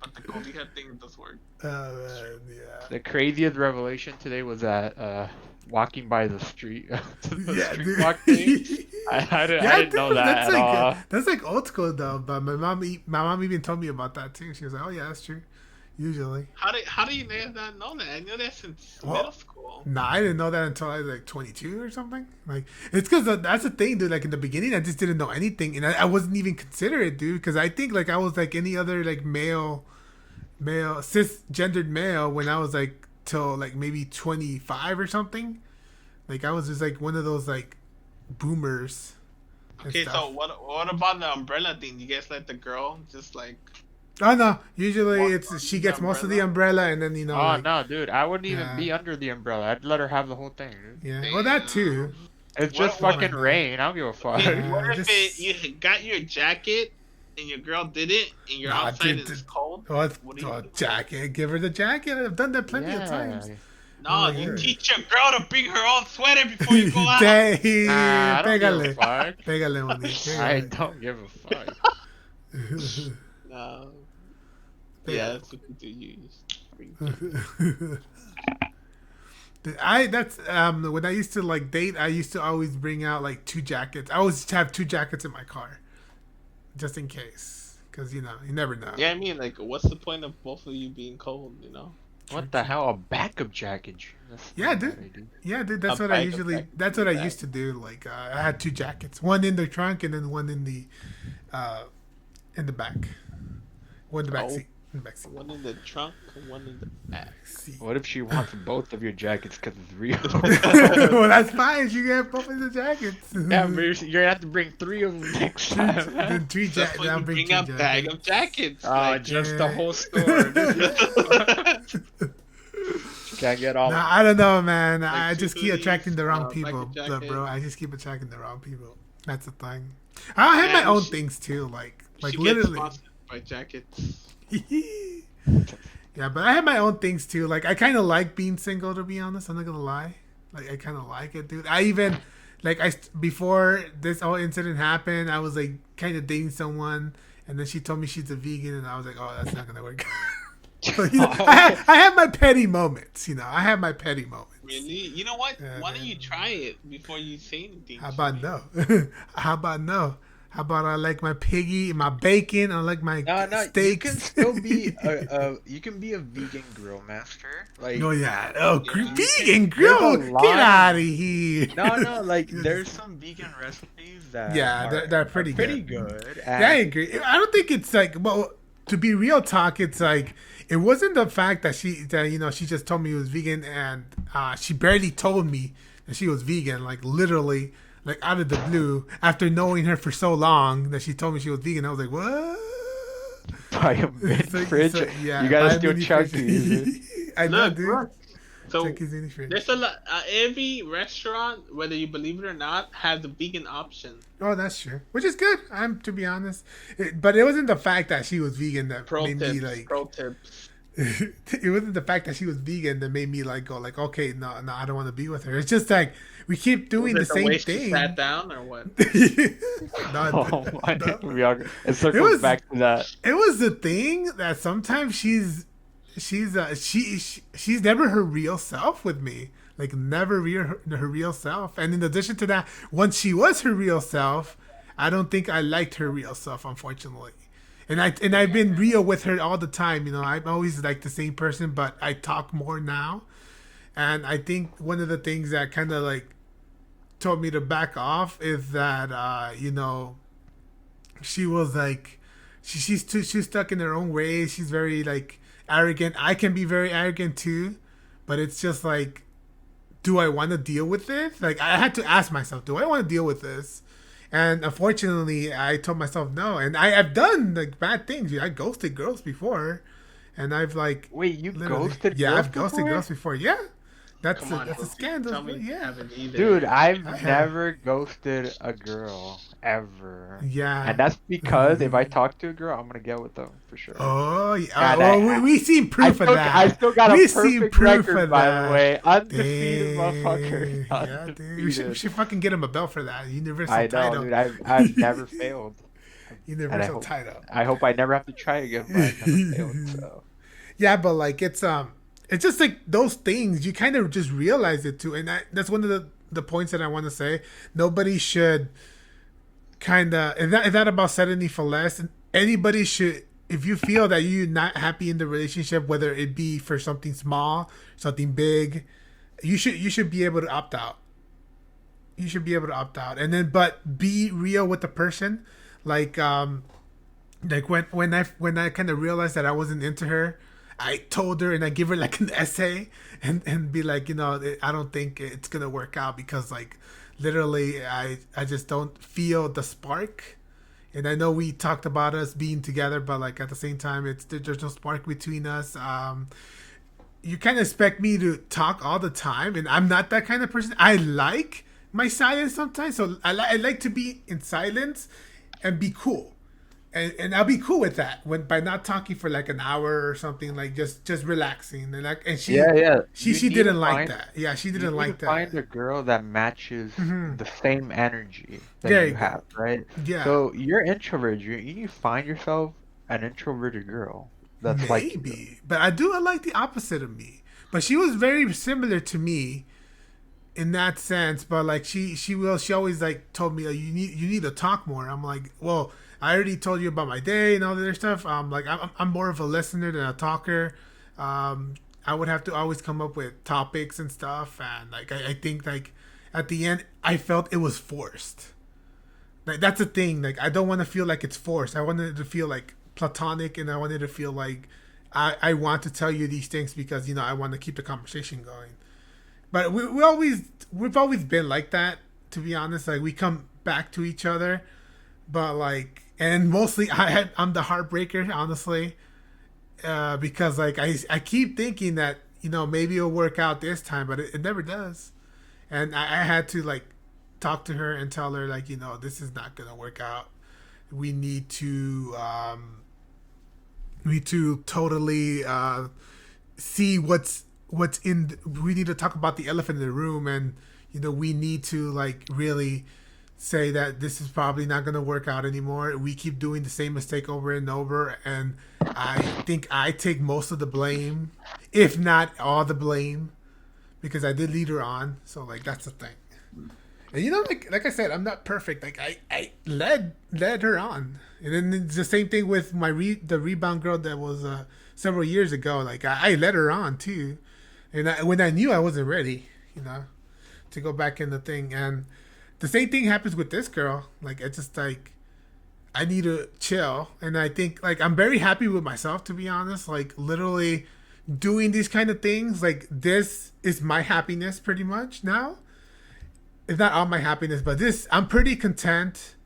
But the cobija thing does work. Man, yeah. The craziest revelation today was that walking by the street, Yeah, street dude. walk thing. I didn't know dude, that at all. That's like old school though. But my mom even told me about that too. She was like, "Oh yeah, that's true." Usually. How do you not know that? I knew that since middle school. Nah, I didn't know that until I was like 22 or something. Like, it's because that's the thing, dude. Like in the beginning, I just didn't know anything, and I wasn't even considerate, dude. Because I think like I was like any other like male, cisgendered male when I was like till like maybe 25 or something. Like I was just like one of those like boomers. and Okay, stuff. so what about the umbrella thing? You guys let the girl just like Oh no! Usually Walk it's on she the gets most of the umbrella, and then you know. Oh like, no, dude! I wouldn't even Yeah. be under the umbrella. I'd let her have the whole thing, dude. Yeah, well that too. It's What- just what- fucking rain. I don't give a fuck. Okay, what if just- you got your jacket and your girl did it and you're Nah, outside dude, and it's dude. cold? What What do you do? jacket? Give her the jacket. I've done that plenty of times. No, Oh, you yeah. teach your girl to bring her own sweater before you go out. Dang, Nah, I don't give a pégale, fuck. pégale, Moni, I pégale. don't give a fuck. No. Yeah. Yeah, that's what you do. You just bring That's when I used to like date, I used to always bring out like 2 jackets. I always have 2 jackets in my car, just in case, because you know you never know. Yeah, I mean, like, what's the point of both of you being cold, you know? What the hell? A backup jacket? That's Yeah, not dude. what I do. Yeah, dude, that's A what I bag of usually. jackets That's in what I the used to do. Like I had 2 jackets, one in the trunk and then one in the back. One in the back Oh. seat. In the back seat. One in the trunk and one in the back. Seat. What if she wants both of your jackets because it's real? Well, that's fine. You get both of the jackets. Yeah, but you're gonna have to bring 3 of them next time. Then 3 That's jackets. when I'll you bring bring 2 a bag of jackets. Oh, like, just yeah. the whole store. Can't get all. Nah, I don't know, man. I two just keep hoodies, attracting the wrong bag people, of jackets. bro. I just keep attracting the wrong people. That's the thing. I have my Man, own she- things too, like she literally. gets sponsored by jackets. Yeah, but I have my own things too. Like I kind of like being single, to be honest. I'm not gonna lie. Like I kind of like it, dude. I even like before this whole incident happened, I was like kind of dating someone, and then she told me she's a vegan, and I was like, oh, that's not gonna work. So, you know, I have my petty moments. You know, I have my petty moments. Really? You know what? Yeah, Why don't man. you try it before you say anything? How about no? How about no? How about I like my piggy, my bacon, I like my No, you steaks. can still be you can be a vegan grill master. Like Oh yeah, oh Yeah. vegan grill, There's a lot get of- out of here. no, like there's some vegan recipes that Yeah, they're pretty good. good. Yeah, I agree. I don't think it's like, well, to be real talk, it's like it wasn't the fact that she just told me it was vegan, and she barely told me that she was vegan, like literally, like out of the blue. After knowing her for so long, that she told me she was vegan, I was like, what? Buy a mini fridge. yeah, You buy gotta a steal mini Chucky's. fridge. I know, Look, dude. look. So Chucky's mini fridge. there's a lot. Every restaurant, whether you believe it or not, has a vegan option. Oh, that's true. Which is good. To be honest, but it wasn't the fact that she was vegan that Pro made tips. me like. Pro tips. It wasn't the fact that she was vegan that made me like go like, okay, no, I don't want to be with her. It's just like we keep doing the Was it same way she thing. sat down or what? No, Oh my! no. It circles was- back to that. It was the thing that sometimes she's never her real self with me. Like never her real self. And in addition to that, once she was her real self, I don't think I liked her real self, unfortunately. And I've been real with her all the time. You know, I'm always like the same person, but I talk more now. And I think one of the things that kind of like told me to back off is that she was like she's stuck in her own ways. She's very like arrogant. I can be very arrogant too, but it's just like, do I want to deal with this? Like, I had to ask myself, do I want to deal with this? And unfortunately, I told myself no. And I've done like bad things. I ghosted girls before, and I've like wait, you ghosted? Yeah, girls I've ghosted before? girls before. Yeah, that's Come on, a don't scandal. tell me you Yeah, haven't either. Dude, I've I have. never ghosted a girl ever. Yeah, And that's because if I talk to a girl, I'm gonna get with them for sure. Oh, yeah. And Well, we seen proof of that. I still got a We seen perfect proof record, of by that. the way. Undefeated, Dang. motherfucker. Yeah, dude. We should fucking get him a belt for that. Universal I know, title. dude. I've never failed. Universal title. I hope I never have to try again, but I've never failed. So. Yeah, but like it's just like those things you kind of just realize it too, and that's one of the points that I want to say. Nobody should kind of it's not about settling for less. Anybody should, if you feel that you're not happy in the relationship, whether it be for something small, something big, you should be able to opt out. You should be able to opt out, and then but be real with the person, like when I kind of realized that I wasn't into her, I told her and I give her like an essay and be like, I don't think it's gonna work out because like literally I just don't feel the spark. And I know we talked about us being together, but like at the same time, there's no spark between us. You kind of expect me to talk all the time, and I'm not that kind of person. I like my silence sometimes, so I like to be in silence and be cool. And I'll be cool with that by not talking for like an hour or something, like just relaxing and she didn't like that. Yeah, she didn't like that. Find a girl that matches the same energy that there you have, right? Yeah. So you're introverted. You need to find yourself an introverted girl that's maybe, but I like the opposite of me. But she was very similar to me in that sense. But like she always like told me like, you need to talk more. I'm like, well, I already told you about my day and all the other stuff. Like I'm more of a listener than a talker. I would have to always come up with topics and stuff, and like I think like at the end I felt it was forced. Like that's the thing. Like I don't want to feel like it's forced. I wanted to feel like platonic, and I wanted to feel like I want to tell you these things because I want to keep the conversation going. But we've always been like that, to be honest. Like we come back to each other, but like. And mostly I'm the heartbreaker, honestly, because like I keep thinking that maybe it'll work out this time, but it never does. And I had to like talk to her and tell her like this is not gonna work out. We need to totally see what's in. We need to talk about the elephant in the room, and we need to like really say that this is probably not going to work out anymore. We keep doing the same mistake over and over, and I think I take most of the blame, if not all the blame, because I did lead her on. So like that's the thing. And like I said, I'm not perfect. Like I led her on, and then it's the same thing with the rebound girl that was several years ago. Like I led her on too, and when I knew I wasn't ready, to go back in the thing. And the same thing happens with this girl. Like it's just like I need to chill, and I think like I'm very happy with myself, to be honest. Like literally doing these kind of things, like this is my happiness pretty much now. It's not all my happiness, but I'm pretty content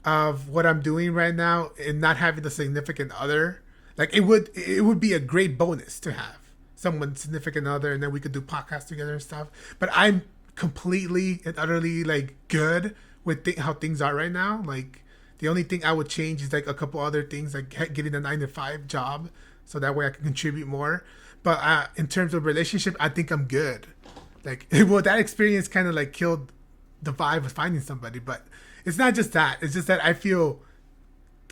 of what I'm doing right now, and not having a significant other. Like it would be a great bonus to have someone significant other, and then we could do podcasts together and stuff. But I'm completely and utterly like good with how things are right now. Like the only thing I would change is like a couple other things, like getting a 9-to-5 job, so that way I can contribute more. But in terms of relationship, I think I'm good. Like well, that experience kind of like killed the vibe of finding somebody. But it's not just that. It's just that I feel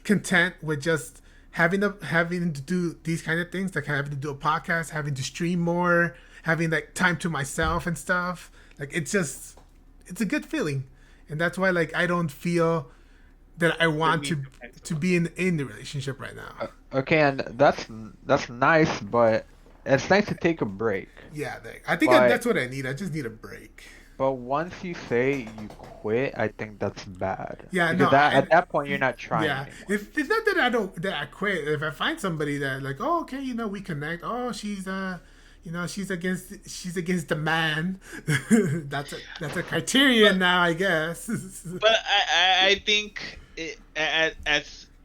content with just having to do these kind of things, like having to do a podcast, having to stream more, having like time to myself and stuff. Like it's a good feeling, and that's why like I don't feel that I want to be in the relationship right now. Okay, and that's nice, but it's nice to take a break. Yeah, I think that's what I need. I just need a break. But once you say you quit, I think that's bad. Yeah, because at that point you're not trying. Yeah, it's not that I quit. If I find somebody that like, oh, okay, we connect. Oh, she's she's against the man. That's a criterion now, I guess. But I think at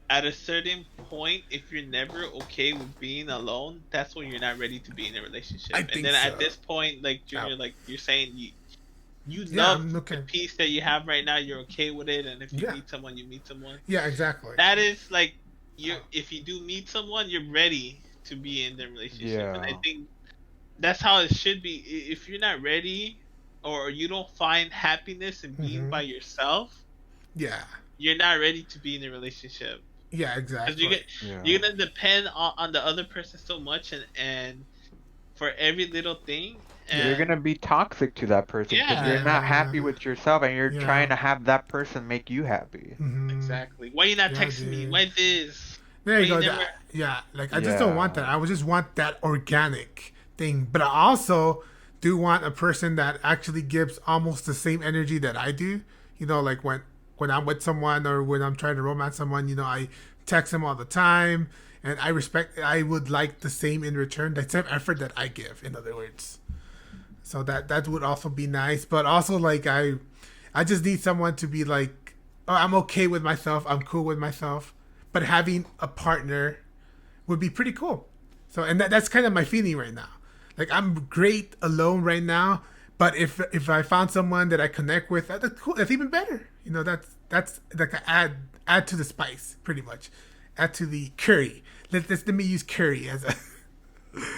a certain point, if you're never okay with being alone, that's when you're not ready to be in a relationship. I And think then so. at this point, like Junior, like you're saying, you Yeah, love I'm okay. the peace that you have right now. You're okay with it, and if you Yeah. meet someone, you meet someone. Yeah, exactly. That is like if you do meet someone, you're ready to be in the relationship, and I Yeah. think that's how it should be. If you're not ready, or you don't find happiness in being by yourself, Yeah. you're not ready to be in a relationship. Yeah, Because exactly. you're gonna depend on the other person so much, and for every little thing. And You're gonna be toxic to that person because you're not happy with yourself, and you're trying to have that person make you happy. Exactly. Why you not texting me? Why this? There you Why go. never... Yeah, like I just don't want that. I would just want that organic thing. But I also do want a person that actually gives almost the same energy that I do. Like when I'm with someone or when I'm trying to romance someone, I text them all the time, and I would like the same in return, the same effort that I give. In other words. So that would also be nice, but also like I just need someone to be like, oh, I'm okay with myself, I'm cool with myself, but having a partner would be pretty cool. So and that's kind of my feeling right now. Like I'm great alone right now, but if I found someone that I connect with, that's cool. That's even better. That's like a add to the spice, pretty much, add to the curry. Let me use curry as a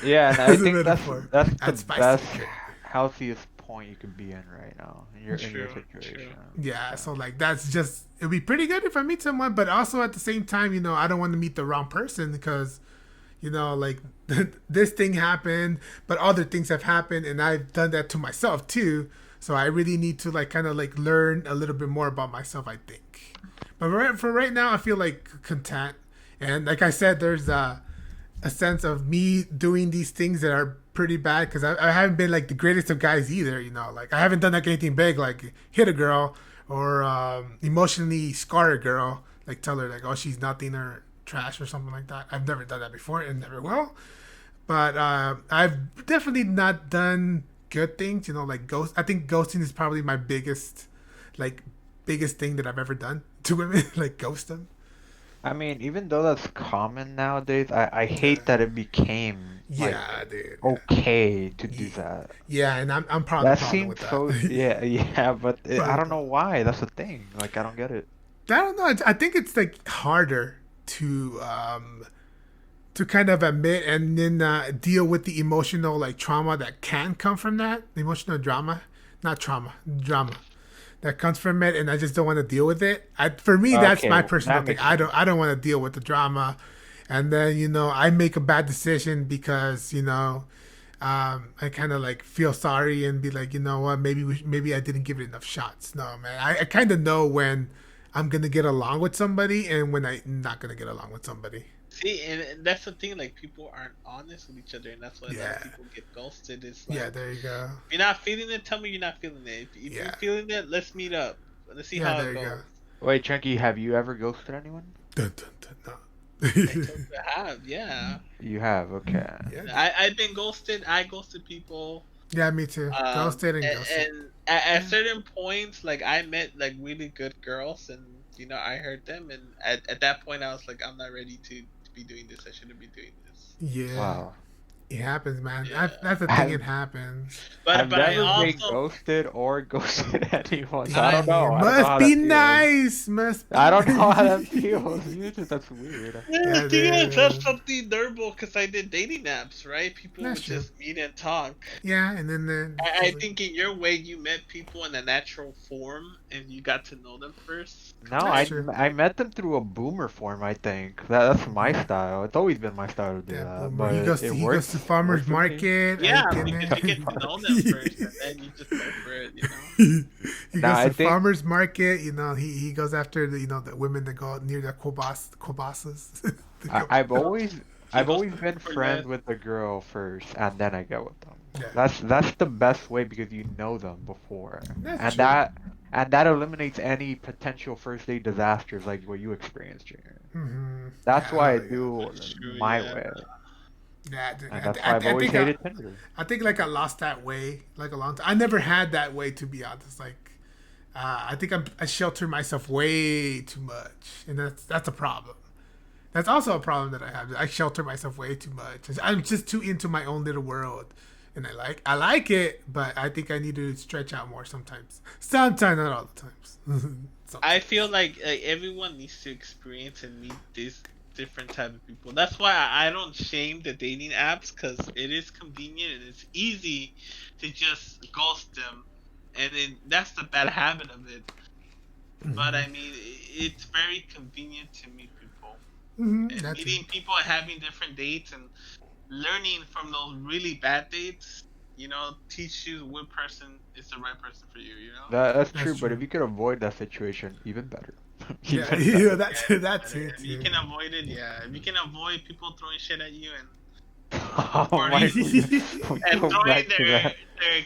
Yeah, and I think that's the spice best, healthiest point you can be in right now in your situation. Yeah, so like that's just it'd be pretty good if I meet someone, but also at the same time, I don't want to meet the wrong person because, like this thing happened, but other things have happened, and I've done that to myself too. So I really need to like kind of like learn a little bit more about myself, I think. But for right now, I feel like content, and like I said, there's a sense of me doing these things that are pretty bad because I haven't been like the greatest of guys either. Like I haven't done like anything big, like hit a girl or emotionally scar a girl, like tell her like, oh, she's nothing or trash or something like that. I've never done that before and never will. But I've definitely not done good things. Like ghost. I think ghosting is probably my biggest thing that I've ever done to women, like ghost them. I mean, even though that's common nowadays, I hate that it became dude, okay to do that. Yeah, and I'm probably that seems with that. So yeah, but I don't know why. That's the thing. Like I don't get it. I don't know. I think it's like harder to kind of admit and then deal with the emotional like trauma that can come from that. Emotional drama, not trauma, drama that comes from it, and I just don't want to deal with it. For me, that's my personal thing. I don't want to deal with the drama, and then I make a bad decision because I kind of like feel sorry and be like, what, maybe I didn't give it enough shots. No, man, I kind of know when I'm gonna get along with somebody and when I'm not gonna get along with somebody. See, and that's the thing. Like people aren't honest with each other, and that's why people get ghosted. It's like, there you go. If you're not feeling it, tell me you're not feeling it. If you're feeling it, let's meet up. Let's see how it goes. Go. Wait, Chunky, have you ever ghosted anyone? Dun, dun, dun, no. I have, yeah. You have, okay. Yeah. I've been ghosted. I ghosted people. Yeah, me too. Ghosted and ghosted. And at certain points, like I met like really good girls, and I heard them, and at that point, I was like, I'm not ready to be doing this. I shouldn't be doing this. Yeah. Wow. It happens, man. Yeah. That's the thing. It happens. I've never been ghosted or ghosted anyone. So I don't know. Must be nice. Must. I don't know how that feels. That's weird. Yeah, the thing is, that's something normal because I did dating apps, right? People would just meet and talk. Yeah, and then I think in your way, you met people in a natural form, and you got to know them first. No, I met them through a boomer form. I think that's my style. It's always been my style to do that. But he goes to farmers market. Yeah, because you get to know them first, and then you just go for it. He goes to farmers market. He goes after the women that go near the kobasas. I've always been friends with the girl first, and then I get with them. Yeah. That's the best way because you know them before, and that eliminates any potential first date disasters like what you experienced, Junior. Mm-hmm. That's why I do my way. Yeah, dude. And that's why I've always hated Tinder. I think like I lost that way like a long time. I never had that way, to be honest. Like, I think I shelter myself way too much, and that's a problem. That's also a problem that I have. I shelter myself way too much. I'm just too into my own little world, and I like it, but I think I need to stretch out more sometimes. Sometimes, not all the times. I feel like everyone needs to experience and meet this different type of people. That's why I don't shame the dating apps, because it is convenient and it's easy to just ghost them, and then that's the bad habit of it. Mm-hmm. But I mean, it's very convenient to meet people. Mm-hmm, and meeting people and having different dates and learning from those really bad dates, teach you what person is the right person for you. That's true. But if you could avoid that situation, even better. That's it. If you can avoid it, If you can avoid people throwing shit at you and and throwing their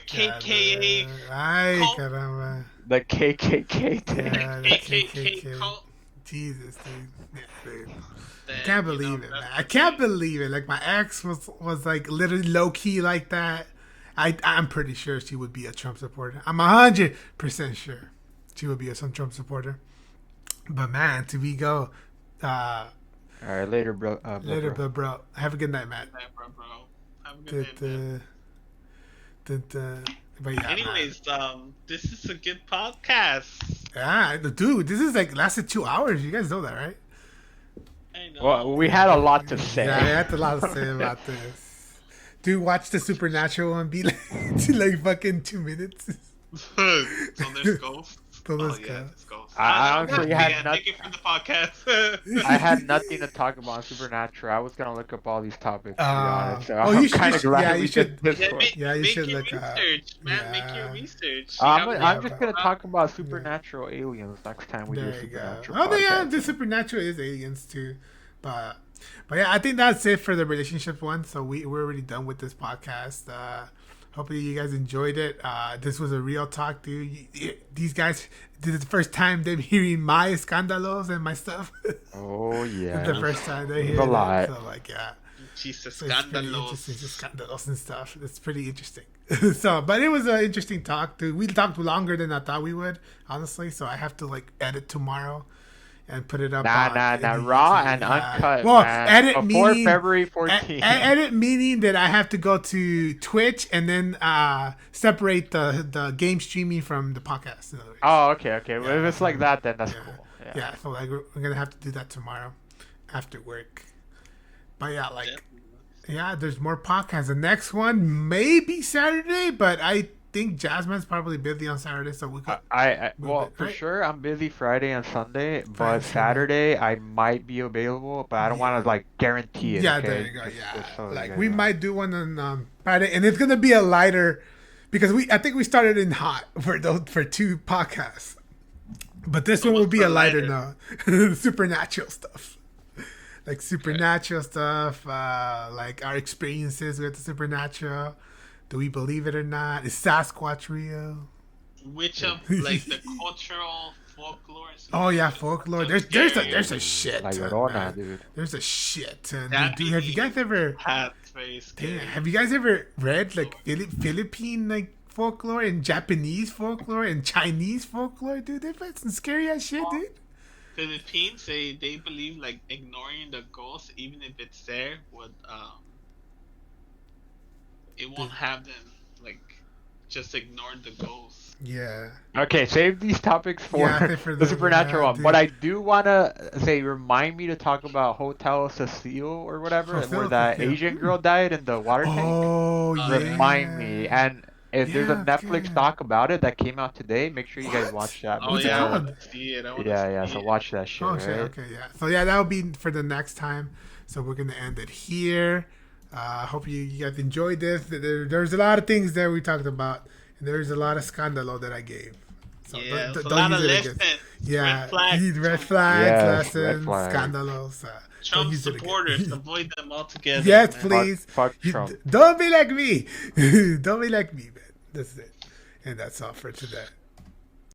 KKA cult. The KKK thing. The KKK cult. Jesus, dude. I can't believe it, man. I can't believe it. Like, my ex was like literally low key like that. I'm pretty sure she would be a Trump supporter. I'm 100% sure she would be a Trump supporter. But man, to we go. All right, later, bro. Bro. Have a good night, Matt. Bro. Have a good night. But yeah, anyways, this is a good podcast. Yeah, dude, this is like lasted 2 hours. You guys know that, right? I know. Well, we had a lot to say. Yeah, I had a lot to say about this. Dude, watch the Supernatural one be like fucking 2 minutes. So there's ghosts. There's ghosts. I honestly had nothing. Thank you for the podcast. I had nothing to talk about on Supernatural. I was gonna look up all these topics, to be honest. So I'm kind of glad you should. You should look research, man. Yeah. Make your research. I'm just gonna talk about supernatural aliens next time we do Supernatural. Oh, yeah, the Supernatural is aliens too, but yeah, I think that's it for the relationship one. So we're already done with this podcast. Hopefully you guys enjoyed it. This was a real talk, dude. These guys, this is the first time they're hearing my escándalos and my stuff. Oh, yeah. It's the first time they hear it. So, like, yeah. Jesus, so escándalos and stuff. It's pretty interesting. But it was an interesting talk, dude. We talked longer than I thought we would, honestly. So I have to, like, edit tomorrow and put it up. Nah, raw and uncut. Well, man. edit before meaning February 14th. Edit meaning that I have to go to Twitch and then separate the game streaming from the podcast. Oh, okay. Well, if it's like that, then that's cool. Yeah, so like we're gonna have to do that tomorrow after work. But yeah, there's more podcasts. The next one may be Saturday, but I think Jasmine's probably busy on Saturday, so we could. For sure, I'm busy Friday and Sunday, but Saturday I might be available, but I don't want to like guarantee it. Yeah, okay? there you go. Yeah, we might do one on Friday, and it's gonna be a lighter because I think we started in hot for 2 podcasts, but this one will be a lighter note, supernatural stuff. Like supernatural stuff, like our experiences with the supernatural. Do we believe it or not? Is Sasquatch real? Which of like the cultural folklore? Oh yeah, folklore. There's a shit. Like dude. There's a shit. Dude, have you guys ever? Have you guys ever read like Philippine like folklore and Japanese folklore and Chinese folklore? Dude, they've got some scary ass shit, dude. Philippines they believe like ignoring the ghost, even if it's there, would it won't have them like just ignore the ghost. Yeah. Okay, save these topics for the supernatural one. But I do wanna remind me to talk about Hotel Cecile or whatever, where that Asian girl died in the water tank. Oh yeah. Remind me. And if there's a Netflix doc about it that came out today, make sure you guys watch that. Oh yeah, I want to see it. So watch that shit. Oh shit. Okay, yeah. So yeah, that'll be for the next time. So we're gonna end it here. Hope you guys enjoyed this. There's a lot of things that we talked about, and there's a lot of scandalo that I gave. So don't use it again. Yeah, red flags, lessons, scandalos. Trump supporters, avoid them altogether. Yes, please. Fuck Trump. Don't be like me. Don't be like me, man. That's it. And that's all for today.